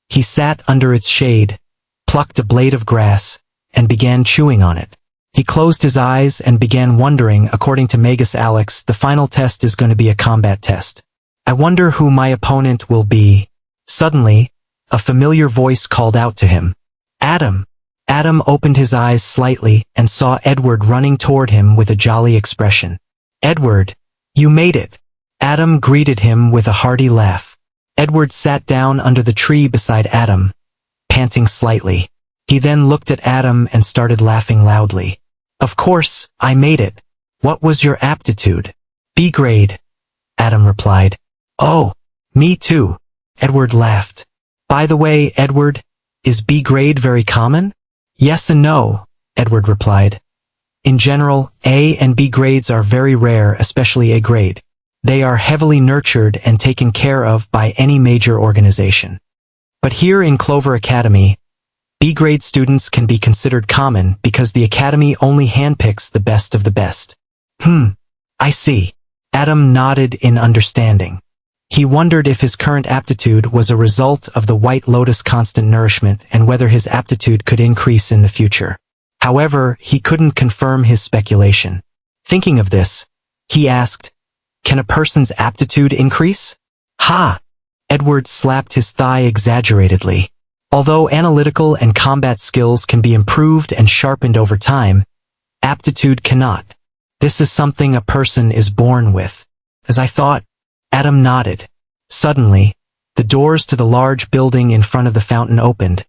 He sat under its shade, plucked a blade of grass, and began chewing on it. He closed his eyes and began wondering, according to Magus Alex, the final test is going to be a combat test. I wonder who my opponent will be. Suddenly, a familiar voice called out to him. Adam! Adam opened his eyes slightly and saw Edward running toward him with a jolly expression. Edward, you made it! Adam greeted him with a hearty laugh. Edward sat down under the tree beside Adam, panting slightly. He then looked at Adam and started laughing loudly. Of course, I made it. What was your aptitude? B grade, Adam replied. Oh, me too, Edward laughed. By the way, Edward, is B grade very common? Yes and no, Edward replied. In general, A and B grades are very rare, especially A grade. They are heavily nurtured and taken care of by any major organization. But here in Clover Academy, B-grade students can be considered common because the academy only handpicks the best of the best. I see. Adam nodded in understanding. He wondered if his current aptitude was a result of the White Lotus constant nourishment and whether his aptitude could increase in the future. However, he couldn't confirm his speculation. Thinking of this, he asked, can a person's aptitude increase? Ha! Edward slapped his thigh exaggeratedly. Although analytical and combat skills can be improved and sharpened over time, aptitude cannot. This is something a person is born with. As I thought, Adam nodded. Suddenly, the doors to the large building in front of the fountain opened,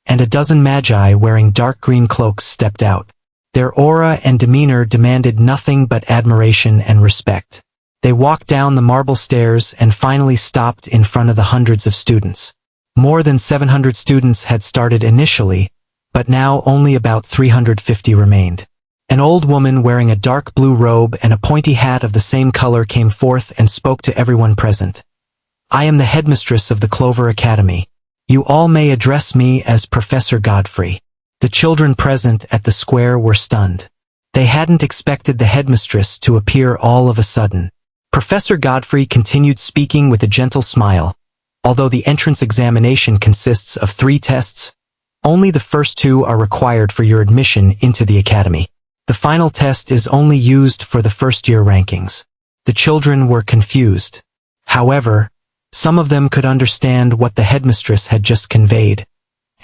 and a dozen magi wearing dark green cloaks stepped out. Their aura and demeanor demanded nothing but admiration and respect. They walked down the marble stairs and finally stopped in front of the hundreds of students. More than 700 students had started initially, but now only about 350 remained. An old woman wearing a dark blue robe and a pointy hat of the same color came forth and spoke to everyone present. I am the headmistress of the Clover Academy. You all may address me as Professor Godfrey. The children present at the square were stunned. They hadn't expected the headmistress to appear all of a sudden. Professor Godfrey continued speaking with a gentle smile. Although the entrance examination consists of 3 tests, only the first 2 are required for your admission into the academy. The final test is only used for the first-year rankings. The children were confused. However, some of them could understand what the headmistress had just conveyed,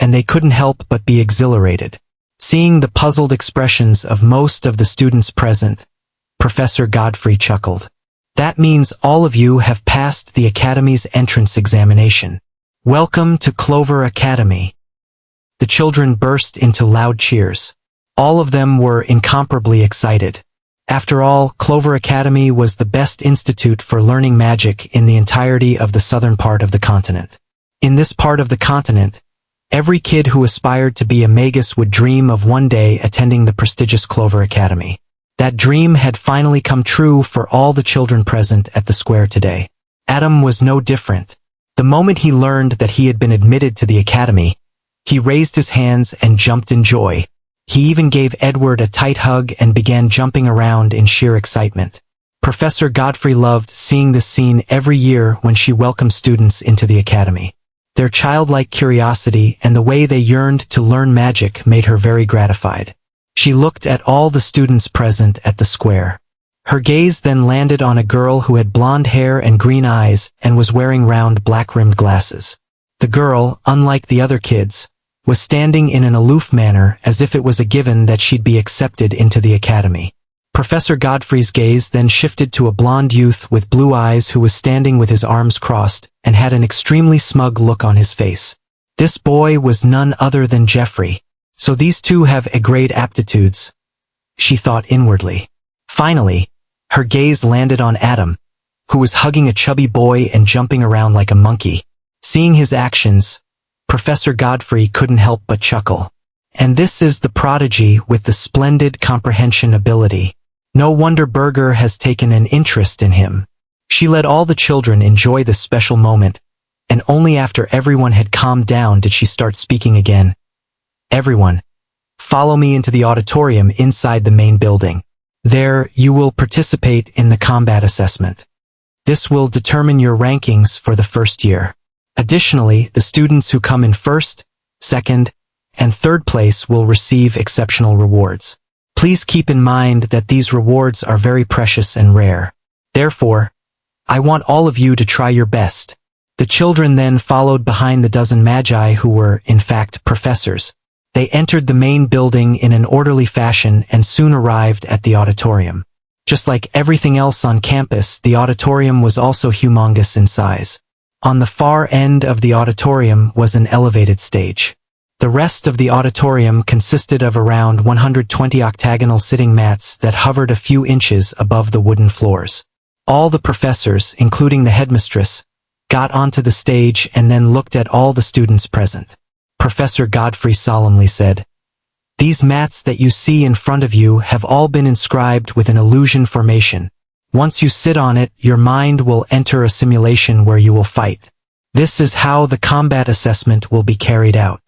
and they couldn't help but be exhilarated. Seeing the puzzled expressions of most of the students present, Professor Godfrey chuckled. That means all of you have passed the Academy's entrance examination. Welcome to Clover Academy. The children burst into loud cheers. All of them were incomparably excited. After all, Clover Academy was the best institute for learning magic in the entirety of the southern part of the continent. In this part of the continent, every kid who aspired to be a magus would dream of one day attending the prestigious Clover Academy. That dream had finally come true for all the children present at the square today. Adam was no different. The moment he learned that he had been admitted to the academy, he raised his hands and jumped in joy. He even gave Edward a tight hug and began jumping around in sheer excitement. Professor Godfrey loved seeing this scene every year when she welcomed students into the academy. Their childlike curiosity and the way they yearned to learn magic made her very gratified. She looked at all the students present at the square. Her gaze then landed on a girl who had blonde hair and green eyes and was wearing round black-rimmed glasses. The girl, unlike the other kids, was standing in an aloof manner as if it was a given that she'd be accepted into the academy. Professor Godfrey's gaze then shifted to a blonde youth with blue eyes who was standing with his arms crossed and had an extremely smug look on his face. This boy was none other than Jeffrey. So these two have A-grade aptitudes, she thought inwardly. Finally, her gaze landed on Adam, who was hugging a chubby boy and jumping around like a monkey. Seeing his actions, Professor Godfrey couldn't help but chuckle. And this is the prodigy with the splendid comprehension ability. No wonder Berger has taken an interest in him. She let all the children enjoy this special moment, and only after everyone had calmed down did she start speaking again. Everyone, follow me into the auditorium inside the main building. There, you will participate in the combat assessment. This will determine your rankings for the first year. Additionally, the students who come in first, second, and third place will receive exceptional rewards. Please keep in mind that these rewards are very precious and rare. Therefore, I want all of you to try your best. The children then followed behind the dozen magi who were, in fact, professors. They entered the main building in an orderly fashion and soon arrived at the auditorium. Just like everything else on campus, the auditorium was also humongous in size. On the far end of the auditorium was an elevated stage. The rest of the auditorium consisted of around 120 octagonal sitting mats that hovered a few inches above the wooden floors. All the professors, including the headmistress, got onto the stage and then looked at all the students present. Professor Godfrey solemnly said, "These mats that you see in front of you have all been inscribed with an illusion formation. Once you sit on it, your mind will enter a simulation where you will fight. This is how the combat assessment will be carried out."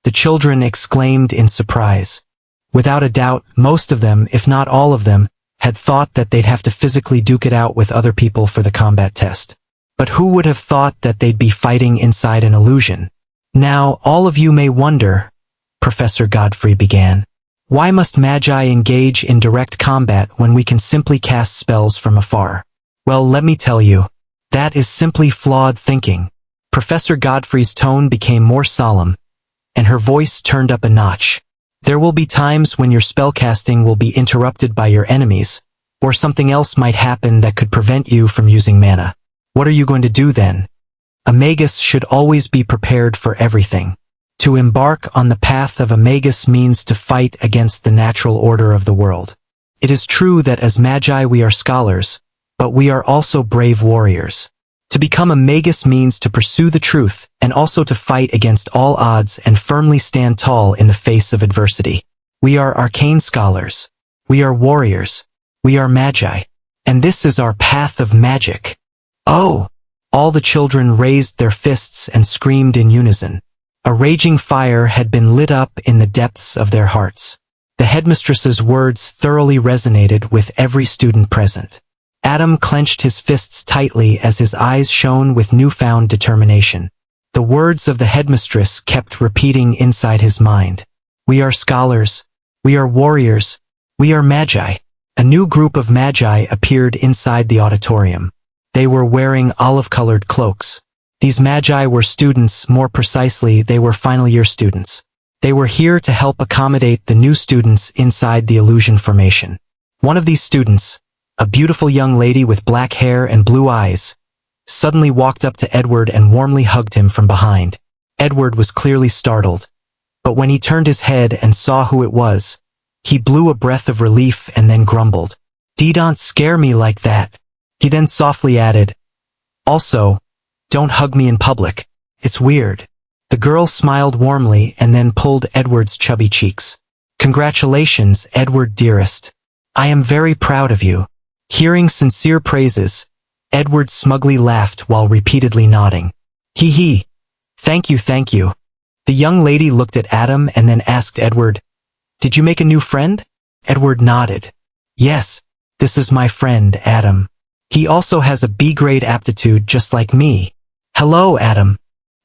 The children exclaimed in surprise. Without a doubt, most of them, if not all of them, had thought that they'd have to physically duke it out with other people for the combat test. But who would have thought that they'd be fighting inside an illusion? "Now, all of you may wonder," Professor Godfrey began, "why must magi engage in direct combat when we can simply cast spells from afar? Well, let me tell you, that is simply flawed thinking." Professor Godfrey's tone became more solemn, and her voice turned up a notch. "There will be times when your spellcasting will be interrupted by your enemies, or something else might happen that could prevent you from using mana. What are you going to do then? A magus should always be prepared for everything. To embark on the path of a magus means to fight against the natural order of the world. It is true that as magi we are scholars, but we are also brave warriors. To become a magus means to pursue the truth and also to fight against all odds and firmly stand tall in the face of adversity. We are arcane scholars. We are warriors. We are magi. And this is our path of magic." "Oh!" All the children raised their fists and screamed in unison. A raging fire had been lit up in the depths of their hearts. The headmistress's words thoroughly resonated with every student present. Adam clenched his fists tightly as his eyes shone with newfound determination. The words of the headmistress kept repeating inside his mind. "We are scholars. We are warriors. We are magi." A new group of magi appeared inside the auditorium. They were wearing olive-colored cloaks. These magi were students, more precisely, they were final-year students. They were here to help accommodate the new students inside the illusion formation. One of these students, a beautiful young lady with black hair and blue eyes, suddenly walked up to Edward and warmly hugged him from behind. Edward was clearly startled, but when he turned his head and saw who it was, he blew a breath of relief and then grumbled, "Don't scare me like that." He then softly added, "Also, don't hug me in public. It's weird." The girl smiled warmly and then pulled Edward's chubby cheeks. "Congratulations, Edward dearest. I am very proud of you." Hearing sincere praises, Edward smugly laughed while repeatedly nodding. "Hee hee. Thank you, thank you." The young lady looked at Adam and then asked Edward, "Did you make a new friend?" Edward nodded. "Yes, this is my friend, Adam. He also has a B-grade aptitude just like me." "Hello, Adam."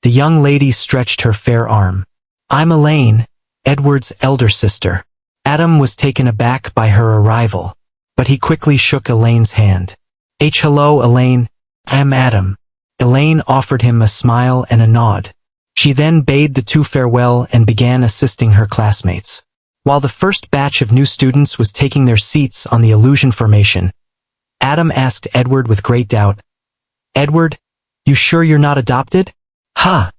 The young lady stretched her fair arm. "I'm Elaine, Edward's elder sister." Adam was taken aback by her arrival, but he quickly shook Elaine's hand. Hello, Elaine. I'm Adam." Elaine offered him a smile and a nod. She then bade the two farewell and began assisting her classmates. While the first batch of new students was taking their seats on the illusion formation, Adam asked Edward with great doubt, "Edward, you sure you're not adopted?" "Huh."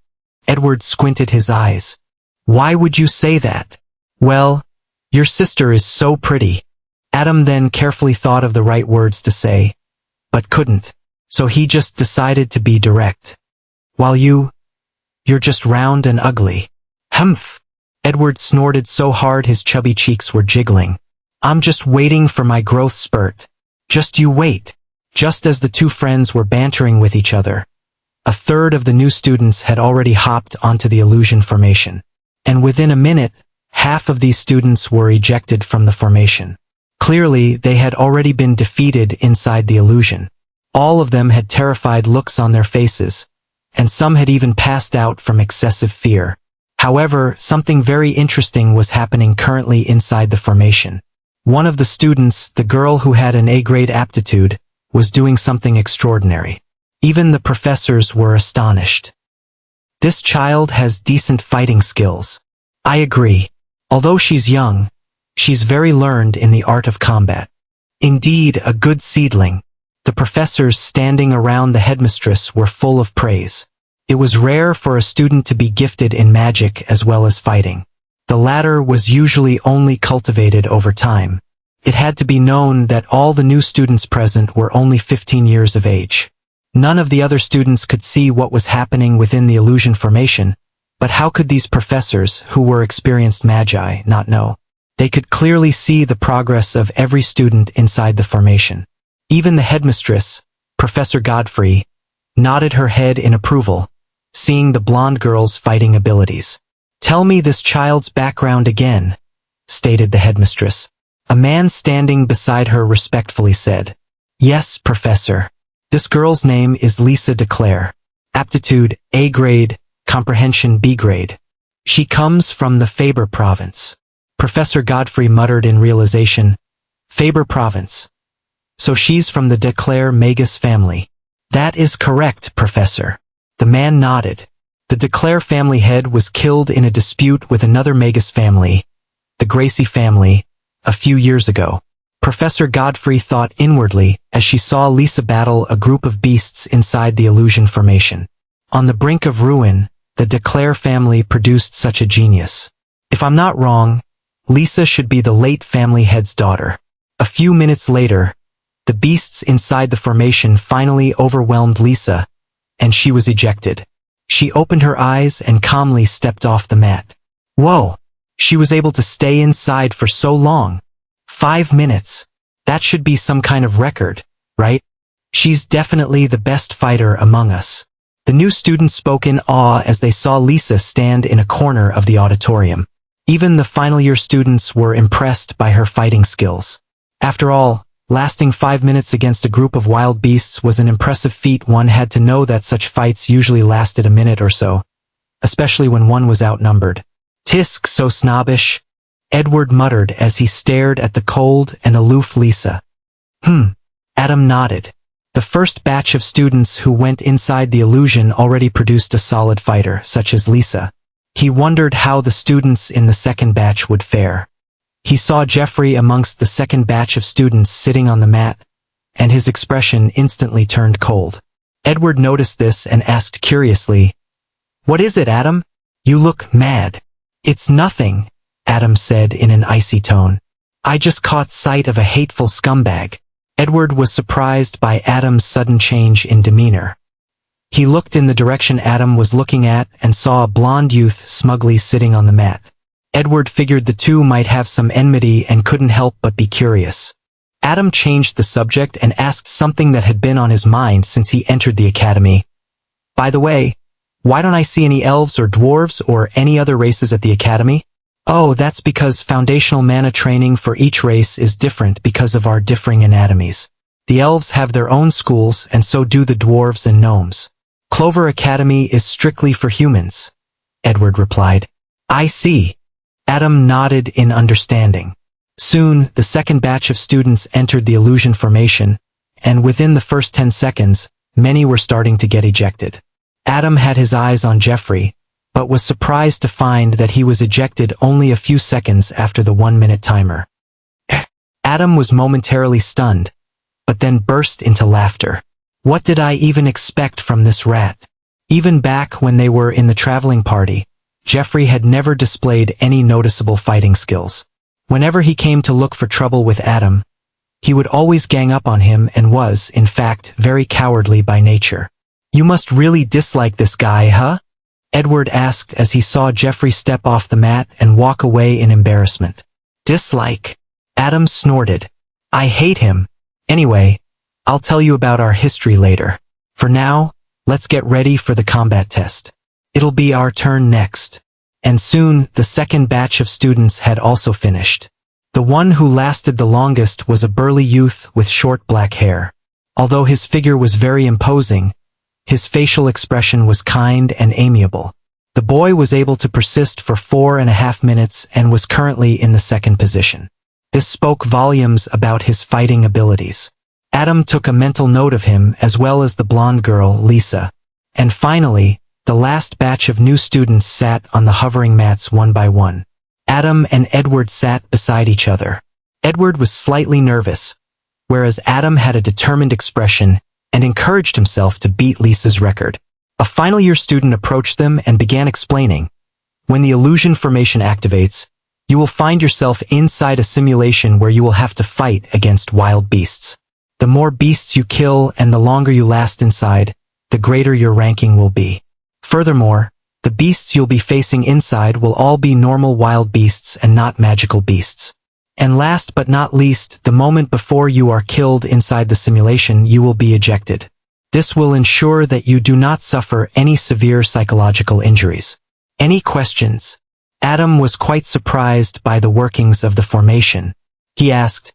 Edward squinted his eyes. "Why would you say that?" "Well, your sister is so pretty." Adam then carefully thought of the right words to say, but couldn't, so he just decided to be direct. "While you're just round and ugly." "Humph." Edward snorted so hard his chubby cheeks were jiggling. "I'm just waiting for my growth spurt." "Just you wait." Just as the two friends were bantering with each other, a third of the new students had already hopped onto the illusion formation. And within a minute, half of these students were ejected from the formation. Clearly, they had already been defeated inside the illusion. All of them had terrified looks on their faces, and some had even passed out from excessive fear. However, something very interesting was happening currently inside the formation. One of the students, the girl who had an A-grade aptitude, was doing something extraordinary. Even the professors were astonished. This child has decent fighting skills. I agree. Although she's young, she's very learned in the art of combat. Indeed, a good seedling. The professors standing around the headmistress were full of praise. It was rare for a student to be gifted in magic as well as fighting. The latter was usually only cultivated over time. It had to be known that all the new students present were only 15 years of age. None of the other students could see what was happening within the illusion formation, but how could these professors, who were experienced magi, not know? They could clearly see the progress of every student inside the formation. Even the headmistress, Professor Godfrey, nodded her head in approval, seeing the blonde girl's fighting abilities. "Tell me this child's background again," stated the headmistress. A man standing beside her respectfully said, "Yes, Professor. This girl's name is Lisa DeClaire. Aptitude, A grade, comprehension B grade. She comes from the Faber province." Professor Godfrey muttered in realization, "Faber province. So she's from the DeClaire Magus family." "That is correct, Professor." The man nodded. The DeClaire family head was killed in a dispute with another Magus family, the Gracie family, a few years ago. Professor Godfrey thought inwardly as she saw Lisa battle a group of beasts inside the illusion formation. On the brink of ruin, the DeClaire family produced such a genius. If I'm not wrong, Lisa should be the late family head's daughter. A few minutes later, the beasts inside the formation finally overwhelmed Lisa, and she was ejected. She opened her eyes and calmly stepped off the mat. Whoa! She was able to stay inside for so long. 5 minutes. That should be some kind of record, right? She's definitely the best fighter among us. The new students spoke in awe as they saw Lisa stand in a corner of the auditorium. Even the final year students were impressed by her fighting skills. After all, lasting 5 minutes against a group of wild beasts was an impressive feat. One had to know that such fights usually lasted a minute or so, especially when one was outnumbered. "Tisk, so snobbish," Edward muttered as he stared at the cold and aloof Lisa. Adam nodded. The first batch of students who went inside the illusion already produced a solid fighter, such as Lisa. He wondered how the students in the second batch would fare. He saw Jeffrey amongst the second batch of students sitting on the mat, and his expression instantly turned cold. Edward noticed this and asked curiously, "What is it, Adam? You look mad." "It's nothing," Adam said in an icy tone. "I just caught sight of a hateful scumbag." Edward was surprised by Adam's sudden change in demeanor. He looked in the direction Adam was looking at and saw a blonde youth smugly sitting on the mat. Edward figured the two might have some enmity and couldn't help but be curious. Adam changed the subject and asked something that had been on his mind since he entered the academy. "By the way, why don't I see any elves or dwarves or any other races at the academy?" "Oh, that's because foundational mana training for each race is different because of our differing anatomies. The elves have their own schools and so do the dwarves and gnomes. Clover Academy is strictly for humans," Edward replied. "I see." Adam nodded in understanding. Soon, the second batch of students entered the illusion formation, and within the first 10 seconds, many were starting to get ejected. Adam had his eyes on Jeffrey, but was surprised to find that he was ejected only a few seconds after the 1-minute timer. Adam was momentarily stunned, but then burst into laughter. What did I even expect from this rat? Even back when they were in the traveling party, Jeffrey had never displayed any noticeable fighting skills. Whenever he came to look for trouble with Adam, he would always gang up on him and was, in fact, very cowardly by nature. "You must really dislike this guy, huh?" Edward asked as he saw Jeffrey step off the mat and walk away in embarrassment. "Dislike?" Adam snorted. "I hate him. Anyway, I'll tell you about our history later. For now, let's get ready for the combat test. It'll be our turn next." And soon, the second batch of students had also finished. The one who lasted the longest was a burly youth with short black hair. Although his figure was very imposing, his facial expression was kind and amiable. The boy was able to persist for 4.5 minutes and was currently in the second position. This spoke volumes about his fighting abilities. Adam took a mental note of him as well as the blonde girl, Lisa. And finally, the last batch of new students sat on the hovering mats one by one. Adam and Edward sat beside each other. Edward was slightly nervous, whereas Adam had a determined expression and encouraged himself to beat Lisa's record. A final-year student approached them and began explaining, "When the illusion formation activates, you will find yourself inside a simulation where you will have to fight against wild beasts. The more beasts you kill and the longer you last inside, the greater your ranking will be. Furthermore, the beasts you'll be facing inside will all be normal wild beasts and not magical beasts. And last but not least, the moment before you are killed inside the simulation, you will be ejected. This will ensure that you do not suffer any severe psychological injuries." Any questions? Adam was quite surprised by the workings of the formation. He asked,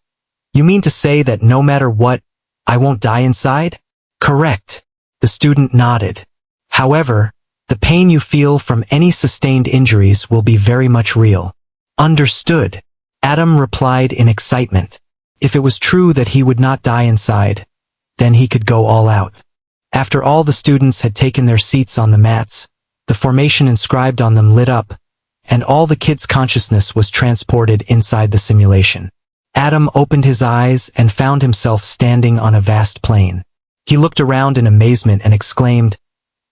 "You mean to say that no matter what, I won't die inside?" "Correct." The student nodded. "However, the pain you feel from any sustained injuries will be very much real." "Understood," Adam replied in excitement. If it was true that he would not die inside, then he could go all out. After all the students had taken their seats on the mats, the formation inscribed on them lit up, and all the kids' consciousness was transported inside the simulation. Adam opened his eyes and found himself standing on a vast plain. He looked around in amazement and exclaimed,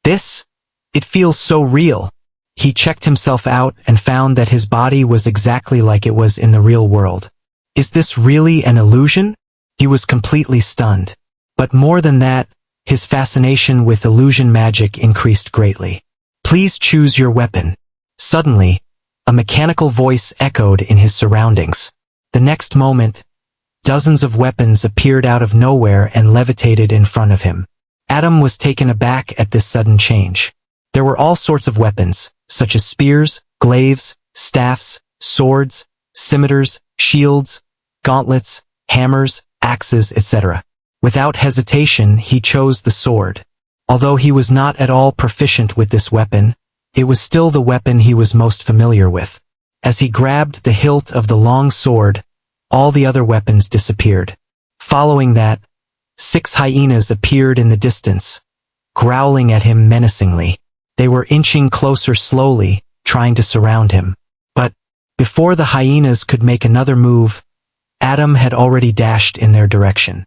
It feels so real." He checked himself out and found that his body was exactly like it was in the real world. Is this really an illusion? He was completely stunned. But more than that, his fascination with illusion magic increased greatly. "Please choose your weapon." Suddenly, a mechanical voice echoed in his surroundings. The next moment, dozens of weapons appeared out of nowhere and levitated in front of him. Adam was taken aback at this sudden change. There were all sorts of weapons, such as spears, glaives, staffs, swords, scimitars, shields, gauntlets, hammers, axes, etc. Without hesitation, he chose the sword. Although he was not at all proficient with this weapon, it was still the weapon he was most familiar with. As he grabbed the hilt of the long sword, all the other weapons disappeared. Following that, 6 hyenas appeared in the distance, growling at him menacingly. They were inching closer slowly, trying to surround him. But, before the hyenas could make another move, Adam had already dashed in their direction.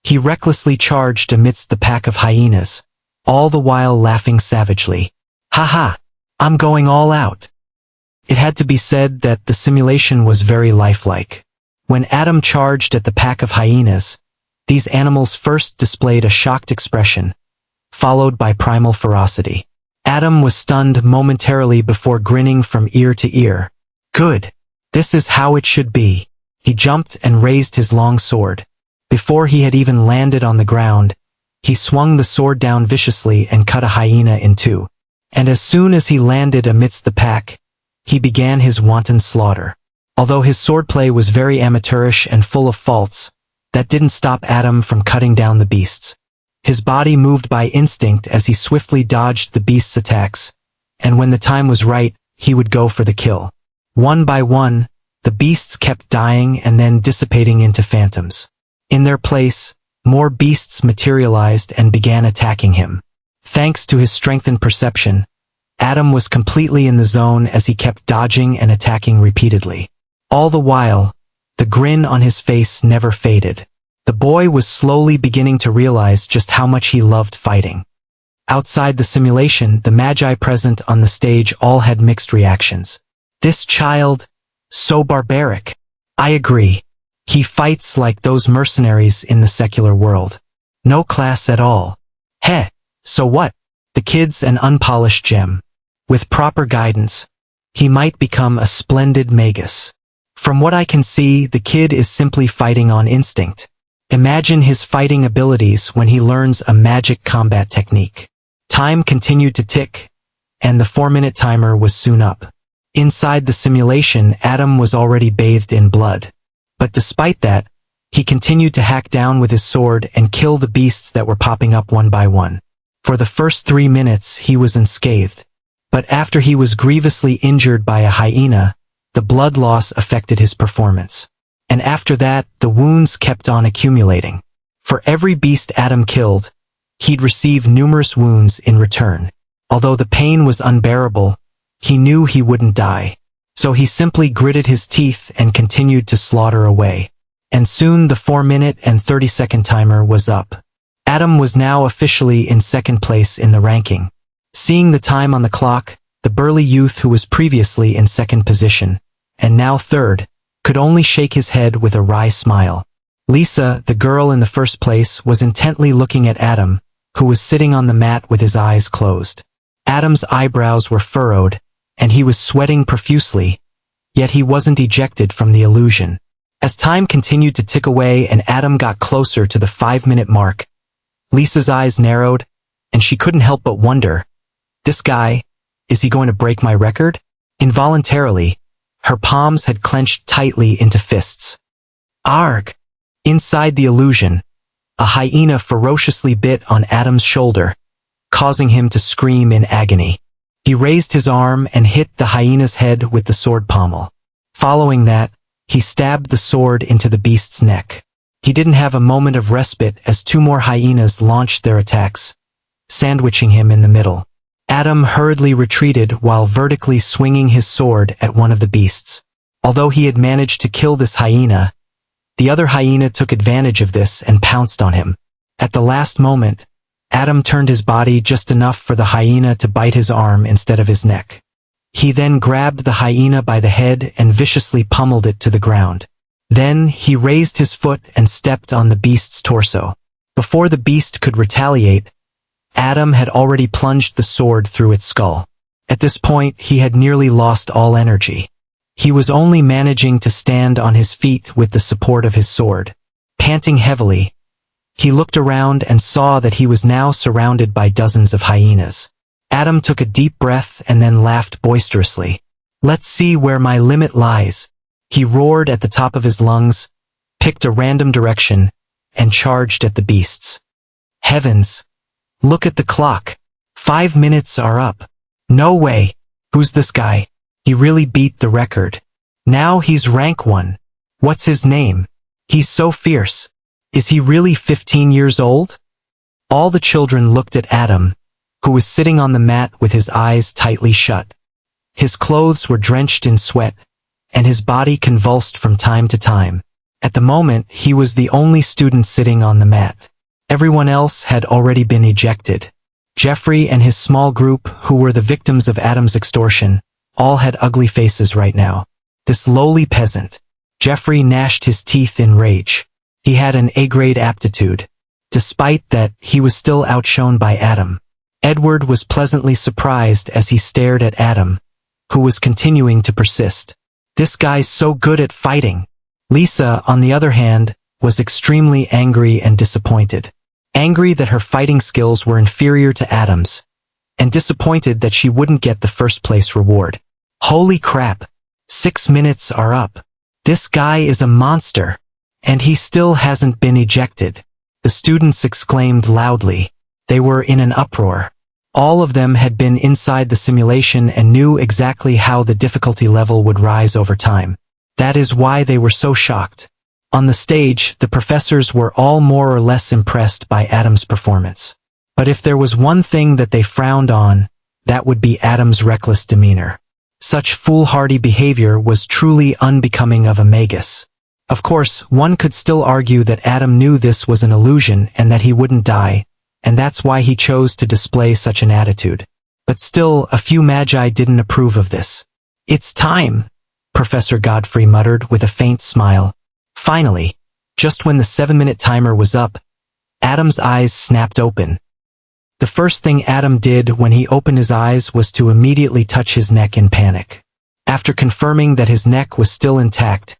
He recklessly charged amidst the pack of hyenas, all the while laughing savagely. "Ha! I'm going all out." It had to be said that the simulation was very lifelike. When Adam charged at the pack of hyenas, these animals first displayed a shocked expression, followed by primal ferocity. Adam was stunned momentarily before grinning from ear to ear. "Good. This is how it should be." He jumped and raised his long sword. Before he had even landed on the ground, he swung the sword down viciously and cut a hyena in two. And as soon as he landed amidst the pack, he began his wanton slaughter. Although his swordplay was very amateurish and full of faults, that didn't stop Adam from cutting down the beasts. His body moved by instinct as he swiftly dodged the beasts' attacks, and when the time was right, he would go for the kill. One by one, the beasts kept dying and then dissipating into phantoms. In their place, more beasts materialized and began attacking him. Thanks to his strengthened perception, Adam was completely in the zone as he kept dodging and attacking repeatedly. All the while, the grin on his face never faded. The boy was slowly beginning to realize just how much he loved fighting. Outside the simulation, the magi present on the stage all had mixed reactions. "This child, so barbaric." "I agree. He fights like those mercenaries in the secular world. No class at all." "Heh, so what? The kid's an unpolished gem. With proper guidance, he might become a splendid magus. From what I can see, the kid is simply fighting on instinct. Imagine his fighting abilities when he learns a magic combat technique." Time continued to tick, and the 4-minute timer was soon up. Inside the simulation, Adam was already bathed in blood. But despite that, he continued to hack down with his sword and kill the beasts that were popping up one by one. For the first 3 minutes, he was unscathed. But after he was grievously injured by a hyena, the blood loss affected his performance. And after that, the wounds kept on accumulating. For every beast Adam killed, he'd receive numerous wounds in return. Although the pain was unbearable, he knew he wouldn't die. So he simply gritted his teeth and continued to slaughter away. And soon the 4-minute and 30-second timer was up. Adam was now officially in second place in the ranking. Seeing the time on the clock, the burly youth who was previously in second position, and now third, could only shake his head with a wry smile. Lisa, the girl in the first place, was intently looking at Adam, who was sitting on the mat with his eyes closed. Adam's eyebrows were furrowed, and he was sweating profusely, yet he wasn't ejected from the illusion. As time continued to tick away and Adam got closer to the 5-minute mark, Lisa's eyes narrowed, and she couldn't help but wonder, this guy, is he going to break my record? Involuntarily, her palms had clenched tightly into fists. Arg! Inside the illusion, a hyena ferociously bit on Adam's shoulder, causing him to scream in agony. He raised his arm and hit the hyena's head with the sword pommel. Following that, he stabbed the sword into the beast's neck. He didn't have a moment of respite as 2 more hyenas launched their attacks, sandwiching him in the middle. Adam hurriedly retreated while vertically swinging his sword at one of the beasts. Although he had managed to kill this hyena, the other hyena took advantage of this and pounced on him. At the last moment, Adam turned his body just enough for the hyena to bite his arm instead of his neck. He then grabbed the hyena by the head and viciously pummeled it to the ground. Then he raised his foot and stepped on the beast's torso. Before the beast could retaliate, Adam had already plunged the sword through its skull. At this point, he had nearly lost all energy. He was only managing to stand on his feet with the support of his sword. Panting heavily, he looked around and saw that he was now surrounded by dozens of hyenas. Adam took a deep breath and then laughed boisterously. Let's see where my limit lies. He roared at the top of his lungs, picked a random direction, and charged at the beasts. Heavens! Look at the clock. 5 minutes are up. No way. Who's this guy? He really beat the record. Now he's rank 1. What's his name? He's so fierce. Is he really 15 years old? All the children looked at Adam, who was sitting on the mat with his eyes tightly shut. His clothes were drenched in sweat, and his body convulsed from time to time. At the moment, he was the only student sitting on the mat. Everyone else had already been ejected. Jeffrey and his small group, who were the victims of Adam's extortion, all had ugly faces right now. This lowly peasant. Jeffrey gnashed his teeth in rage. He had an A-grade aptitude. Despite that, he was still outshone by Adam. Edward was pleasantly surprised as he stared at Adam, who was continuing to persist. This guy's so good at fighting. Lisa, on the other hand, was extremely angry and disappointed. Angry that her fighting skills were inferior to Adam's, and disappointed that she wouldn't get the first place reward. Holy crap! 6 minutes are up. This guy is a monster, and he still hasn't been ejected. The students exclaimed loudly. They were in an uproar. All of them had been inside the simulation and knew exactly how the difficulty level would rise over time. That is why they were so shocked. On the stage, the professors were all more or less impressed by Adam's performance. But if there was one thing that they frowned on, that would be Adam's reckless demeanor. Such foolhardy behavior was truly unbecoming of a magus. Of course, one could still argue that Adam knew this was an illusion and that he wouldn't die, and that's why he chose to display such an attitude. But still, a few magi didn't approve of this. It's time, Professor Godfrey muttered with a faint smile. Finally, just when the 7-minute timer was up, Adam's eyes snapped open. The first thing Adam did when he opened his eyes was to immediately touch his neck in panic. After confirming that his neck was still intact,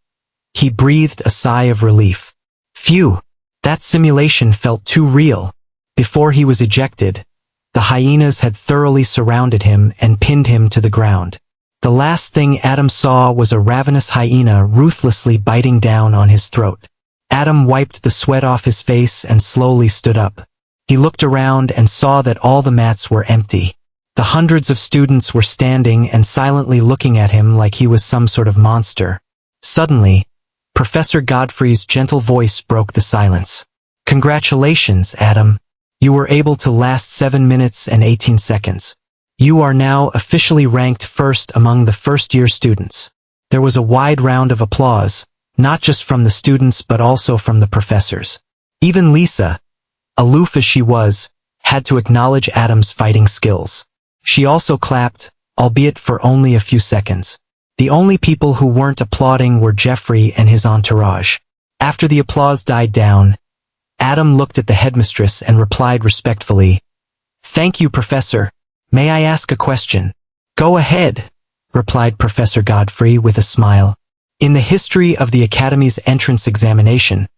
he breathed a sigh of relief. Phew, that simulation felt too real. Before he was ejected, the hyenas had thoroughly surrounded him and pinned him to the ground. The last thing Adam saw was a ravenous hyena ruthlessly biting down on his throat. Adam wiped the sweat off his face and slowly stood up. He looked around and saw that all the mats were empty. The hundreds of students were standing and silently looking at him like he was some sort of monster. Suddenly, Professor Godfrey's gentle voice broke the silence. Congratulations, Adam. You were able to last 7 minutes and 18 seconds. You are now officially ranked first among the first-year students. There was a wide round of applause, not just from the students but also from the professors. Even Lisa, aloof as she was, had to acknowledge Adam's fighting skills. She also clapped, albeit for only a few seconds. The only people who weren't applauding were Jeffrey and his entourage. After the applause died down, Adam looked at the headmistress and replied respectfully, "Thank you, Professor. May I ask a question?" "Go ahead," replied Professor Godfrey with a smile. "In the history of the Academy's entrance examination,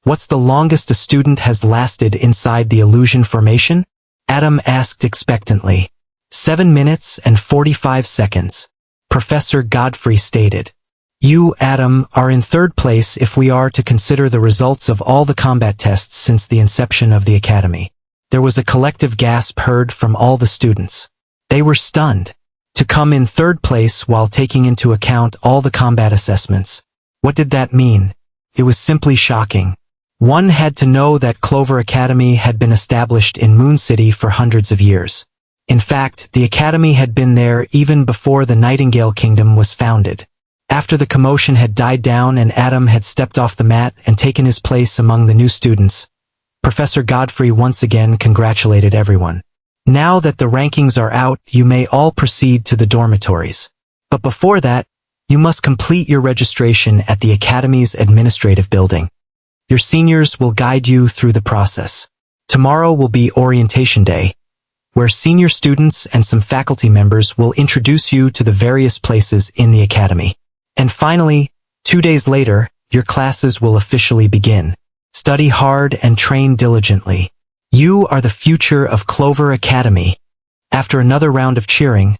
what's the longest a student has lasted inside the illusion formation?" Adam asked expectantly. 7 minutes and 45 seconds. Professor Godfrey stated. You, Adam, are in third place if we are to consider the results of all the combat tests since the inception of the Academy. There was a collective gasp heard from all the students. They were stunned. To come in third place while taking into account all the combat assessments. What did that mean? It was simply shocking. One had to know that Clover Academy had been established in Moon City for hundreds of years. In fact, the Academy had been there even before the Nightingale Kingdom was founded. After the commotion had died down and Adam had stepped off the mat and taken his place among the new students, Professor Godfrey once again congratulated everyone. Now that the rankings are out, you may all proceed to the dormitories. But before that, you must complete your registration at the Academy's administrative building. Your seniors will guide you through the process. Tomorrow will be orientation day, where senior students and some faculty members will introduce you to the various places in the Academy. And finally, 2 days later, your classes will officially begin. Study hard and train diligently. You are the future of Clover Academy. After another round of cheering,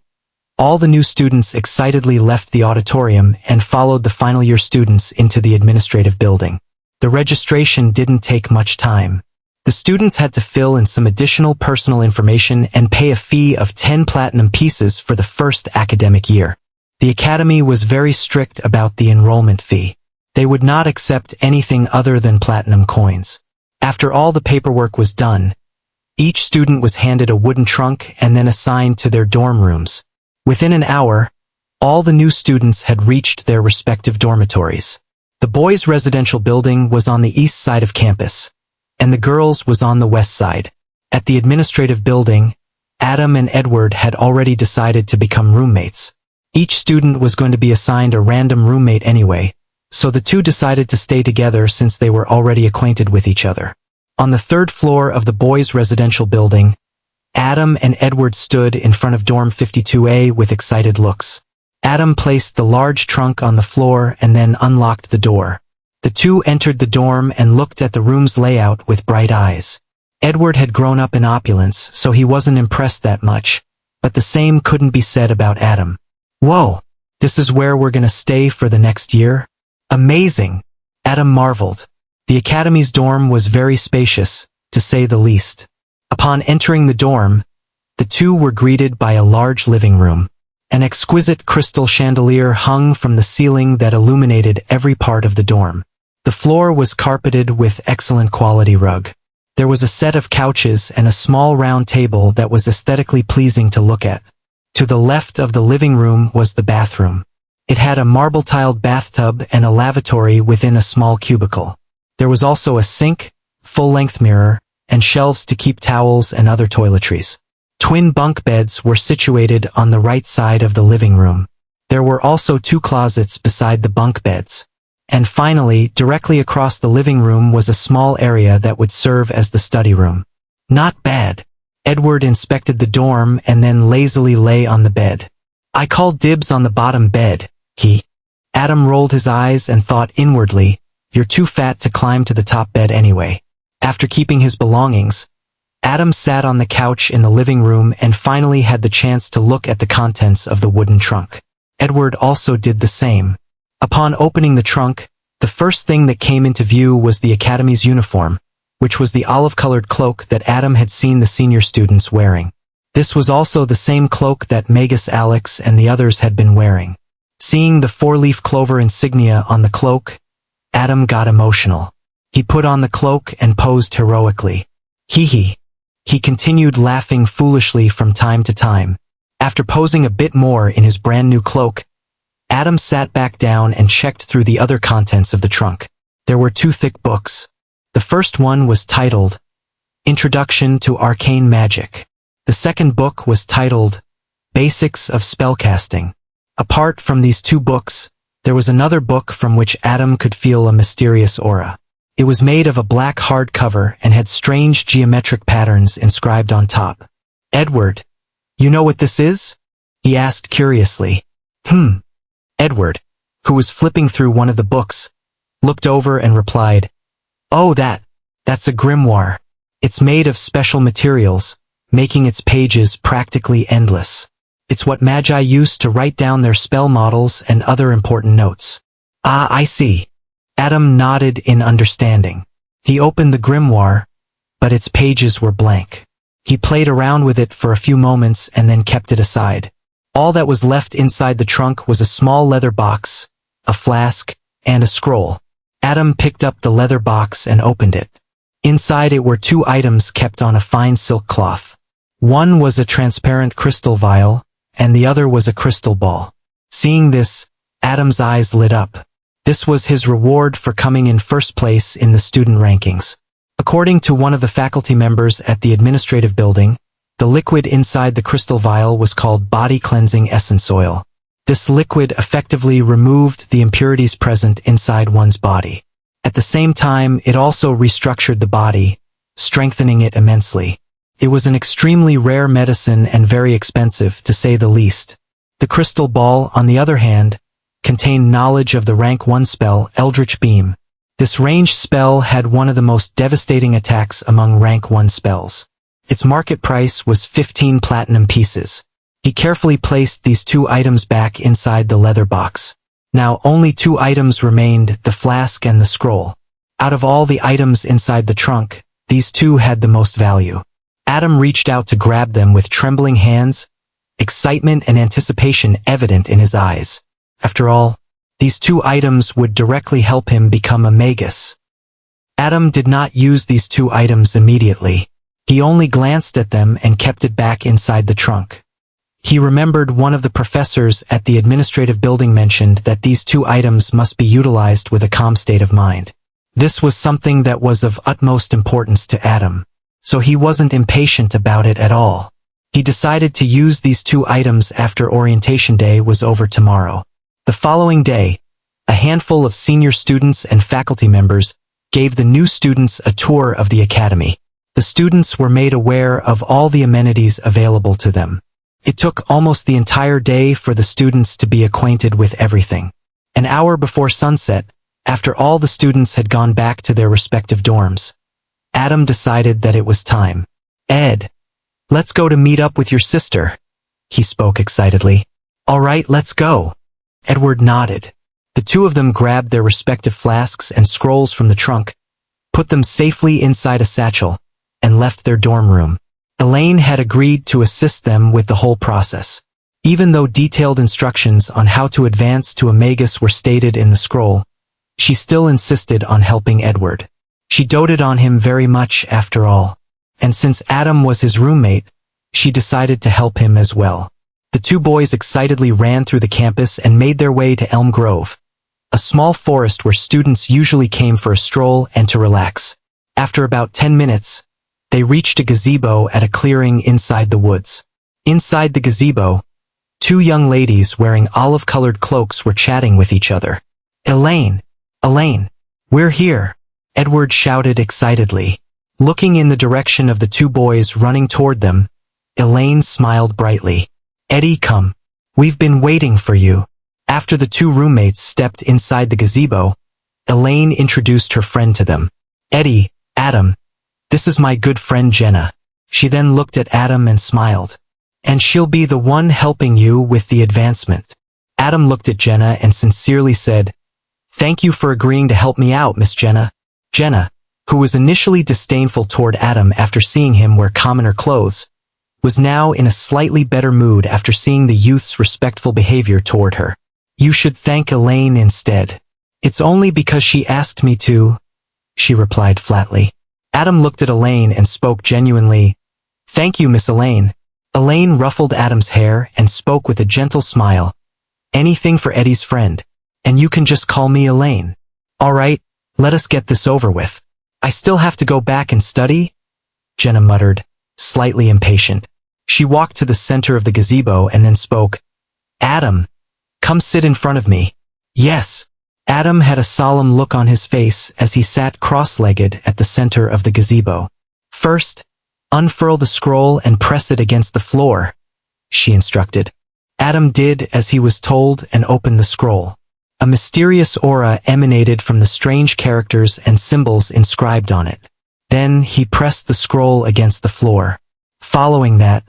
all the new students excitedly left the auditorium and followed the final year students into the administrative building. The registration didn't take much time. The students had to fill in some additional personal information and pay a fee of 10 platinum pieces for the first academic year. The Academy was very strict about the enrollment fee. They would not accept anything other than platinum coins. After all the paperwork was done, each student was handed a wooden trunk and then assigned to their dorm rooms. Within an hour, all the new students had reached their respective dormitories. The boys' residential building was on the east side of campus, and the girls' was on the west side. At the administrative building, Adam and Edward had already decided to become roommates. Each student was going to be assigned a random roommate anyway, so the two decided to stay together since they were already acquainted with each other. On the third floor of the boys' residential building, Adam and Edward stood in front of dorm 52A with excited looks. Adam placed the large trunk on the floor and then unlocked the door. The two entered the dorm and looked at the room's layout with bright eyes. Edward had grown up in opulence, so he wasn't impressed that much, but the same couldn't be said about Adam. Whoa, this is where we're gonna stay for the next year? Amazing! Adam marveled. The Academy's dorm was very spacious, to say the least. Upon entering the dorm, the two were greeted by a large living room. An exquisite crystal chandelier hung from the ceiling that illuminated every part of the dorm. The floor was carpeted with excellent quality rug. There was a set of couches and a small round table that was aesthetically pleasing to look at. To the left of the living room was the bathroom. It had a marble-tiled bathtub and a lavatory within a small cubicle. There was also a sink, full-length mirror, and shelves to keep towels and other toiletries. Twin bunk beds were situated on the right side of the living room. There were also 2 closets beside the bunk beds. And finally, directly across the living room was a small area that would serve as the study room. Not bad. Edward inspected the dorm and then lazily lay on the bed. I call dibs on the bottom bed, he. Adam rolled his eyes and thought inwardly, you're too fat to climb to the top bed anyway. After keeping his belongings, Adam sat on the couch in the living room and finally had the chance to look at the contents of the wooden trunk. Edward also did the same. Upon opening the trunk, the first thing that came into view was the Academy's uniform, which was the olive-colored cloak that Adam had seen the senior students wearing. This was also the same cloak that Magus Alex and the others had been wearing. Seeing the 4-leaf clover insignia on the cloak, Adam got emotional. He put on the cloak and posed heroically. Hee hee. He continued laughing foolishly from time to time. After posing a bit more in his brand new cloak, Adam sat back down and checked through the other contents of the trunk. There were 2 thick books. The first one was titled Introduction to Arcane Magic. The second book was titled Basics of Spellcasting. Apart from these 2 books, there was another book from which Adam could feel a mysterious aura. It was made of a black hardcover and had strange geometric patterns inscribed on top. Edward, you know what this is? He asked curiously. Edward, who was flipping through one of the books, looked over and replied, Oh, that's a grimoire. It's made of special materials, making its pages practically endless. It's what magi use to write down their spell models and other important notes. Ah, I see. Adam nodded in understanding. He opened the grimoire, but its pages were blank. He played around with it for a few moments and then kept it aside. All that was left inside the trunk was a small leather box, a flask, and a scroll. Adam picked up the leather box and opened it. Inside it were 2 items kept on a fine silk cloth. One was a transparent crystal vial, and the other was a crystal ball. Seeing this, Adam's eyes lit up. This was his reward for coming in first place in the student rankings. According to one of the faculty members at the administrative building, the liquid inside the crystal vial was called body cleansing essence oil. This liquid effectively removed the impurities present inside one's body. At the same time, it also restructured the body, strengthening it immensely. It was an extremely rare medicine and very expensive, to say the least. The crystal ball, on the other hand, contained knowledge of the rank 1 spell, Eldritch Beam. This ranged spell had one of the most devastating attacks among rank 1 spells. Its market price was 15 platinum pieces. He carefully placed these 2 items back inside the leather box. Now only 2 items remained, the flask and the scroll. Out of all the items inside the trunk, these 2 had the most value. Adam reached out to grab them with trembling hands, excitement and anticipation evident in his eyes. After all, these 2 items would directly help him become a magus. Adam did not use these 2 items immediately. He only glanced at them and kept it back inside the trunk. He remembered one of the professors at the administrative building mentioned that these 2 items must be utilized with a calm state of mind. This was something that was of utmost importance to Adam, so he wasn't impatient about it at all. He decided to use these 2 items after orientation day was over tomorrow. The following day, a handful of senior students and faculty members gave the new students a tour of the academy. The students were made aware of all the amenities available to them. It took almost the entire day for the students to be acquainted with everything. An hour before sunset, after all the students had gone back to their respective dorms, Adam decided that it was time. Ed, let's go to meet up with your sister, he spoke excitedly. All right, let's go. Edward nodded. The 2 of them grabbed their respective flasks and scrolls from the trunk, put them safely inside a satchel, and left their dorm room. Elaine had agreed to assist them with the whole process. Even though detailed instructions on how to advance to a magus were stated in the scroll, she still insisted on helping Edward. She doted on him very much after all, and since Adam was his roommate, she decided to help him as well. The 2 boys excitedly ran through the campus and made their way to Elm Grove, a small forest where students usually came for a stroll and to relax. After about 10 minutes, they reached a gazebo at a clearing inside the woods. Inside the gazebo, 2 young ladies wearing olive-colored cloaks were chatting with each other. Elaine, we're here, Edward shouted excitedly. Looking in the direction of the 2 boys running toward them, Elaine smiled brightly. Eddie, come. We've been waiting for you. After the 2 roommates stepped inside the gazebo, Elaine introduced her friend to them. Eddie, Adam, this is my good friend Jenna. She then looked at Adam and smiled. And she'll be the one helping you with the advancement. Adam looked at Jenna and sincerely said, Thank you for agreeing to help me out, Miss Jenna. Jenna, who was initially disdainful toward Adam after seeing him wear commoner clothes, was now in a slightly better mood after seeing the youth's respectful behavior toward her. You should thank Elaine instead. It's only because she asked me to. she replied flatly. Adam looked at Elaine and spoke genuinely. Thank you, Miss Elaine. Elaine ruffled Adam's hair and spoke with a gentle smile. Anything for Eddie's friend. And you can just call me Elaine. All right, let us get this over with. I still have to go back and study? Jenna muttered, slightly impatient. She walked to the center of the gazebo and then spoke. Adam, come sit in front of me. Yes. Adam had a solemn look on his face as he sat cross-legged at the center of the gazebo. First, unfurl the scroll and press it against the floor, she instructed. Adam did as he was told and opened the scroll. A mysterious aura emanated from the strange characters and symbols inscribed on it. Then he pressed the scroll against the floor. Following that,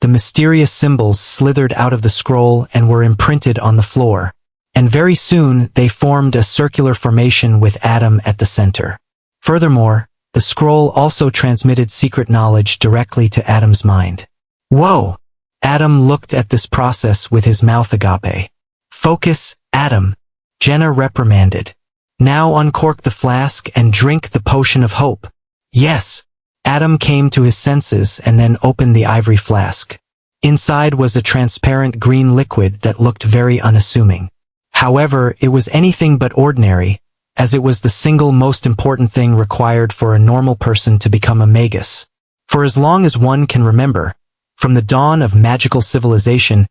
the mysterious symbols slithered out of the scroll and were imprinted on the floor. And very soon they formed a circular formation with Adam at the center. Furthermore, the scroll also transmitted secret knowledge directly to Adam's mind. Whoa! Adam looked at this process with his mouth agape. Focus, Adam, Jenna reprimanded. Now uncork the flask and drink the potion of hope. Yes. Adam came to his senses and then opened the ivory flask. Inside was a transparent green liquid that looked very unassuming. However, it was anything but ordinary, as it was the single most important thing required for a normal person to become a magus. For as long as one can remember, from the dawn of magical civilization,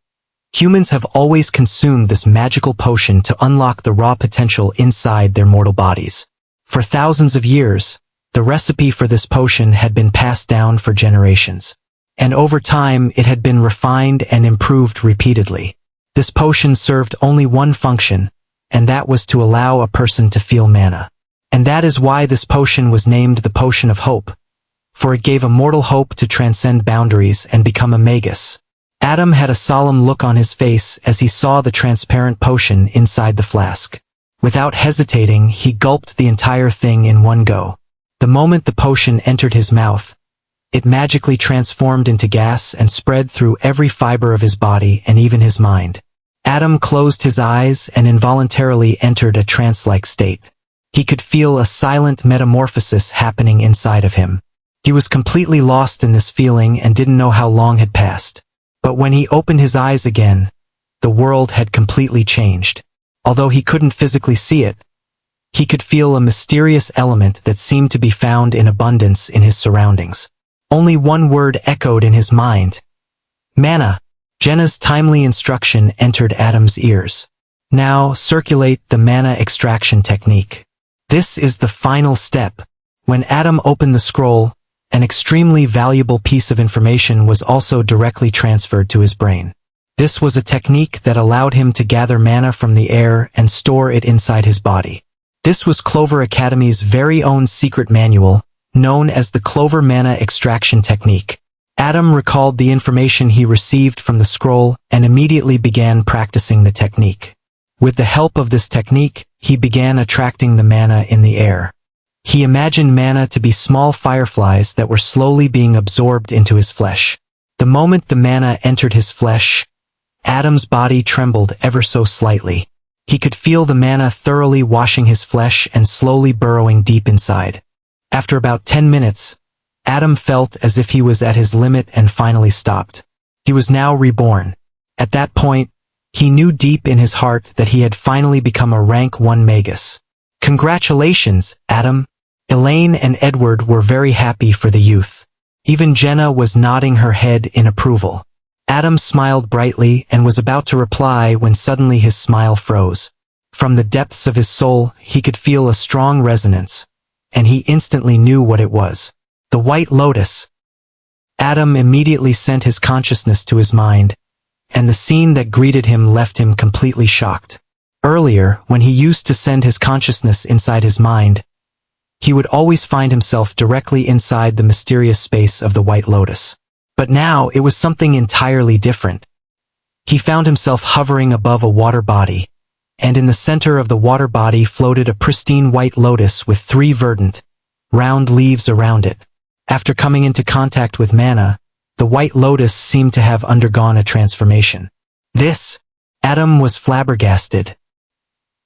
humans have always consumed this magical potion to unlock the raw potential inside their mortal bodies. For thousands of years, the recipe for this potion had been passed down for generations. And over time, it had been refined and improved repeatedly. This potion served only one function, and that was to allow a person to feel mana. And that is why this potion was named the Potion of Hope, for it gave a mortal hope to transcend boundaries and become a magus. Adam had a solemn look on his face as he saw the transparent potion inside the flask. Without hesitating, he gulped the entire thing in one go. The moment the potion entered his mouth, it magically transformed into gas and spread through every fiber of his body and even his mind. Adam closed his eyes and involuntarily entered a trance-like state. He could feel a silent metamorphosis happening inside of him. He was completely lost in this feeling and didn't know how long had passed. But when he opened his eyes again, the world had completely changed. Although he couldn't physically see it, he could feel a mysterious element that seemed to be found in abundance in his surroundings. Only one word echoed in his mind. Mana. Jenna's timely instruction entered Adam's ears. Now circulate the mana extraction technique. This is the final step. When Adam opened the scroll, an extremely valuable piece of information was also directly transferred to his brain. This was a technique that allowed him to gather mana from the air and store it inside his body. This was Clover Academy's very own secret manual, known as the Clover Mana Extraction Technique. Adam recalled the information he received from the scroll and immediately began practicing the technique. With the help of this technique, he began attracting the mana in the air. He imagined mana to be small fireflies that were slowly being absorbed into his flesh. The moment the mana entered his flesh, Adam's body trembled ever so slightly. He could feel the mana thoroughly washing his flesh and slowly burrowing deep inside. After about 10 minutes, Adam felt as if he was at his limit and finally stopped. He was now reborn. At that point, he knew deep in his heart that he had finally become a rank 1 magus. Congratulations, Adam. Elaine and Edward were very happy for the youth. Even Jenna was nodding her head in approval. Adam smiled brightly and was about to reply when suddenly his smile froze. From the depths of his soul, he could feel a strong resonance, and he instantly knew what it was. The White Lotus. Adam immediately sent his consciousness to his mind, and the scene that greeted him left him completely shocked. Earlier, when he used to send his consciousness inside his mind, he would always find himself directly inside the mysterious space of the White Lotus. But now it was something entirely different. He found himself hovering above a water body, and in the center of the water body floated a pristine white lotus with 3 verdant, round leaves around it. After coming into contact with mana, the White Lotus seemed to have undergone a transformation. Adam was flabbergasted.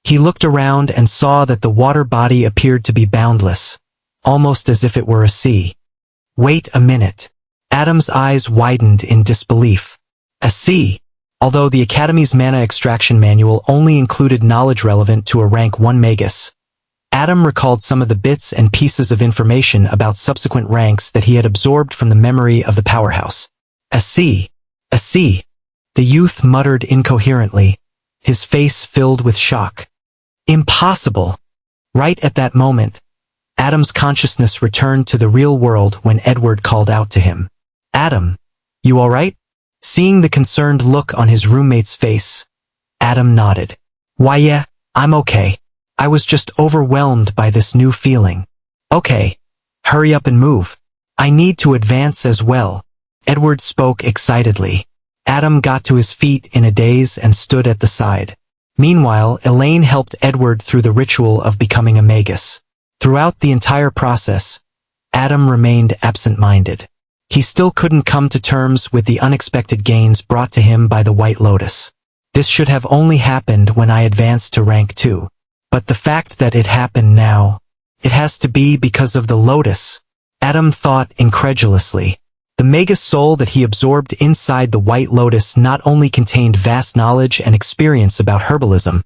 He looked around and saw that the water body appeared to be boundless, almost as if it were a sea. Wait a minute. Adam's eyes widened in disbelief. A sea? Although the Academy's mana extraction manual only included knowledge relevant to a rank 1 magus, Adam recalled some of the bits and pieces of information about subsequent ranks that he had absorbed from the memory of the powerhouse. A sea. A sea. The youth muttered incoherently, his face filled with shock. Impossible. Right at that moment, Adam's consciousness returned to the real world when Edward called out to him. Adam, you all right? Seeing the concerned look on his roommate's face, Adam nodded. Why yeah, I'm okay. I was just overwhelmed by this new feeling. Okay, hurry up and move. I need to advance as well. Edward spoke excitedly. Adam got to his feet in a daze and stood at the side. Meanwhile, Elaine helped Edward through the ritual of becoming a magus. Throughout the entire process, Adam remained absent-minded. He still couldn't come to terms with the unexpected gains brought to him by the White Lotus. This should have only happened when I advanced to rank 2. But the fact that it happened now, it has to be because of the Lotus, Adam thought incredulously. The magus soul that he absorbed inside the White Lotus not only contained vast knowledge and experience about herbalism,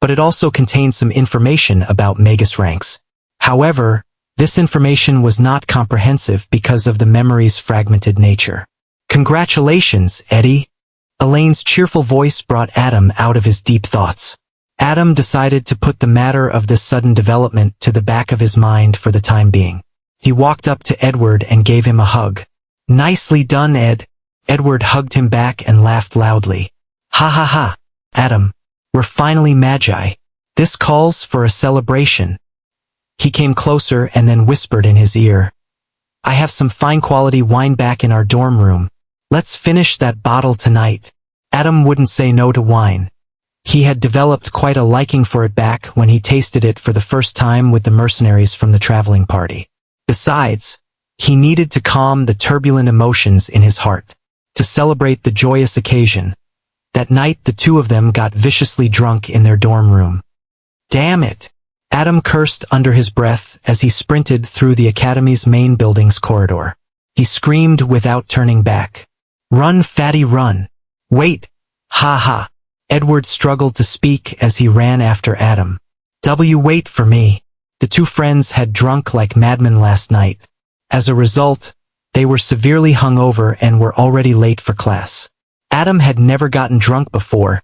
but it also contained some information about magus ranks. However, this information was not comprehensive because of the memory's fragmented nature. Congratulations, Eddie. Elaine's cheerful voice brought Adam out of his deep thoughts. Adam decided to put the matter of this sudden development to the back of his mind for the time being. He walked up to Edward and gave him a hug. Nicely done, Ed. Edward hugged him back and laughed loudly. Ha ha ha. Adam, we're finally magi. This calls for a celebration. He came closer and then whispered in his ear. I have some fine-quality wine back in our dorm room. Let's finish that bottle tonight. Adam wouldn't say no to wine. He had developed quite a liking for it back when he tasted it for the first time with the mercenaries from the traveling party. Besides, he needed to calm the turbulent emotions in his heart, to celebrate the joyous occasion. That night the two of them got viciously drunk in their dorm room. Damn it! Adam cursed under his breath as he sprinted through the Academy's main building's corridor. He screamed without turning back. Run, fatty, run! Wait! Ha ha! Edward struggled to speak as he ran after Adam. Wait for me. The two friends had drunk like madmen last night. As a result, they were severely hungover and were already late for class. Adam had never gotten drunk before,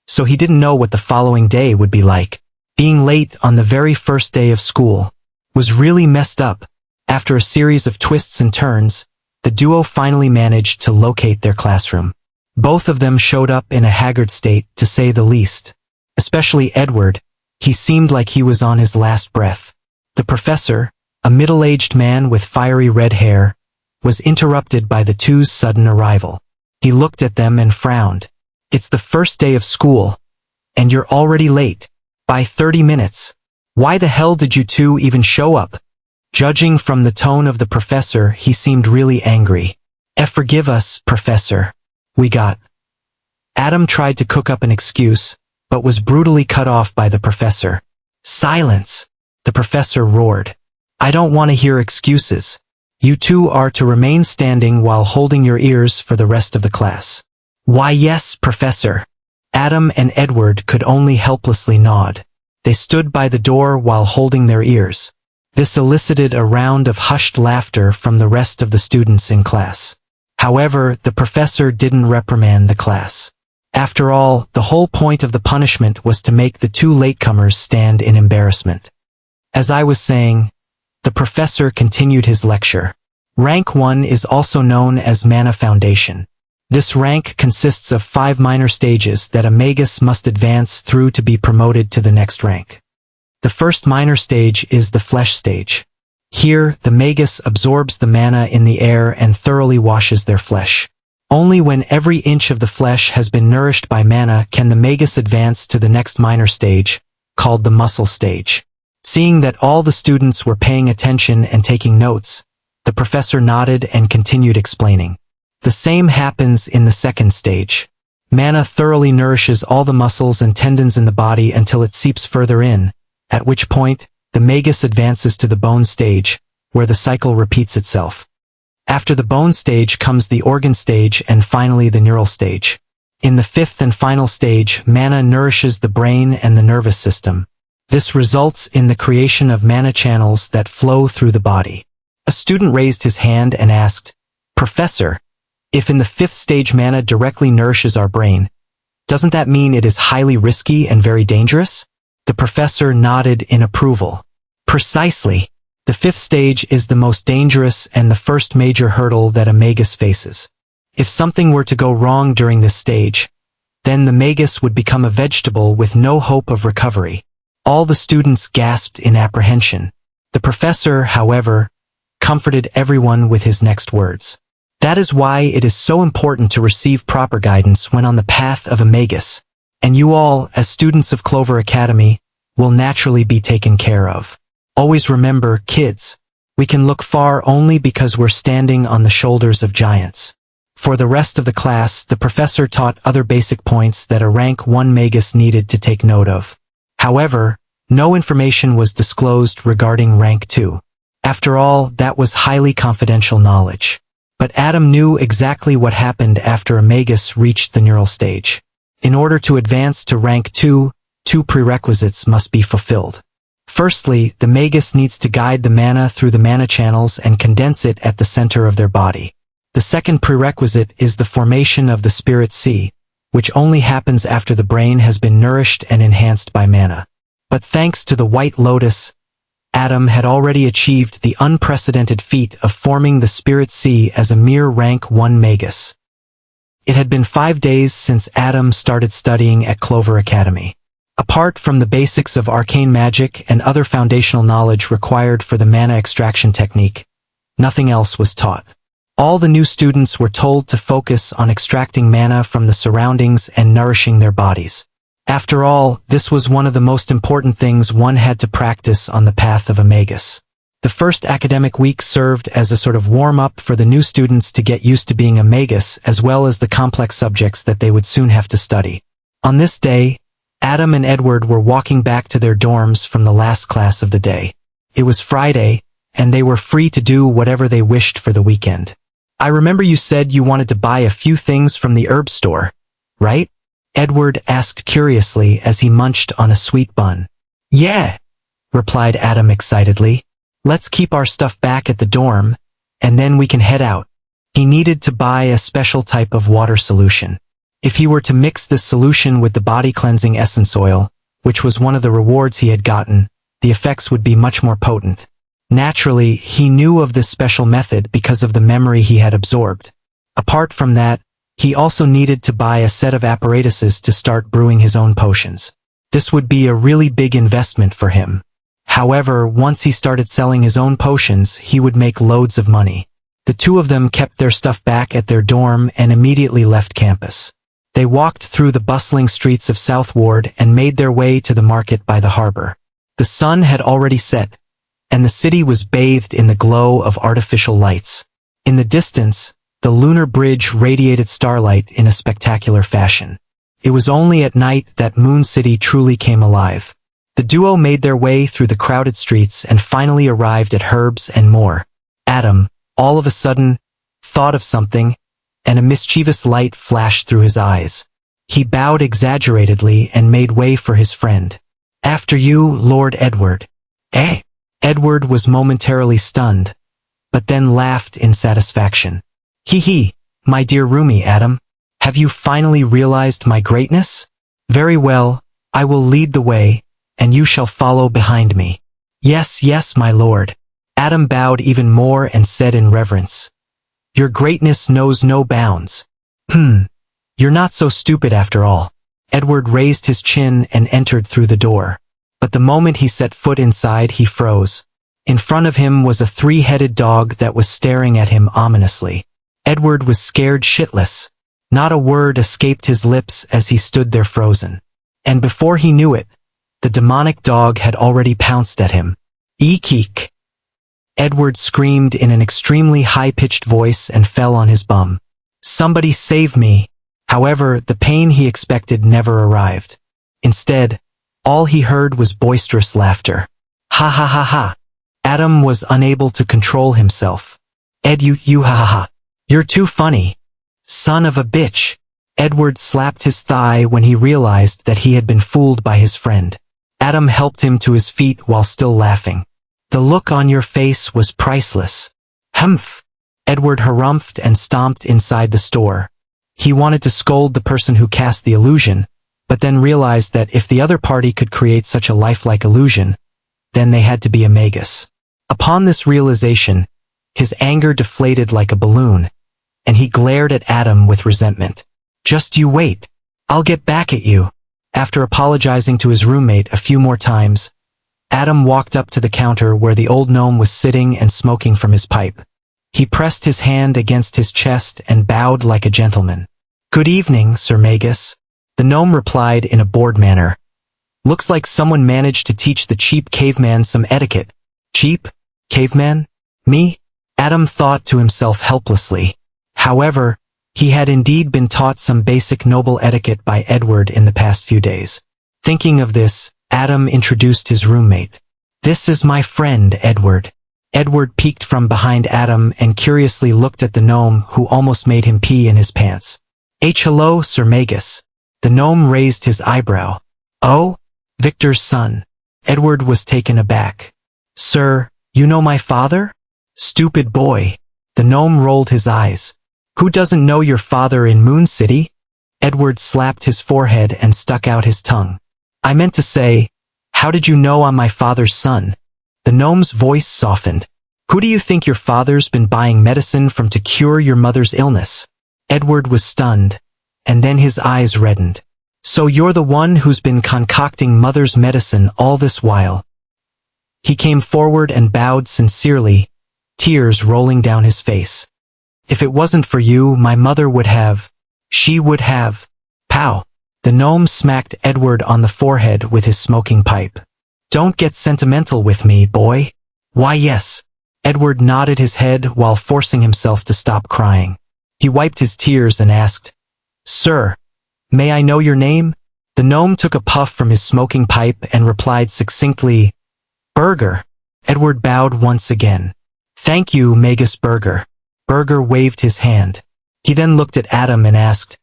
so he didn't know what the following day would be like. Being late on the very first day of school was really messed up. After a series of twists and turns, the duo finally managed to locate their classroom. Both of them showed up in a haggard state, to say the least. Especially Edward, he seemed like he was on his last breath. The professor, a middle-aged man with fiery red hair, was interrupted by the two's sudden arrival. He looked at them and frowned. It's the first day of school, and you're already late. By 30 minutes. Why the hell did you two even show up? Judging from the tone of the professor, he seemed really angry. Forgive us, Professor. We got. Adam tried to cook up an excuse, but was brutally cut off by the professor. Silence! The professor roared. I don't want to hear excuses. You two are to remain standing while holding your ears for the rest of the class. Why yes, Professor. Adam and Edward could only helplessly nod. They stood by the door while holding their ears. This elicited a round of hushed laughter from the rest of the students in class. However, the professor didn't reprimand the class. After all, the whole point of the punishment was to make the two latecomers stand in embarrassment. As I was saying, the professor continued his lecture. Rank 1 is also known as Mana Foundation. This rank consists of 5 minor stages that a magus must advance through to be promoted to the next rank. The first minor stage is the flesh stage. Here, the magus absorbs the mana in the air and thoroughly washes their flesh. Only when every inch of the flesh has been nourished by mana can the magus advance to the next minor stage, called the muscle stage. Seeing that all the students were paying attention and taking notes, the professor nodded and continued explaining. The same happens in the second stage. Mana thoroughly nourishes all the muscles and tendons in the body until it seeps further in, at which point, the magus advances to the bone stage, where the cycle repeats itself. After the bone stage comes the organ stage and finally the neural stage. In the fifth and final stage, mana nourishes the brain and the nervous system. This results in the creation of mana channels that flow through the body. A student raised his hand and asked, "Professor, if in the fifth stage mana directly nourishes our brain, doesn't that mean it is highly risky and very dangerous?" The professor nodded in approval. Precisely. The fifth stage is the most dangerous and the first major hurdle that a magus faces. If something were to go wrong during this stage, then the magus would become a vegetable with no hope of recovery. All the students gasped in apprehension. The professor, however, comforted everyone with his next words. That is why it is so important to receive proper guidance when on the path of a magus, and you all, as students of Clover Academy, will naturally be taken care of. Always remember, kids, we can look far only because we're standing on the shoulders of giants. For the rest of the class, the professor taught other basic points that a rank 1 magus needed to take note of. However, no information was disclosed regarding rank 2. After all, that was highly confidential knowledge. But Adam knew exactly what happened after a magus reached the neural stage. In order to advance to rank 2, 2 prerequisites must be fulfilled. Firstly, the magus needs to guide the mana through the mana channels and condense it at the center of their body. The second prerequisite is the formation of the spirit sea, which only happens after the brain has been nourished and enhanced by mana. But thanks to the White Lotus, Adam had already achieved the unprecedented feat of forming the spirit sea as a mere rank 1 magus. It had been 5 days since Adam started studying at Clover Academy. Apart from the basics of arcane magic and other foundational knowledge required for the mana extraction technique, nothing else was taught. All the new students were told to focus on extracting mana from the surroundings and nourishing their bodies. After all, this was one of the most important things one had to practice on the path of a magus. The first academic week served as a sort of warm-up for the new students to get used to being a magus as well as the complex subjects that they would soon have to study. On this day, Adam and Edward were walking back to their dorms from the last class of the day. It was Friday, and they were free to do whatever they wished for the weekend. "I remember you said you wanted to buy a few things from the herb store, right?" Edward asked curiously as he munched on a sweet bun. "Yeah," replied Adam excitedly. "Let's keep our stuff back at the dorm, and then we can head out." He needed to buy a special type of water solution. If he were to mix this solution with the body-cleansing essence oil, which was one of the rewards he had gotten, the effects would be much more potent. Naturally, he knew of this special method because of the memory he had absorbed. Apart from that, he also needed to buy a set of apparatuses to start brewing his own potions. This would be a really big investment for him. However, once he started selling his own potions, he would make loads of money. The two of them kept their stuff back at their dorm and immediately left campus. They walked through the bustling streets of South Ward and made their way to the market by the harbor. The sun had already set, and the city was bathed in the glow of artificial lights. In the distance, the lunar bridge radiated starlight in a spectacular fashion. It was only at night that Moon City truly came alive. The duo made their way through the crowded streets and finally arrived at Herbs and More. Adam, all of a sudden, thought of something, and a mischievous light flashed through his eyes. He bowed exaggeratedly and made way for his friend. "After you, Lord Edward." "Eh?" Edward was momentarily stunned, but then laughed in satisfaction. "Hee, my dear roomie Adam, have you finally realized my greatness? Very well, I will lead the way, and you shall follow behind me." Yes, my lord." Adam bowed even more and said in reverence, "Your greatness knows no bounds." You're not so stupid after all." Edward raised his chin and entered through the door. But the moment he set foot inside, he froze. In front of him was a 3-headed dog that was staring at him ominously. Edward was scared shitless. Not a word escaped his lips as he stood there frozen. And before he knew it, the demonic dog had already pounced at him. "Eek!" Edward screamed in an extremely high-pitched voice and fell on his bum. "Somebody save me! However, the pain he expected never arrived. Instead, all he heard was boisterous laughter. Ha ha ha ha. Adam was unable to control himself. Ed, you ha ha ha. You're too funny. Son of a bitch. Edward slapped his thigh when he realized that he had been fooled by his friend. Adam helped him to his feet while still laughing. The look on your face was priceless. Humph. Edward harumphed and stomped inside the store. He wanted to scold the person who cast the illusion, but then realized that if the other party could create such a lifelike illusion, then they had to be a magus. Upon this realization, his anger deflated like a balloon, and he glared at Adam with resentment. Just you wait. I'll get back at you. After apologizing to his roommate a few more times, Adam walked up to the counter where the old gnome was sitting and smoking from his pipe. He pressed his hand against his chest and bowed like a gentleman. Good evening, Sir Magus. The gnome replied in a bored manner. Looks like someone managed to teach the cheap caveman some etiquette. Cheap? Caveman? Me? Adam thought to himself helplessly. However, he had indeed been taught some basic noble etiquette by Edward in the past few days. Thinking of this, Adam introduced his roommate. This is my friend, Edward. Edward peeked from behind Adam and curiously looked at the gnome who almost made him pee in his pants. Hello, Sir Magus. The gnome raised his eyebrow. Oh? Victor's son. Edward was taken aback. Sir, you know my father? Stupid boy. The gnome rolled his eyes. Who doesn't know your father in Moon City? Edward slapped his forehead and stuck out his tongue. I meant to say, how did you know I'm my father's son? The gnome's voice softened. Who do you think your father's been buying medicine from to cure your mother's illness? Edward was stunned, and then his eyes reddened. So you're the one who's been concocting mother's medicine all this while. He came forward and bowed sincerely, tears rolling down his face. If it wasn't for you, my mother would have. She would have. Pow! The gnome smacked Edward on the forehead with his smoking pipe. Don't get sentimental with me, boy. Why yes. Edward nodded his head while forcing himself to stop crying. He wiped his tears and asked, Sir, may I know your name? The gnome took a puff from his smoking pipe and replied succinctly, Burger. Edward bowed once again. Thank you, Magus Burger. Burger waved his hand. He then looked at Adam and asked,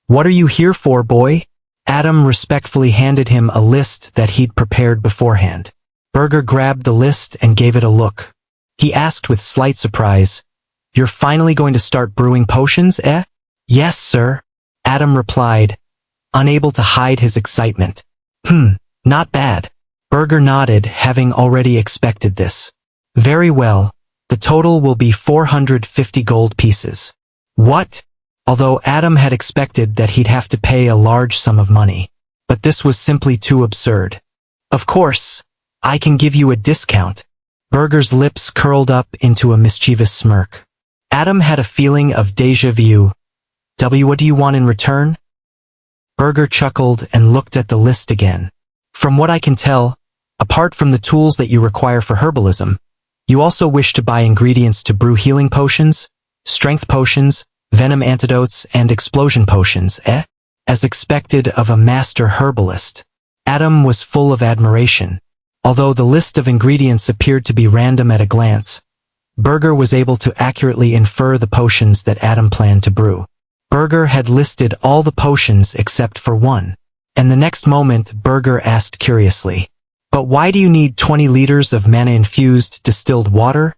What are you here for, boy? Adam respectfully handed him a list that he'd prepared beforehand. Burger grabbed the list and gave it a look. He asked with slight surprise, You're finally going to start brewing potions, eh? Yes, sir. Adam replied, unable to hide his excitement. Not bad. Burger nodded, having already expected this. Very well. The total will be 450 gold pieces. What? Although Adam had expected that he'd have to pay a large sum of money. But this was simply too absurd. Of course, I can give you a discount. Burger's lips curled up into a mischievous smirk. Adam had a feeling of déjà vu. What do you want in return? Burger chuckled and looked at the list again. From what I can tell, apart from the tools that you require for herbalism, you also wish to buy ingredients to brew healing potions, strength potions, venom antidotes, and explosion potions, eh? As expected of a master herbalist. Adam was full of admiration. Although the list of ingredients appeared to be random at a glance, Burger was able to accurately infer the potions that Adam planned to brew. Burger had listed all the potions except for one. And the next moment, Burger asked curiously, But why do you need 20 liters of mana-infused distilled water,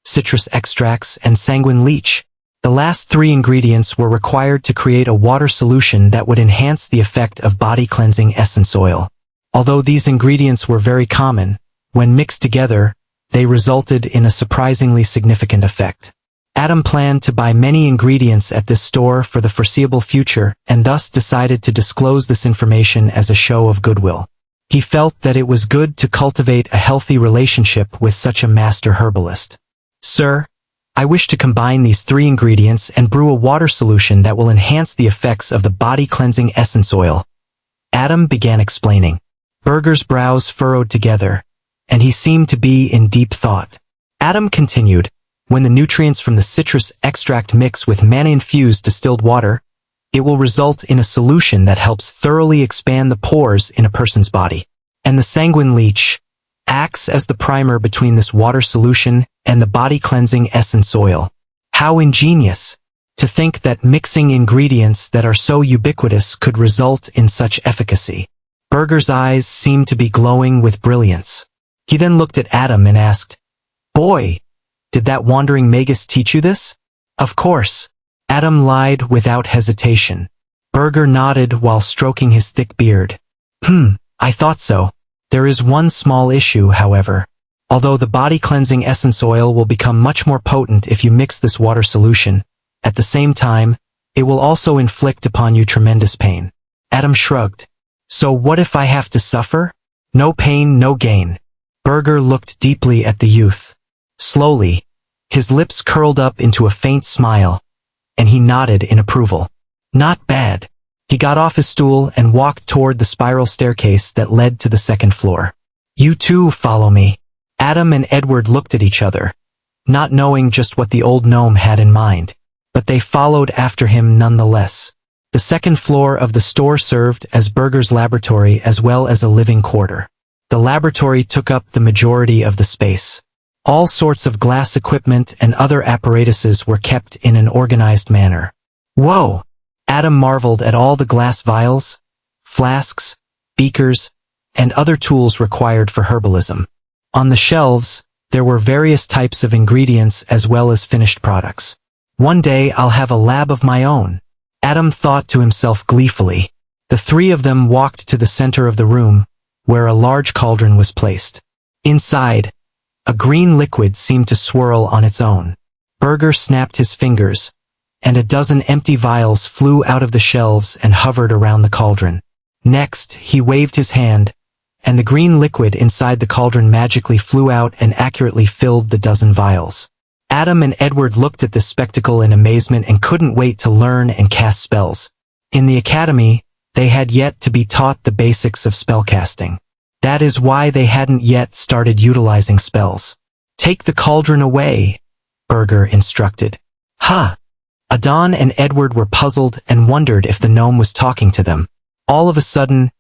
citrus extracts, and sanguine leech? The last three ingredients were required to create a water solution that would enhance the effect of body-cleansing essence oil. Although these ingredients were very common, when mixed together, they resulted in a surprisingly significant effect. Adam planned to buy many ingredients at this store for the foreseeable future and thus decided to disclose this information as a show of goodwill. He felt that it was good to cultivate a healthy relationship with such a master herbalist. Sir, I wish to combine these three ingredients and brew a water solution that will enhance the effects of the body-cleansing essence oil. Adam began explaining. Burger's brows furrowed together, and he seemed to be in deep thought. Adam continued, when the nutrients from the citrus extract mix with mana-infused distilled water, It will result in a solution that helps thoroughly expand the pores in a person's body. And the sanguine leech acts as the primer between this water solution and the body-cleansing essence oil. How ingenious! To think that mixing ingredients that are so ubiquitous could result in such efficacy. Burger's eyes seemed to be glowing with brilliance. He then looked at Adam and asked, "Boy, did that wandering magus teach you this?" "Of course." Adam lied without hesitation. Burger nodded while stroking his thick beard. I thought so. There is one small issue, however. Although the body-cleansing essence oil will become much more potent if you mix this water solution, at the same time, it will also inflict upon you tremendous pain. Adam shrugged. So what if I have to suffer? No pain, no gain. Burger looked deeply at the youth. Slowly, his lips curled up into a faint smile, and he nodded in approval. Not bad. He got off his stool and walked toward the spiral staircase that led to the second floor. You too follow me. Adam and Edward looked at each other, not knowing just what the old gnome had in mind, but they followed after him nonetheless. The second floor of the store served as Burger's laboratory as well as a living quarter. The laboratory took up the majority of the space. All sorts of glass equipment and other apparatuses were kept in an organized manner. Whoa! Adam marveled at all the glass vials, flasks, beakers, and other tools required for herbalism. On the shelves, there were various types of ingredients as well as finished products. One day I'll have a lab of my own, Adam thought to himself gleefully. The three of them walked to the center of the room, where a large cauldron was placed. Inside, a green liquid seemed to swirl on its own. Burger snapped his fingers, and a dozen empty vials flew out of the shelves and hovered around the cauldron. Next, he waved his hand, and the green liquid inside the cauldron magically flew out and accurately filled the dozen vials. Adam and Edward looked at this spectacle in amazement and couldn't wait to learn and cast spells. In the academy, they had yet to be taught the basics of spellcasting. That is why they hadn't yet started utilizing spells. Take the cauldron away, Burger instructed. Adon and Edward were puzzled and wondered if the gnome was talking to them. All of a sudden,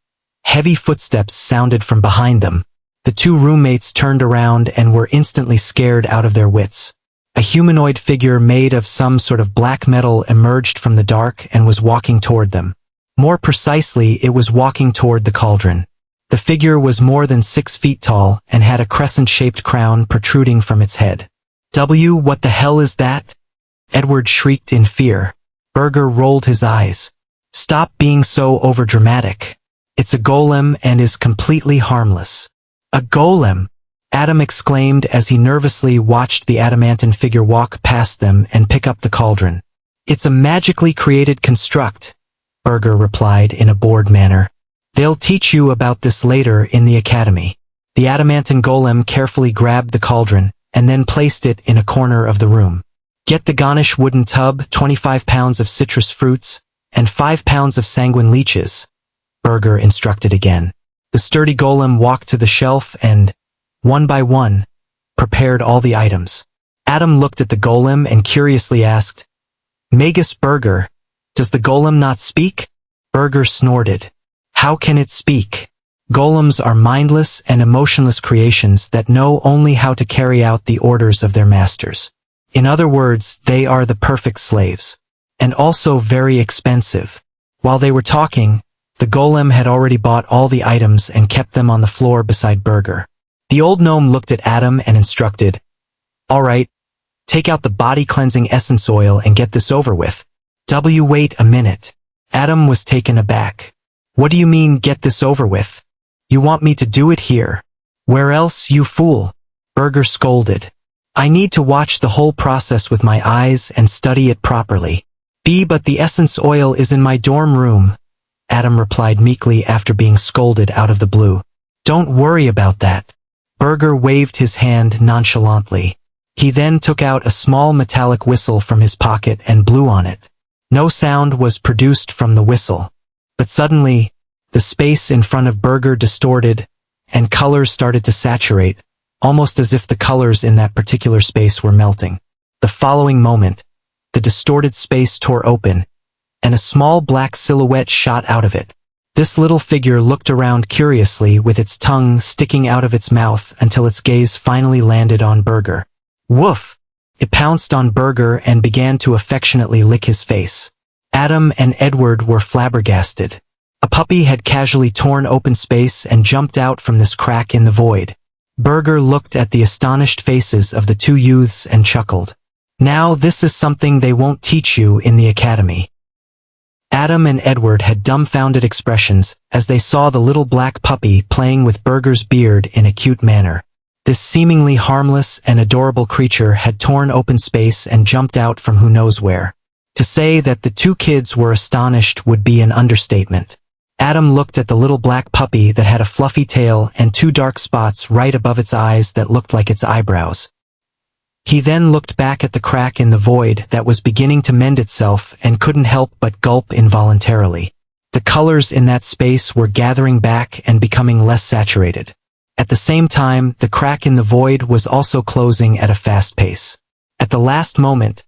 heavy footsteps sounded from behind them. The two roommates turned around and were instantly scared out of their wits. A humanoid figure made of some sort of black metal emerged from the dark and was walking toward them. More precisely, it was walking toward the cauldron. The figure was more than 6 feet tall and had a crescent-shaped crown protruding from its head. What the hell is that? Edward shrieked in fear. Burger rolled his eyes. Stop being so overdramatic. It's a golem and is completely harmless. A golem! Adam exclaimed as he nervously watched the adamantine figure walk past them and pick up the cauldron. It's a magically created construct, Burger replied in a bored manner. They'll teach you about this later in the academy. The adamantine golem carefully grabbed the cauldron and then placed it in a corner of the room. Get the Ganesh wooden tub, 25 pounds of citrus fruits, and 5 pounds of sanguine leeches, Burger instructed again. The sturdy golem walked to the shelf and, one by one, prepared all the items. Adam looked at the golem and curiously asked, Magus Burger, does the golem not speak? Burger snorted. How can it speak? Golems are mindless and emotionless creations that know only how to carry out the orders of their masters. In other words, they are the perfect slaves. And also very expensive. While they were talking, the golem had already bought all the items and kept them on the floor beside Burger. The old gnome looked at Adam and instructed, All right, take out the body-cleansing essence oil and get this over with. Wait a minute. Adam was taken aback. What do you mean, get this over with? You want me to do it here? Where else, you fool? Burger scolded. I need to watch the whole process with my eyes and study it properly. But the essence oil is in my dorm room, Adam replied meekly after being scolded out of the blue. Don't worry about that. Burger waved his hand nonchalantly. He then took out a small metallic whistle from his pocket and blew on it. No sound was produced from the whistle. But suddenly, the space in front of Burger distorted, and colors started to saturate, almost as if the colors in that particular space were melting. The following moment, the distorted space tore open, and a small black silhouette shot out of it. This little figure looked around curiously with its tongue sticking out of its mouth until its gaze finally landed on Burger. Woof! It pounced on Burger and began to affectionately lick his face. Adam and Edward were flabbergasted. A puppy had casually torn open space and jumped out from this crack in the void. Burger looked at the astonished faces of the two youths and chuckled. Now this is something they won't teach you in the academy. Adam and Edward had dumbfounded expressions as they saw the little black puppy playing with Burger's beard in a cute manner. This seemingly harmless and adorable creature had torn open space and jumped out from who knows where. To say that the two kids were astonished would be an understatement. Adam looked at the little black puppy that had a fluffy tail and two dark spots right above its eyes that looked like its eyebrows. He then looked back at the crack in the void that was beginning to mend itself and couldn't help but gulp involuntarily. The colors in that space were gathering back and becoming less saturated. At the same time, the crack in the void was also closing at a fast pace. At the last moment,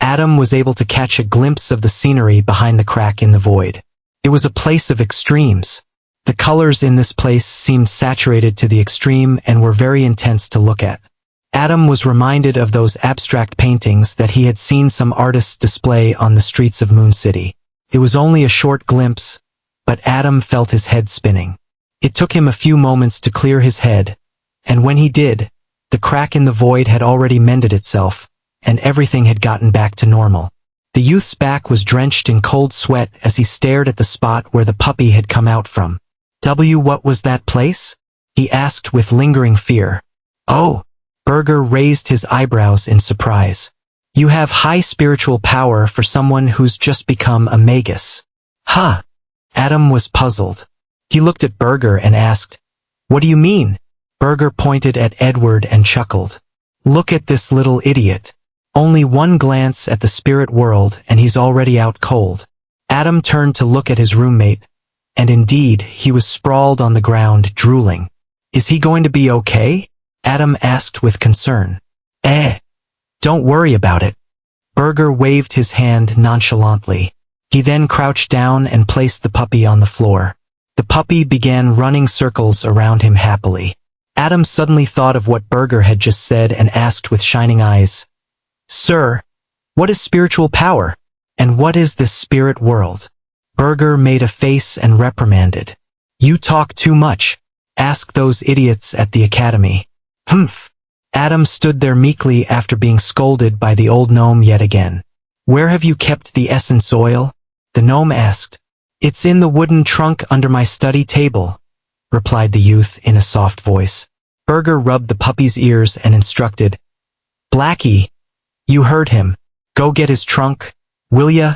Adam was able to catch a glimpse of the scenery behind the crack in the void. It was a place of extremes. The colors in this place seemed saturated to the extreme and were very intense to look at. Adam was reminded of those abstract paintings that he had seen some artists display on the streets of Moon City. It was only a short glimpse, but Adam felt his head spinning. It took him a few moments to clear his head, and when he did, the crack in the void had already mended itself, and everything had gotten back to normal. The youth's back was drenched in cold sweat as he stared at the spot where the puppy had come out from. What was that place? He asked with lingering fear. Oh! Burger raised his eyebrows in surprise. You have high spiritual power for someone who's just become a magus. Huh? Adam was puzzled. He looked at Burger and asked, What do you mean? Burger pointed at Edward and chuckled. Look at this little idiot. Only one glance at the spirit world and he's already out cold. Adam turned to look at his roommate, and indeed, he was sprawled on the ground, drooling. Is he going to be okay? Adam asked with concern. Don't worry about it. Burger waved his hand nonchalantly. He then crouched down and placed the puppy on the floor. The puppy began running circles around him happily. Adam suddenly thought of what Burger had just said and asked with shining eyes, Sir, what is spiritual power? And what is this spirit world? Burger made a face and reprimanded. You talk too much. Ask those idiots at the academy. Humph. Adam stood there meekly after being scolded by the old gnome yet again. Where have you kept the essence oil? The gnome asked. It's in the wooden trunk under my study table, replied the youth in a soft voice. Burger rubbed the puppy's ears and instructed, Blackie, you heard him. Go get his trunk, will ya?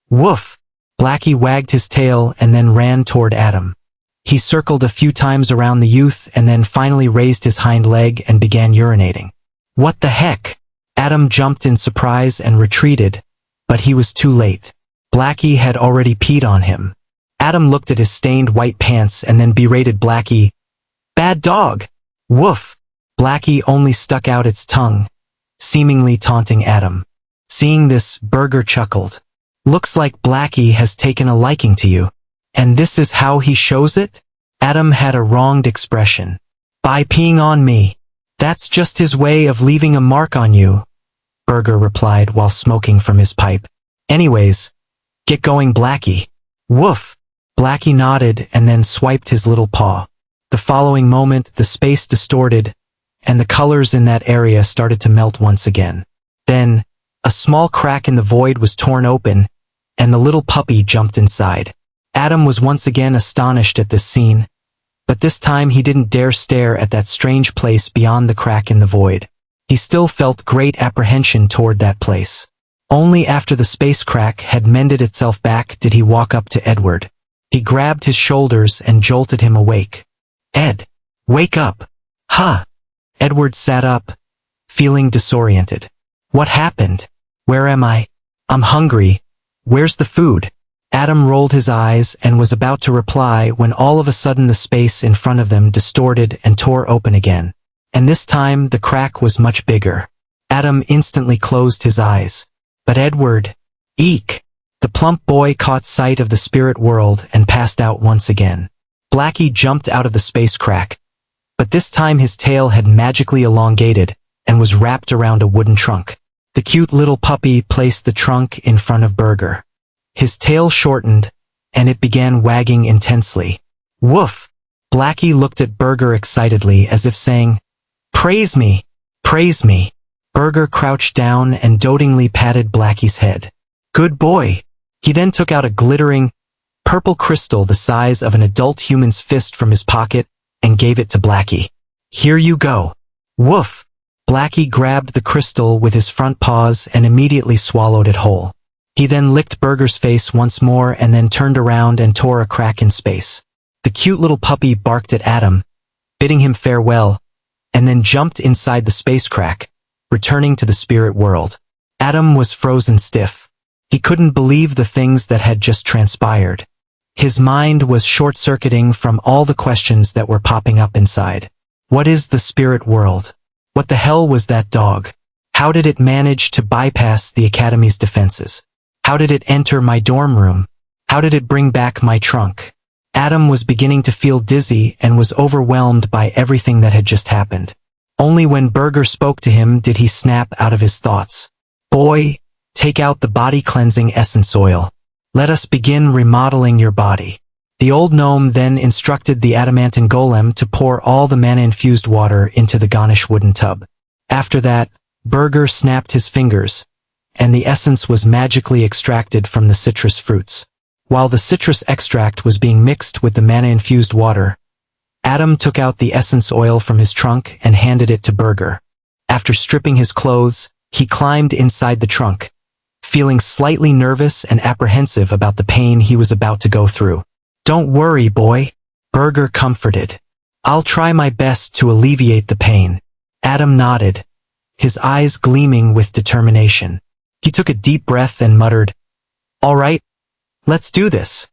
Woof! Blackie wagged his tail and then ran toward Adam. He circled a few times around the youth and then finally raised his hind leg and began urinating. What the heck? Adam jumped in surprise and retreated, but he was too late. Blackie had already peed on him. Adam looked at his stained white pants and then berated Blackie. Bad dog! Woof! Blackie only stuck out its tongue, seemingly taunting Adam. Seeing this, Burger chuckled. Looks like Blackie has taken a liking to you. And this is how he shows it? Adam had a wronged expression. By peeing on me. That's just his way of leaving a mark on you, Burger replied while smoking from his pipe. Anyways, get going, Blackie. Woof! Blackie nodded and then swiped his little paw. The following moment, the space distorted, and the colors in that area started to melt once again. Then, a small crack in the void was torn open, and the little puppy jumped inside. Adam was once again astonished at this scene, but this time he didn't dare stare at that strange place beyond the crack in the void. He still felt great apprehension toward that place. Only after the space crack had mended itself back did he walk up to Edward. He grabbed his shoulders and jolted him awake. Ed, wake up! Huh! Edward sat up, feeling disoriented. What happened? Where am I? I'm hungry. Where's the food? Adam rolled his eyes and was about to reply when all of a sudden the space in front of them distorted and tore open again. And this time the crack was much bigger. Adam instantly closed his eyes. But Edward, eek! The plump boy caught sight of the spirit world and passed out once again. Blackie jumped out of the space crack, but this time his tail had magically elongated and was wrapped around a wooden trunk. The cute little puppy placed the trunk in front of Burger. His tail shortened, and it began wagging intensely. Woof! Blackie looked at Burger excitedly as if saying, "Praise me! Praise me!" Burger crouched down and dotingly patted Blackie's head. "Good boy!" He then took out a glittering, purple crystal the size of an adult human's fist from his pocket and gave it to Blackie. "Here you go." Woof! Blackie grabbed the crystal with his front paws and immediately swallowed it whole. He then licked Burger's face once more and then turned around and tore a crack in space. The cute little puppy barked at Adam, bidding him farewell, and then jumped inside the space crack, returning to the spirit world. Adam was frozen stiff. He couldn't believe the things that had just transpired. His mind was short-circuiting from all the questions that were popping up inside. What is the spirit world? What the hell was that dog? How did it manage to bypass the Academy's defenses? How did it enter my dorm room? How did it bring back my trunk? Adam was beginning to feel dizzy and was overwhelmed by everything that had just happened. Only when Burger spoke to him did he snap out of his thoughts. "Boy, take out the body-cleansing essence oil. Let us begin remodeling your body." The old gnome then instructed the adamantine golem to pour all the mana-infused water into the Ganesh wooden tub. After that, Burger snapped his fingers, and the essence was magically extracted from the citrus fruits. While the citrus extract was being mixed with the mana-infused water, Adam took out the essence oil from his trunk and handed it to Burger. After stripping his clothes, he climbed inside the trunk, feeling slightly nervous and apprehensive about the pain he was about to go through. "Don't worry, boy," Burger comforted. "I'll try my best to alleviate the pain." Adam nodded, his eyes gleaming with determination. He took a deep breath and muttered, "All right, let's do this."